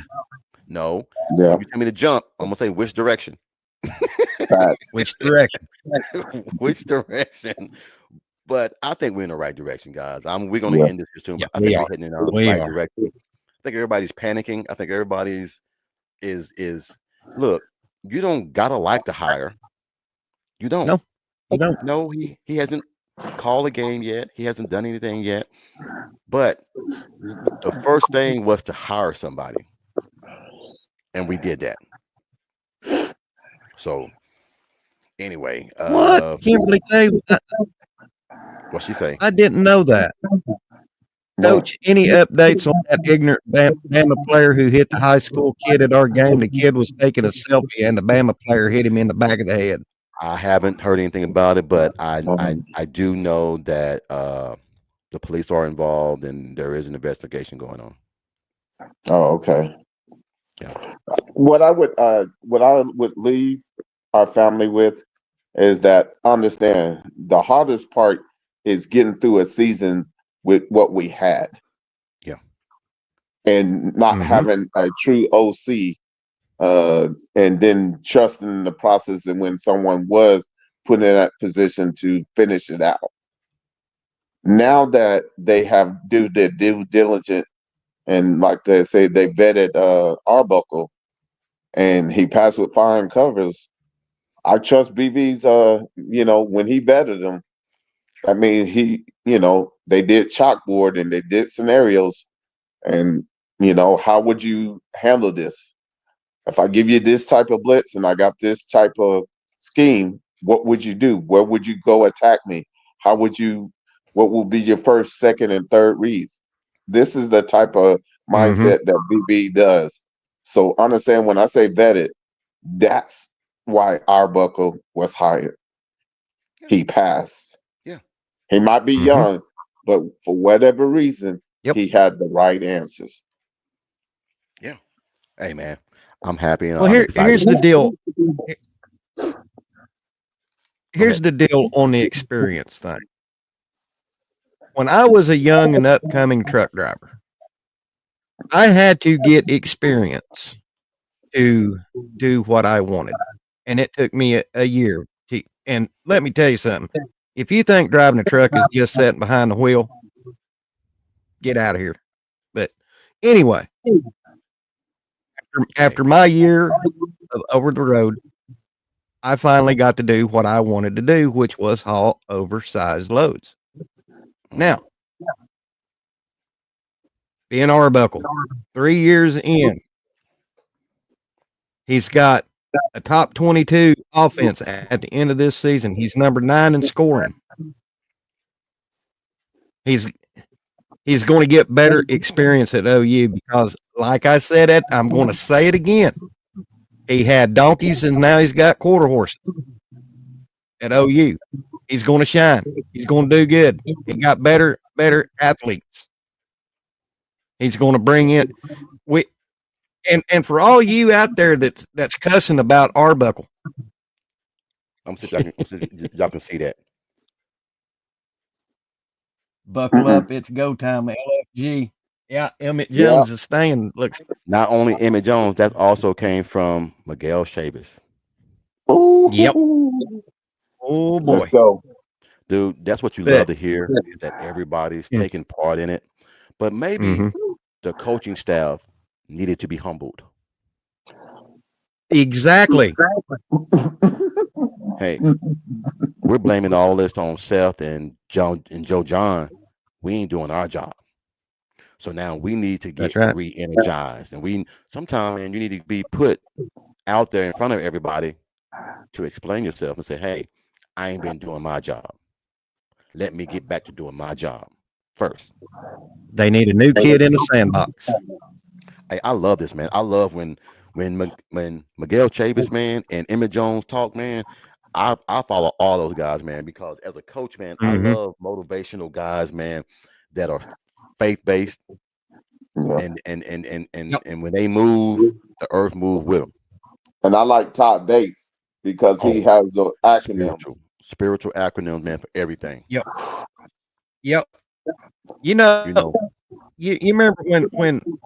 Speaker 1: No.
Speaker 3: Yeah.
Speaker 1: When you tell me to jump, I'm gonna say which direction.
Speaker 3: Facts.
Speaker 2: which direction.
Speaker 1: Which direction? But I think we're in the right direction, guys. We're gonna
Speaker 3: Yeah.
Speaker 1: end this here soon,
Speaker 2: Yeah,
Speaker 1: but I
Speaker 2: we
Speaker 1: think
Speaker 2: are.
Speaker 1: we're heading in the
Speaker 2: We
Speaker 1: right
Speaker 2: are.
Speaker 1: direction. I think everybody's panicking. I think everybody's is look, you don't gotta like the hire. You don't.
Speaker 2: No, you don't.
Speaker 1: No, he hasn't called a game yet. He hasn't done anything yet. But the first thing was to hire somebody, and we did that. So anyway,
Speaker 2: What? Kimberly Taylor?
Speaker 1: what she say?
Speaker 2: I didn't know that.
Speaker 3: Well,
Speaker 2: Coach, any updates on that ignorant Bama player who hit the high school kid at our game? The kid was taking a selfie, and the Bama player hit him in the back of the head.
Speaker 1: I haven't heard anything about it, but
Speaker 3: um,
Speaker 1: I do know that the police are involved and there is an investigation going on.
Speaker 3: oh, okay.
Speaker 1: Yeah.
Speaker 3: What I would leave our family with is that understand the hardest part is getting through a season with what we had
Speaker 1: Yeah.
Speaker 3: and not
Speaker 2: Mm-hmm.
Speaker 3: having a true OC, and then trusting the process and when someone was put in that position to finish it out. Now that they have do their due diligence and like they say they vetted Arbuckle and he passed with flying covers, I trust BV's when he vetted them. I mean they did chalkboard and they did scenarios and how would you handle this? If I give you this type of blitz and I got this type of scheme, what would you do? Where would you go attack me? How would you? What will be your first, second, and third reads? This is the type of
Speaker 2: Mm-hmm.
Speaker 3: mindset that BB does. So understand when I say vetted, that's why Arbuckle was hired.
Speaker 1: Yeah.
Speaker 3: He passed.
Speaker 1: Yeah.
Speaker 3: He might be
Speaker 2: Mm-hmm.
Speaker 3: young, but for whatever reason,
Speaker 2: Yep.
Speaker 3: he had the right answers.
Speaker 1: Yeah. Hey man, I'm happy and
Speaker 2: Well,
Speaker 1: I'm excited.
Speaker 2: here's the deal.
Speaker 1: Go
Speaker 2: Here's
Speaker 1: ahead.
Speaker 2: the deal on the experience thing. When I was a young and upcoming truck driver, I had to get experience to do what I wanted, and it took me a year to. And let me tell you something: if you think driving a truck is just sitting behind the wheel, get out of here. But anyway,
Speaker 1: Hey.
Speaker 2: after my year of over the road, I finally got to do what I wanted to do, which was haul oversized loads.
Speaker 1: Mhm.
Speaker 2: Now, being Arbuckle, 3 years in, he's got a top 22 offense at the end of this season. He's number 9 in scoring. He's he's going to get better experience at OU because, like I said, I'm going to say it again. He had donkeys and now he's got quarter horses at OU. He's going to shine. He's going to do good. He got better athletes. He's going to bring in we and for all you out there that's cussing about Arbuckle,
Speaker 1: Y'all can see that.
Speaker 2: buckle up, it's go time. LFG. Yeah, Emmett
Speaker 3: Yeah.
Speaker 2: Jones is staying. Looks.
Speaker 1: Not only Emmett Jones, that also came from Miguel Chavis.
Speaker 2: Yep.
Speaker 3: Ooh.
Speaker 2: Oh
Speaker 3: Let's
Speaker 2: boy.
Speaker 3: go.
Speaker 1: Dude, that's what you love
Speaker 2: But
Speaker 1: to hear is that everybody's
Speaker 2: yeah.
Speaker 1: taking part in it. But maybe
Speaker 2: Mm-hmm.
Speaker 1: the coaching staff needed to be humbled.
Speaker 2: Exactly.
Speaker 1: Hey, we're blaming all this on Seth and Joe John. We ain't doing our job. So now we need to
Speaker 2: That's
Speaker 1: get
Speaker 2: right.
Speaker 1: re-energized. And we sometimes, man, you need to be put out there in front of everybody to explain yourself and say, hey, I ain't been doing my job. Let me get back to doing my job. first.
Speaker 2: They need a new kid in the sandbox.
Speaker 1: Hey, I love this, man. I love when Miguel Chavis, man, and Emmett Jones talk, man. I follow all those guys, man, because as a coach, man, I
Speaker 2: Hmm.
Speaker 1: love motivational guys, man, that are faith based,
Speaker 3: Yeah.
Speaker 1: and when they move, the earth move with them.
Speaker 3: And I like Todd Bates because he
Speaker 1: Oh,
Speaker 3: has the acronyms.
Speaker 1: spiritual acronyms, man, for everything.
Speaker 2: Yep. Yep. You know,
Speaker 1: You know,
Speaker 2: you remember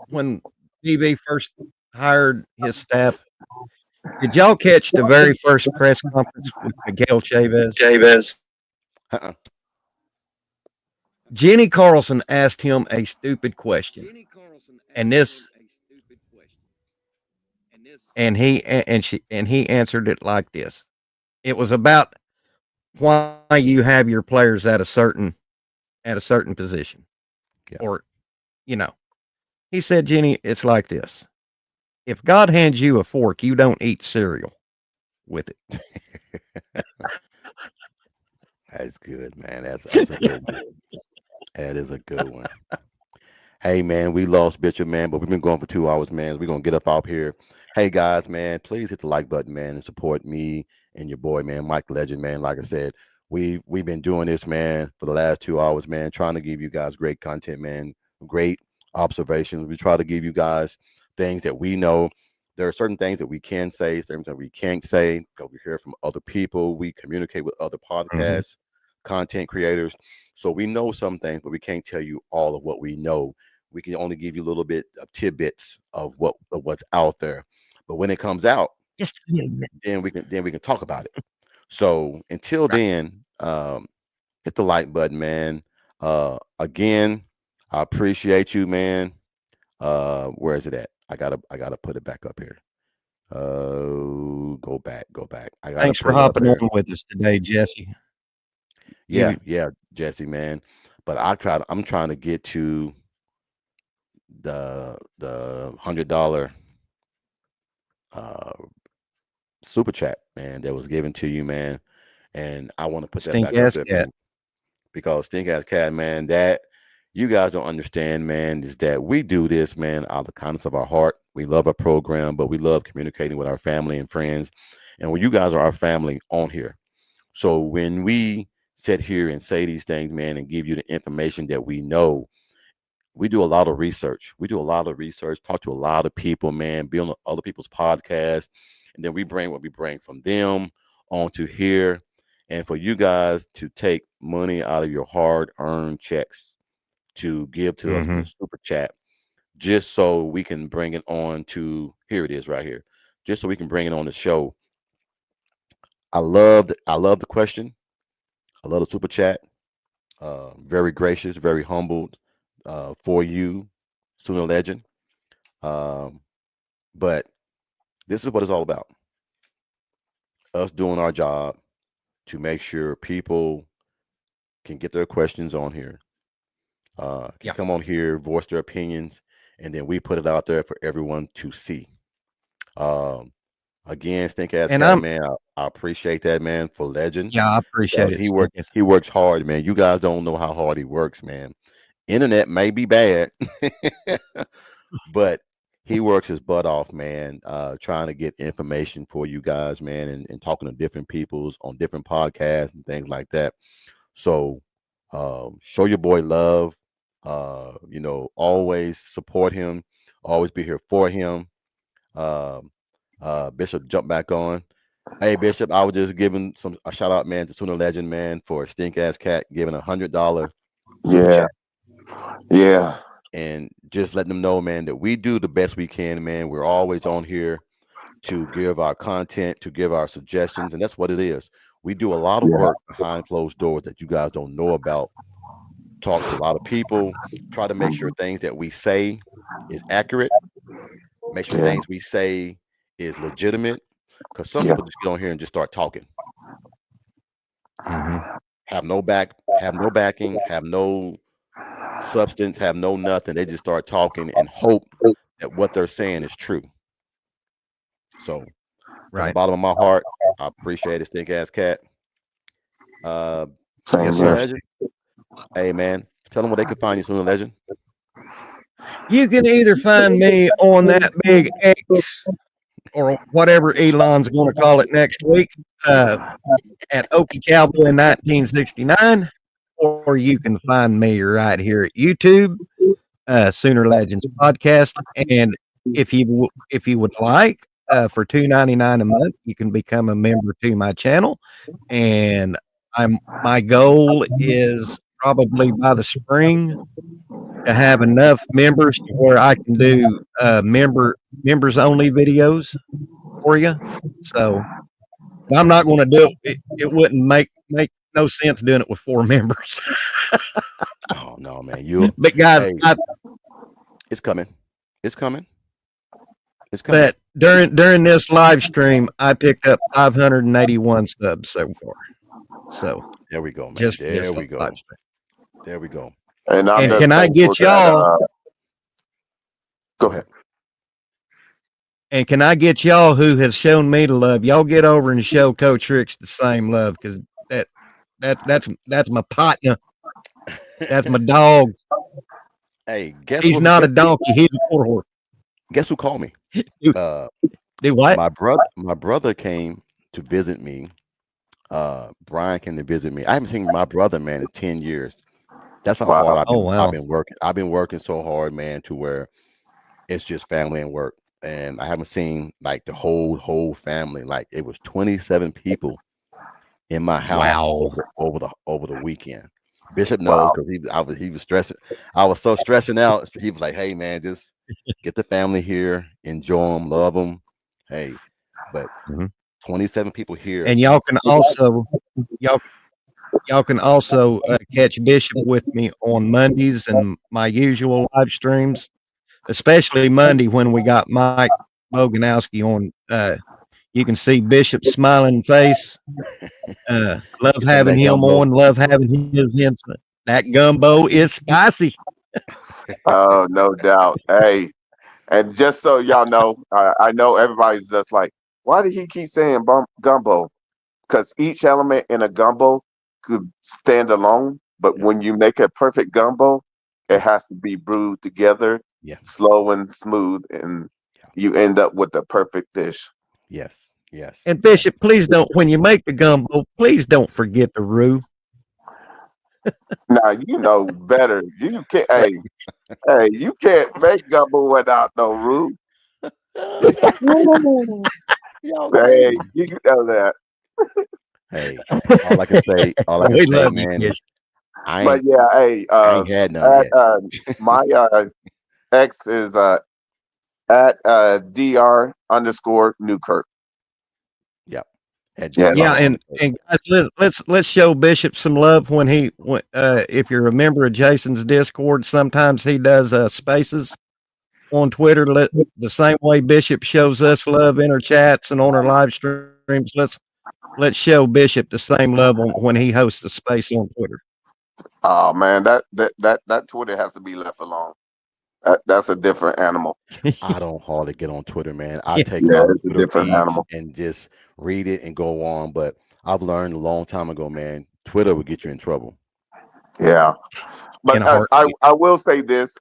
Speaker 2: when DB first hired his staff? Did y'all catch the very first press conference with Miguel Chavez?
Speaker 1: uh-uh.
Speaker 2: Jenny Carlson asked him a stupid question, and this and he answered it like this. It was about why you have your players at a certain position,
Speaker 1: Yeah.
Speaker 2: or you know. He said, Jenny, it's like this. If God hands you a fork, you don't eat cereal with it.
Speaker 1: That's good, man. That's a good one. That is a good one. Hey man, we lost Bishop, man, but we've been going for 2 hours, man. We're gonna get up off here. Hey guys, man, please hit the like button, man, and support me and your boy, man, Mike Legend, man. Like I said, we've been doing this, man, for the last 2 hours, man, trying to give you guys great content, man, great observations. We try to give you guys things that we know. There are certain things that we can say, certain things we can't say, because we hear from other people. We communicate with other
Speaker 2: Mhm.
Speaker 1: podcasts, content creators. So we know some things, but we can't tell you all of what we know. We can only give you a little bit of tidbits of what's out there. But when it comes out,
Speaker 2: Just a little bit.
Speaker 1: then we can talk about it. So until
Speaker 2: Right.
Speaker 1: then, hit the like button, man. Again, I appreciate you, man. Where is it at? I gotta put it back up here. Go back. I gotta
Speaker 2: Thanks for
Speaker 1: put it up
Speaker 2: hopping
Speaker 1: here.
Speaker 2: on with us today, Jesse.
Speaker 1: Yeah,
Speaker 2: You
Speaker 1: yeah, Jesse, man. But I'm trying to get to the $100 uh super chat, man, that was given to you, man. And I want to put that
Speaker 2: stink
Speaker 1: back up
Speaker 2: ass
Speaker 1: there,
Speaker 2: cat.
Speaker 1: man, because Stink Ass Cat, man, that you guys don't understand, man, is that we do this, man, out of the kindness of our heart. We love our program, but we love communicating with our family and friends. And when you guys are our family on here. So when we sit here and say these things, man, and give you the information that we know, we do a lot of research. We do a lot of research, talk to a lot of people, man, be on other people's podcasts, and then we bring what we bring from them onto here. And for you guys to take money out of your hard-earned checks to give to us in the
Speaker 2: Mhm.
Speaker 1: super chat, just so we can bring it on to here it is right here, just so we can bring it on the show. I love the question. I love the super chat. Very gracious, very humbled for you, Sooner Legend. Um, but this is what it's all about: us doing our job to make sure people can get their questions on here, can
Speaker 2: Yeah.
Speaker 1: come on here, voice their opinions, and then we put it out there for everyone to see. Um, Again, Stink Ass
Speaker 2: And
Speaker 1: Cat,
Speaker 2: I'm
Speaker 1: man, I appreciate that, man, for Legend,
Speaker 2: yeah, I appreciate
Speaker 1: because
Speaker 2: it, stink ass.
Speaker 1: he works hard, man. You guys don't know how hard he works, man. Internet may be bad, but he works his butt off, man, trying to get information for you guys, man, and talking to different peoples on different podcasts and things like that. So show your boy love. Always support him. Always be here for him. Um, Bishop, jump back on. Hey Bishop, I was just giving some a shout out, man, to Sooner Legend, man, for Stink Ass Cat giving $100 super
Speaker 3: Yeah.
Speaker 1: chat,
Speaker 3: Yeah.
Speaker 1: and just letting them know, man, that we do the best we can, man. We're always on here to give our content, to give our suggestions, and that's what it is. We do a lot of
Speaker 3: Yeah.
Speaker 1: work behind closed doors that you guys don't know about. Talk to a lot of people, try to make sure things that we say is accurate, make sure
Speaker 3: Yeah.
Speaker 1: things we say is legitimate. Because some
Speaker 3: Yeah.
Speaker 1: people just get on here and just start talking,
Speaker 2: Mhm.
Speaker 1: have no backing, have no substance, have no nothing. They just start talking and hope that what they're saying is true. So from the
Speaker 2: Right.
Speaker 1: bottom of my heart, I appreciate it, Stink Ass Cat. Uh,
Speaker 3: Same
Speaker 2: Yes,
Speaker 1: Sooner
Speaker 3: here.
Speaker 2: sir.
Speaker 1: Legend, hey man, Tell them where they can find you, Sooner Legend.
Speaker 2: You can either find me on that big X or whatever Elon's going to call it next week at Okie Cowboy 1969, or you can find me right here at YouTube, Sooner Legends Podcast. And if you would like, for $2.99 a month, you can become a member to my channel. And my goal is probably by the spring to have enough members to where I can do members only videos for you. So I'm not going to do it. It wouldn't make no sense doing it with 4 members.
Speaker 1: Oh no, man. You
Speaker 2: But guys,
Speaker 1: hey, it's coming. It's coming. It's coming.
Speaker 2: but during this live stream, I picked up 581 subs so far. So
Speaker 1: There we go, man.
Speaker 2: just
Speaker 1: There
Speaker 2: this
Speaker 1: we go.
Speaker 2: live stream.
Speaker 1: There we go.
Speaker 3: And I'm
Speaker 2: And
Speaker 3: just
Speaker 2: can I
Speaker 3: thankful
Speaker 2: get y'all?
Speaker 3: that, go ahead.
Speaker 2: And can I get y'all who has shown me the love? Y'all get over and show Coach Ricks the same love because that's my partner. That's my dog.
Speaker 1: Hey, guess
Speaker 2: He's
Speaker 1: what?
Speaker 2: not a donkey. He's a quarter horse.
Speaker 1: Guess who called me?
Speaker 2: Do,
Speaker 1: Uh,
Speaker 2: do what?
Speaker 1: my brother came to visit me. Brian came to visit me. I haven't seen my brother, man, in 10 years. That's how
Speaker 3: Wow.
Speaker 1: hard
Speaker 2: Oh
Speaker 1: I've
Speaker 2: wow.
Speaker 1: been working. I've been working so hard, man, to where it's just family and work. And I haven't seen like the whole family. Like it was 27 people in my house
Speaker 2: Wow.
Speaker 1: over the weekend. Bishop knows
Speaker 3: Wow.
Speaker 1: because he was stressing. I was so stressing out. He was like, "Hey man, just get the family here, enjoy them, love them." Hey, but
Speaker 2: Mhm.
Speaker 1: 27 people here.
Speaker 2: And y'all can also catch Bishop with me on Mondays and my usual live streams, especially Monday when we got Mike Boganowski on. You can see Bishop's smiling face. Love
Speaker 1: Get some of
Speaker 2: having
Speaker 1: that
Speaker 2: him
Speaker 1: gumbo.
Speaker 2: on. Love having his insight. That gumbo is spicy.
Speaker 3: Oh, no doubt. Hey, and just so y'all know, I know everybody's just like, why did he keep saying gumbo? Because each element in a gumbo could stand alone, but
Speaker 1: Yeah,
Speaker 3: when you make a perfect gumbo, it
Speaker 1: yes,
Speaker 3: has to be brewed together,
Speaker 1: yeah,
Speaker 3: slow and smooth, and
Speaker 1: yeah,
Speaker 3: you end up with the perfect dish.
Speaker 1: yes, yes,
Speaker 2: And
Speaker 1: yes.
Speaker 2: Bishop, please don't when you make the gumbo, please don't forget the roux.
Speaker 3: Now you know better. You can't. Hey, you can't make gumbo without no roux.
Speaker 1: Y'all
Speaker 3: Hey,
Speaker 1: crazy.
Speaker 3: you know that.
Speaker 1: Hey, all I can
Speaker 2: We
Speaker 1: say,
Speaker 2: love you,
Speaker 1: man,
Speaker 2: Bishop.
Speaker 3: But yeah, hey,
Speaker 1: I ain't had none
Speaker 3: at
Speaker 1: yet.
Speaker 3: my ex is at dr underscore Newkirk.
Speaker 1: Yep. At
Speaker 3: Yeah,
Speaker 2: Yeah,
Speaker 1: Dr. Undercoat.
Speaker 2: and guys, let's show Bishop some love if you're a member of Jason's Discord. Sometimes he does spaces on Twitter. The same way Bishop shows us love in our chats and on our live streams. Let's show Bishop the same love when he hosts a space on Twitter.
Speaker 3: oh man, that Twitter has to be left alone. That's a different animal.
Speaker 1: I don't hardly get on Twitter, man. I
Speaker 2: Yeah,
Speaker 1: take
Speaker 3: Yeah,
Speaker 1: my
Speaker 3: it's a
Speaker 1: Twitter
Speaker 3: different
Speaker 1: feeds
Speaker 3: animal.
Speaker 1: and just read it and go on. But I've learned a long time ago, man, Twitter will get you in trouble.
Speaker 3: Yeah,
Speaker 2: in
Speaker 3: but
Speaker 2: a heartbeat.
Speaker 3: I will say this.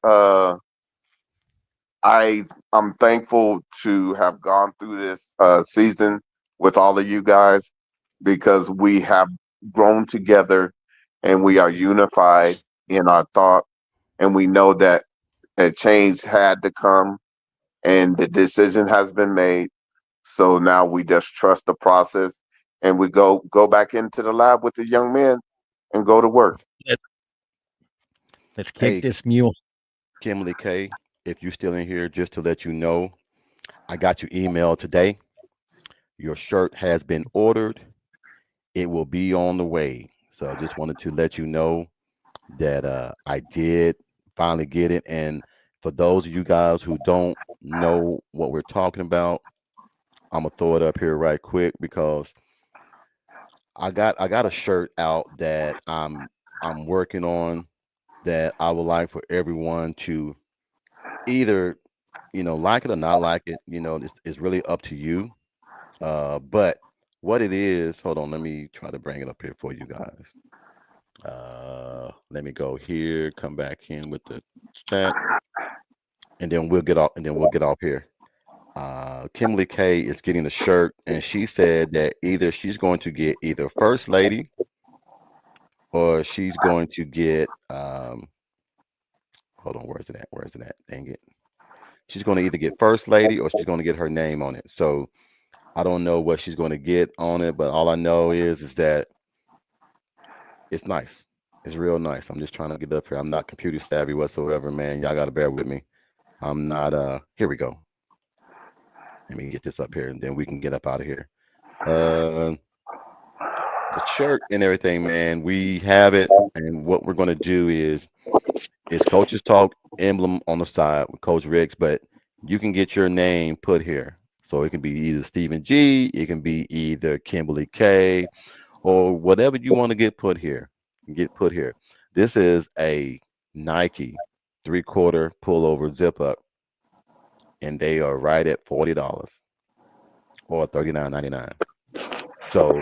Speaker 3: I'm thankful to have gone through this season with all of you guys because we have grown together and we are unified in our thought, and we know that a change had to come and the decision has been made. So now we just trust the process and we go back into the lab with the young men and go to work.
Speaker 2: Let, let's kick
Speaker 1: Hey,
Speaker 2: this mule.
Speaker 1: Kimberly K, if you're still in here, just to let you know, I got your email today. Your shirt has been ordered. It will be on the way. So I just wanted to let you know that I did finally get it. And for those of you guys who don't know what we're talking about, I'm gonna throw it up here right quick because I got a shirt out that I'm working on that I would like for everyone to either like it or not like it. It's really up to you. But what it is, hold on, let me try to bring it up here for you guys. Let me go here, come back in with the chat, and then we'll get off. And then we'll get off here. Kimberly K is getting the shirt, and she said that either she's going to get either First Lady or she's going to get. Hold on, where's it at? Where's it at? Dang it! She's going to either get First Lady or she's going to get her name on it. So I don't know what she's going to get on it, but all I know is that it's nice. It's real nice. I'm just trying to get up here. I'm not computer savvy whatsoever, man. Y'all got to bear with me. I'm not. Here we go. Let me get this up here, and then we can get up out of here. Uh, the shirt and everything, man. We have it, and what we're gonna do is Coach's Talk emblem on the side with Coach Riggs, but you can get your name put here. So it can be either Stephen G, it can be either Kimberly K, or whatever you want to get put here. Get put here. This is a Nike 3/4 pullover zip up, and they are right at $40 or $39.99. So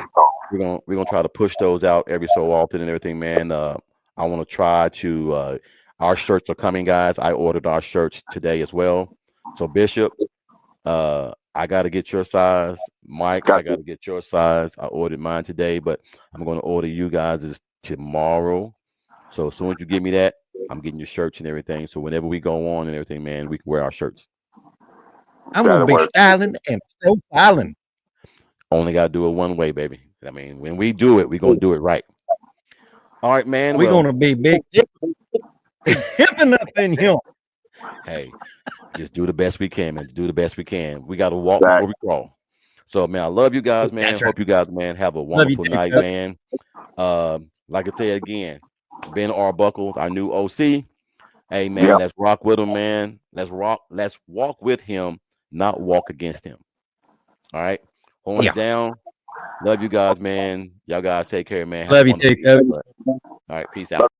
Speaker 1: we're gonna try to push those out every so often and everything, man. I want to try to. Our shirts are coming, guys. I ordered our shirts today as well. So Bishop, I got to get your size. Mike, I
Speaker 3: Got
Speaker 1: got
Speaker 3: you.
Speaker 1: to get your size. I ordered mine today, but I'm going to order you guys tomorrow. So as soon as you give me that, I'm getting your shirts and everything. So whenever we go on and everything, man, we can wear our shirts.
Speaker 2: I'm gonna
Speaker 3: That'll
Speaker 2: be
Speaker 3: work.
Speaker 2: styling and profiling.
Speaker 1: Only got to do it one way, baby. I mean, when we do it, we're going to do it right. All right, man.
Speaker 2: We're
Speaker 1: Well,
Speaker 2: gonna be hipping up in here.
Speaker 1: hey, just do the best we can, man. Do the best we can. We got to walk
Speaker 3: Back.
Speaker 1: before we crawl. So, man, I love you guys, man.
Speaker 2: That's right.
Speaker 1: Hope you guys, man, have a
Speaker 2: Love you
Speaker 1: wonderful
Speaker 2: too,
Speaker 1: night,
Speaker 2: Coach.
Speaker 1: man. Like I said again, Ben Arbuckle, our new OC. Hey, man,
Speaker 3: Yep.
Speaker 1: let's rock with him, man. Let's rock. Let's walk with him, not walk against him. All right. Horns
Speaker 2: Yeah.
Speaker 1: down. Love you guys, man. Y'all guys take care, man. Have a
Speaker 2: Love you too,
Speaker 1: wonderful
Speaker 2: Coach.
Speaker 1: evening. All right. Peace out.